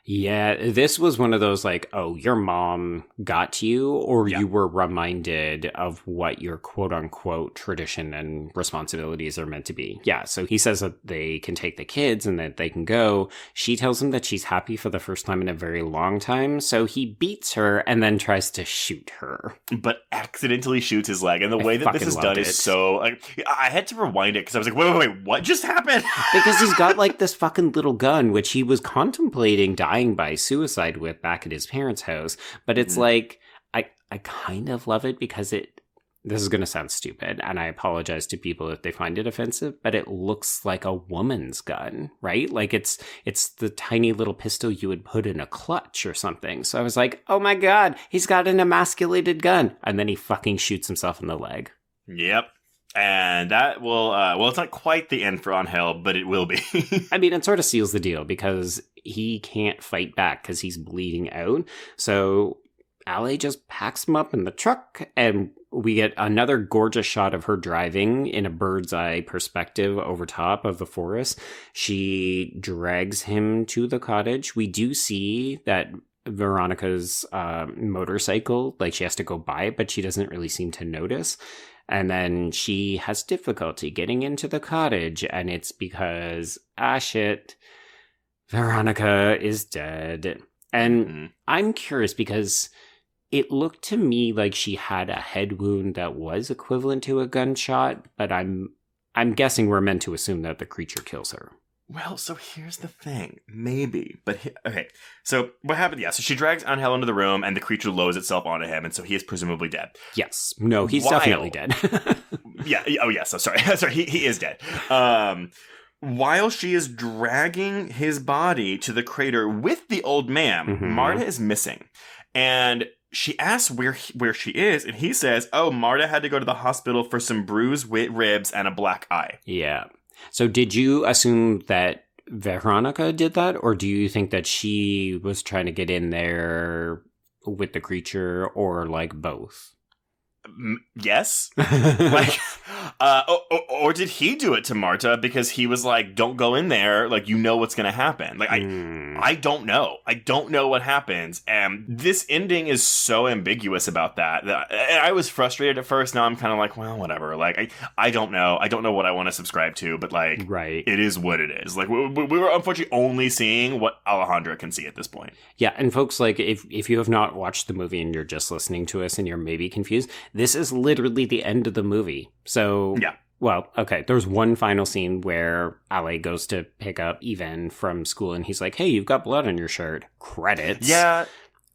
[SPEAKER 4] Yeah, this was one of those like, oh, your mom got to you, or you were reminded of what your quote-unquote tradition and responsibilities are meant to be. Yeah, so he says that they can take the kids and that they can go. She tells him that she's happy for the first time in a very long time, so he beats her and then tries to shoot her.
[SPEAKER 5] But accidentally shoots his leg, and the way that this is done is so... Like, I had to rewind it, because I was like, wait, what just happened?
[SPEAKER 4] Because he's got like this fucking little gun, which he was contemplating dying by suicide with back at his parents' house. But it's like, I kind of love it because this is going to sound stupid, and I apologize to people if they find it offensive, but it looks like a woman's gun, right? Like it's the tiny little pistol you would put in a clutch or something. So I was like, oh my God, he's got an emasculated gun. And then he fucking shoots himself in the leg.
[SPEAKER 5] Yep. And that will, it's not quite the end for Angel, but it will be.
[SPEAKER 4] I mean, it sort of seals the deal because he can't fight back because he's bleeding out. So Ale just packs him up in the truck, and we get another gorgeous shot of her driving in a bird's eye perspective over top of the forest. She drags him to the cottage. We do see that Veronica's motorcycle, like she has to go by it, but she doesn't really seem to notice. And then she has difficulty getting into the cottage, and it's because, shit, Veronica is dead. And I'm curious because it looked to me like she had a head wound that was equivalent to a gunshot, but I'm guessing we're meant to assume that the creature kills her.
[SPEAKER 5] Well, so here's the thing. Maybe. But, okay. So, what happened? Yeah, so she drags Angel into the room, and the creature lowers itself onto him, and so he is presumably dead.
[SPEAKER 4] Yes. No, he's definitely dead.
[SPEAKER 5] Yeah. Oh, yeah. So, sorry. Sorry, he is dead. While she is dragging his body to the crater with the old man, Marta is missing. And she asks where she is, and he says, oh, Marta had to go to the hospital for some bruised ribs and a black eye.
[SPEAKER 4] Yeah. So did you assume that Veronica did that, or do you think that she was trying to get in there with the creature, or like both?
[SPEAKER 5] Yes. Or did he do it to Marta because he was like, don't go in there, like, you know what's gonna happen. Like, I don't know. I don't know what happens. And this ending is so ambiguous about that I was frustrated at first. Now I'm kind of like, well, whatever. Like, I don't know. I don't know what I want to subscribe to, but like,
[SPEAKER 4] right.
[SPEAKER 5] It is what it is. Like, we were unfortunately only seeing what Alejandra can see at this point.
[SPEAKER 4] Yeah, and folks, like, if you have not watched the movie and you're just listening to us and you're maybe confused, this is literally the end of the movie. So
[SPEAKER 5] yeah.
[SPEAKER 4] Well, okay, there's one final scene where Ale goes to pick up Even from school, and he's like, hey, you've got blood on your shirt. Credits.
[SPEAKER 5] Yeah.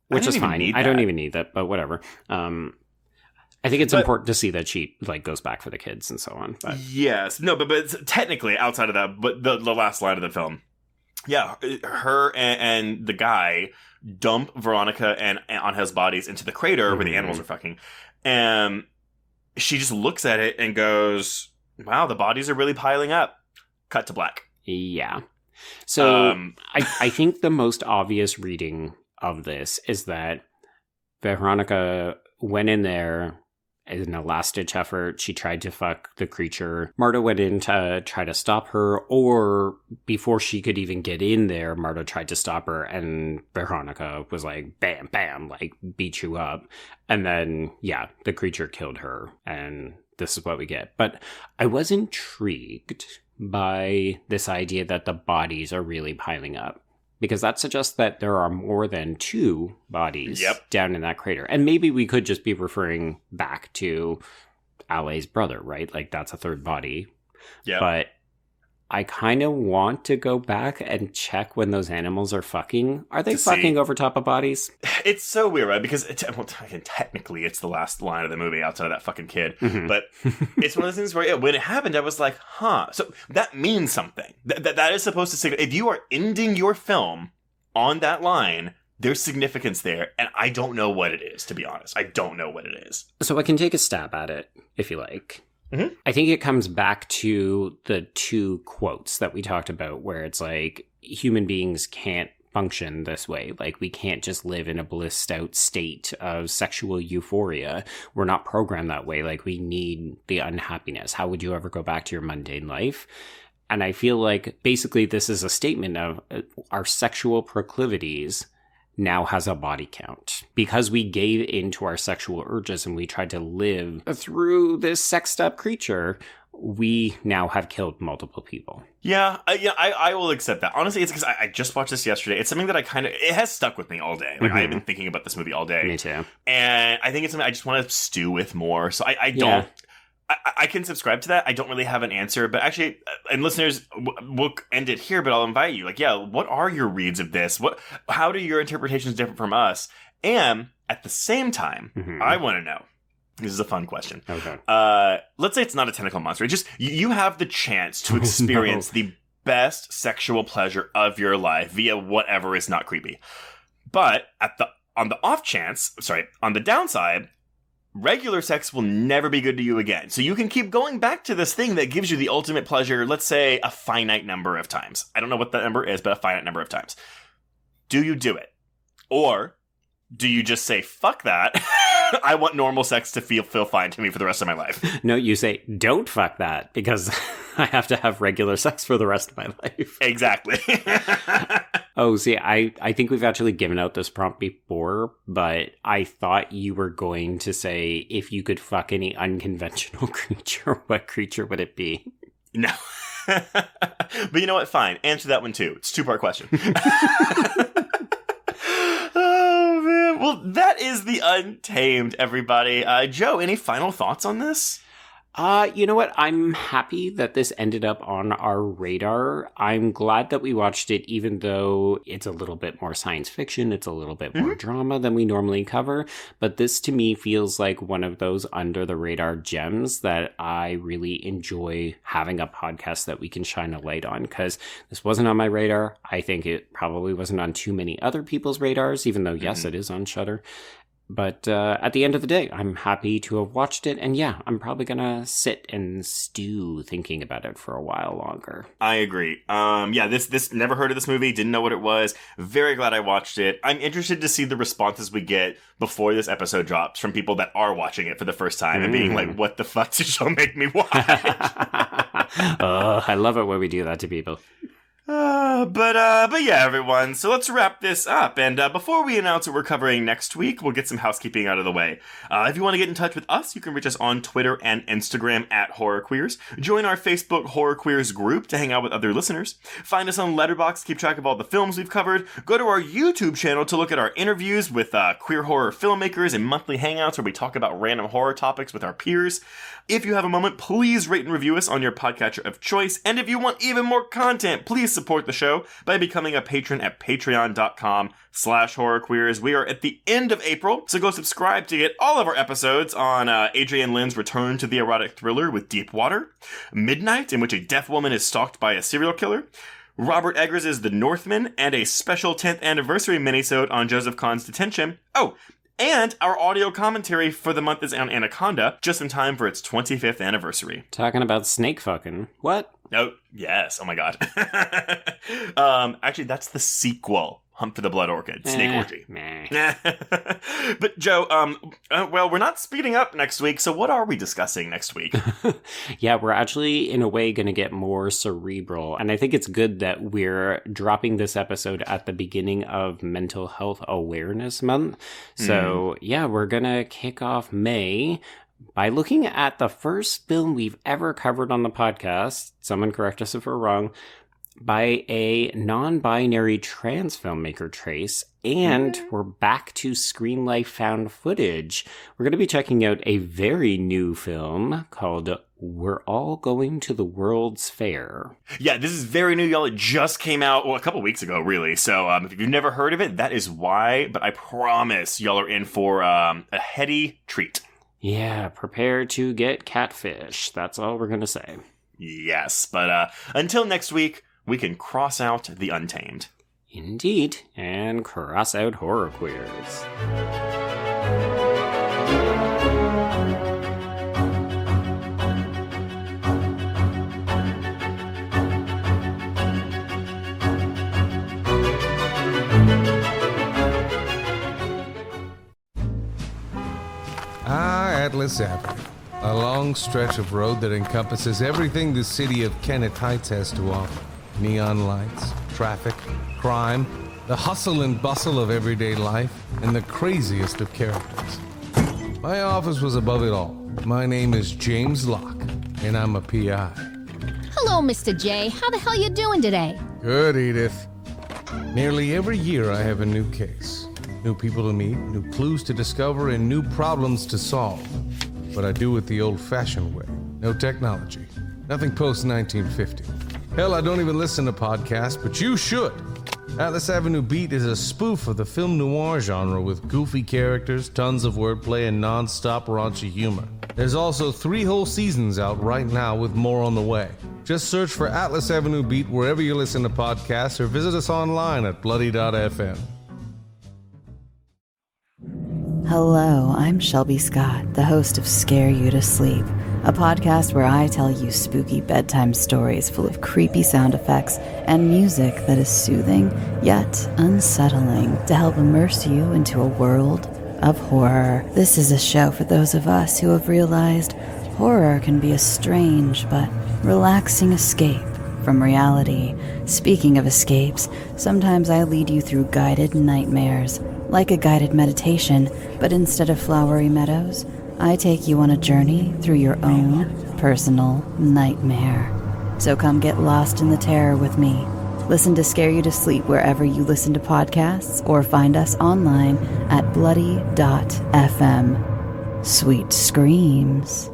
[SPEAKER 4] Which is fine. I don't even need that, but whatever. I think it's important to see that she like goes back for the kids and so on. But.
[SPEAKER 5] Yes. No, but technically outside of that, but the last line of the film. Yeah, her and the guy dump Veronica and Angel's bodies into the crater where the animals are fucking. And she just looks at it and goes, wow, the bodies are really piling up. Cut to black.
[SPEAKER 4] Yeah. So I think the most obvious reading of this is that Veronica went in there in a last-ditch effort. She tried to fuck the creature. Marta went in to try to stop her, or before she could even get in there, Marta tried to stop her, and Veronica was like, bam, bam, like, beat you up. And then, yeah, the creature killed her, and this is what we get. But I was intrigued by this idea that the bodies are really piling up, because that suggests that there are more than 2 bodies down in that crater. And maybe we could just be referring back to Ale's brother, right? Like, that's a 3rd body. Yeah. But I kind of want to go back and check when those animals are fucking. Are they fucking over top of bodies?
[SPEAKER 5] It's so weird, right? Because technically it's the last line of the movie outside of that fucking kid. Mm-hmm. But it's one of those things where when it happened, I was like, huh. So that means something. That is supposed to signify. If you are ending your film on that line, there's significance there. And I don't know what it is, to be honest. I don't know what it is.
[SPEAKER 4] So I can take a stab at it, if you like. Mm-hmm. I think it comes back to the 2 quotes that we talked about, where it's like, human beings can't function this way. Like, we can't just live in a blissed out state of sexual euphoria. We're not programmed that way. Like, we need the unhappiness. How would you ever go back to your mundane life? And I feel like basically this is a statement of our sexual proclivities now has a body count. Because we gave into our sexual urges and we tried to live through this sexed up creature, we now have killed multiple people.
[SPEAKER 5] Yeah, I will accept that. Honestly, it's because I just watched this yesterday. It's something that it has stuck with me all day. Like, I've been thinking about this movie all day.
[SPEAKER 4] Me too.
[SPEAKER 5] And I think it's something I just want to stew with more. So I don't... Yeah. I can subscribe to that. I don't really have an answer, but actually, and listeners, we'll end it here, but I'll invite you. Like, yeah, what are your reads of this? How do your interpretations differ from us? And at the same time, I want to know. This is a fun question. Okay. Let's say it's not a tentacle monster. Just you have the chance to experience the best sexual pleasure of your life via whatever is not creepy. But on the downside, regular sex will never be good to you again. So you can keep going back to this thing that gives you the ultimate pleasure, let's say a finite number of times. I don't know what that number is, but a finite number of times. Do you do it? Or do you just say, fuck that, I want normal sex to feel fine to me for the rest of my life?
[SPEAKER 4] No, you say, don't fuck that, because I have to have regular sex for the rest of my life.
[SPEAKER 5] Exactly.
[SPEAKER 4] Oh, see, I think we've actually given out this prompt before, but I thought you were going to say, if you could fuck any unconventional creature, what creature would it be?
[SPEAKER 5] No. But you know what? Fine. Answer that one too. It's a 2-part question. Oh, man. Well, that is the Untamed, everybody. Joe, any final thoughts on this?
[SPEAKER 4] You know what? I'm happy that this ended up on our radar. I'm glad that we watched it, even though it's a little bit more science fiction. It's a little bit more drama than we normally cover. But this, to me, feels like one of those under-the-radar gems that I really enjoy having a podcast that we can shine a light on. Because this wasn't on my radar. I think it probably wasn't on too many other people's radars, even though, yes, it is on Shudder. But at the end of the day, I'm happy to have watched it. And yeah, I'm probably going to sit and stew thinking about it for a while longer.
[SPEAKER 5] I agree. Yeah, this never heard of this movie, didn't know what it was. Very glad I watched it. I'm interested to see the responses we get before this episode drops from people that are watching it for the first time and being like, what the fuck did y'all make me watch?
[SPEAKER 4] I love it when we do that to people.
[SPEAKER 5] But yeah, everyone. So let's wrap this up. And before we announce what we're covering next week, we'll get some housekeeping out of the way. If you want to get in touch with us, you can reach us on Twitter and Instagram at HorrorQueers. Join our Facebook Horror Queers group to hang out with other listeners. Find us on Letterboxd to keep track of all the films we've covered. Go to our YouTube channel to look at our interviews with queer horror filmmakers and monthly hangouts where we talk about random horror topics with our peers. If you have a moment, please rate and review us on your podcatcher of choice. And if you want even more content, please support the show by becoming a patron at patreon.com/horrorqueers. We are at the end of April, so go subscribe to get all of our episodes on Adrienne Lynn's return to the erotic thriller with Deep Water, Midnight, in which a deaf woman is stalked by a serial killer, Robert Eggers' The Northman, and a special 10th anniversary minisode on Joseph Kahn's detention. Oh, and our audio commentary for the month is on Anaconda, just in time for its 25th anniversary.
[SPEAKER 4] Talking about snake fucking. What?
[SPEAKER 5] Oh, yes. Oh my god. Actually, that's the sequel. Hunt for the Blood Orchid. Snake Orgy. But Joe, well, we're not speeding up next week, so what are we discussing next week?
[SPEAKER 4] Yeah, we're actually, in a way, going to get more cerebral. And I think it's good that we're dropping this episode at the beginning of Mental Health Awareness Month. So, yeah, we're going to kick off May by looking at the first film we've ever covered on the podcast. Someone correct us if we're wrong. By a non-binary trans filmmaker, Trace, and we're back to Screen Life found footage. We're going to be checking out a very new film called We're All Going to the World's Fair.
[SPEAKER 5] Yeah, this is very new, y'all. It just came out, well, a couple weeks ago, really. So if you've never heard of it, that is why. But I promise y'all are in for a heady treat.
[SPEAKER 4] Yeah, prepare to get catfish. That's all we're going to say.
[SPEAKER 5] Yes, but until next week, we can cross out the Untamed.
[SPEAKER 4] Indeed, and cross out horror queers.
[SPEAKER 6] Atlas Avenue, a long stretch of road that encompasses everything the city of Kennett Heights has to offer. Neon lights, traffic, crime, the hustle and bustle of everyday life, and the craziest of characters. My office was above it all. My name is James Locke, and I'm a PI.
[SPEAKER 7] Hello, Mr. J. How the hell you doing today?
[SPEAKER 6] Good, Edith. Nearly every year I have a new case. New people to meet, new clues to discover, and new problems to solve. But I do it the old-fashioned way. No technology. Nothing post-1950. Hell, I don't even listen to podcasts, but you should. Atlas Avenue Beat is a spoof of the film noir genre with goofy characters, tons of wordplay, and non-stop raunchy humor. There's also 3 whole seasons out right now with more on the way. Just search for Atlas Avenue Beat wherever you listen to podcasts or visit us online at bloody.fm.
[SPEAKER 3] Hello, I'm Shelby Scott, the host of Scare You to Sleep, a podcast where I tell you spooky bedtime stories full of creepy sound effects and music that is soothing yet unsettling to help immerse you into a world of horror. This is a show for those of us who have realized horror can be a strange but relaxing escape from reality. Speaking of escapes, sometimes I lead you through guided nightmares, like a guided meditation, but instead of flowery meadows, I take you on a journey through your own personal nightmare. So come get lost in the terror with me. Listen to Scare You to Sleep wherever you listen to podcasts, or find us online at bloody.fm. Sweet screams.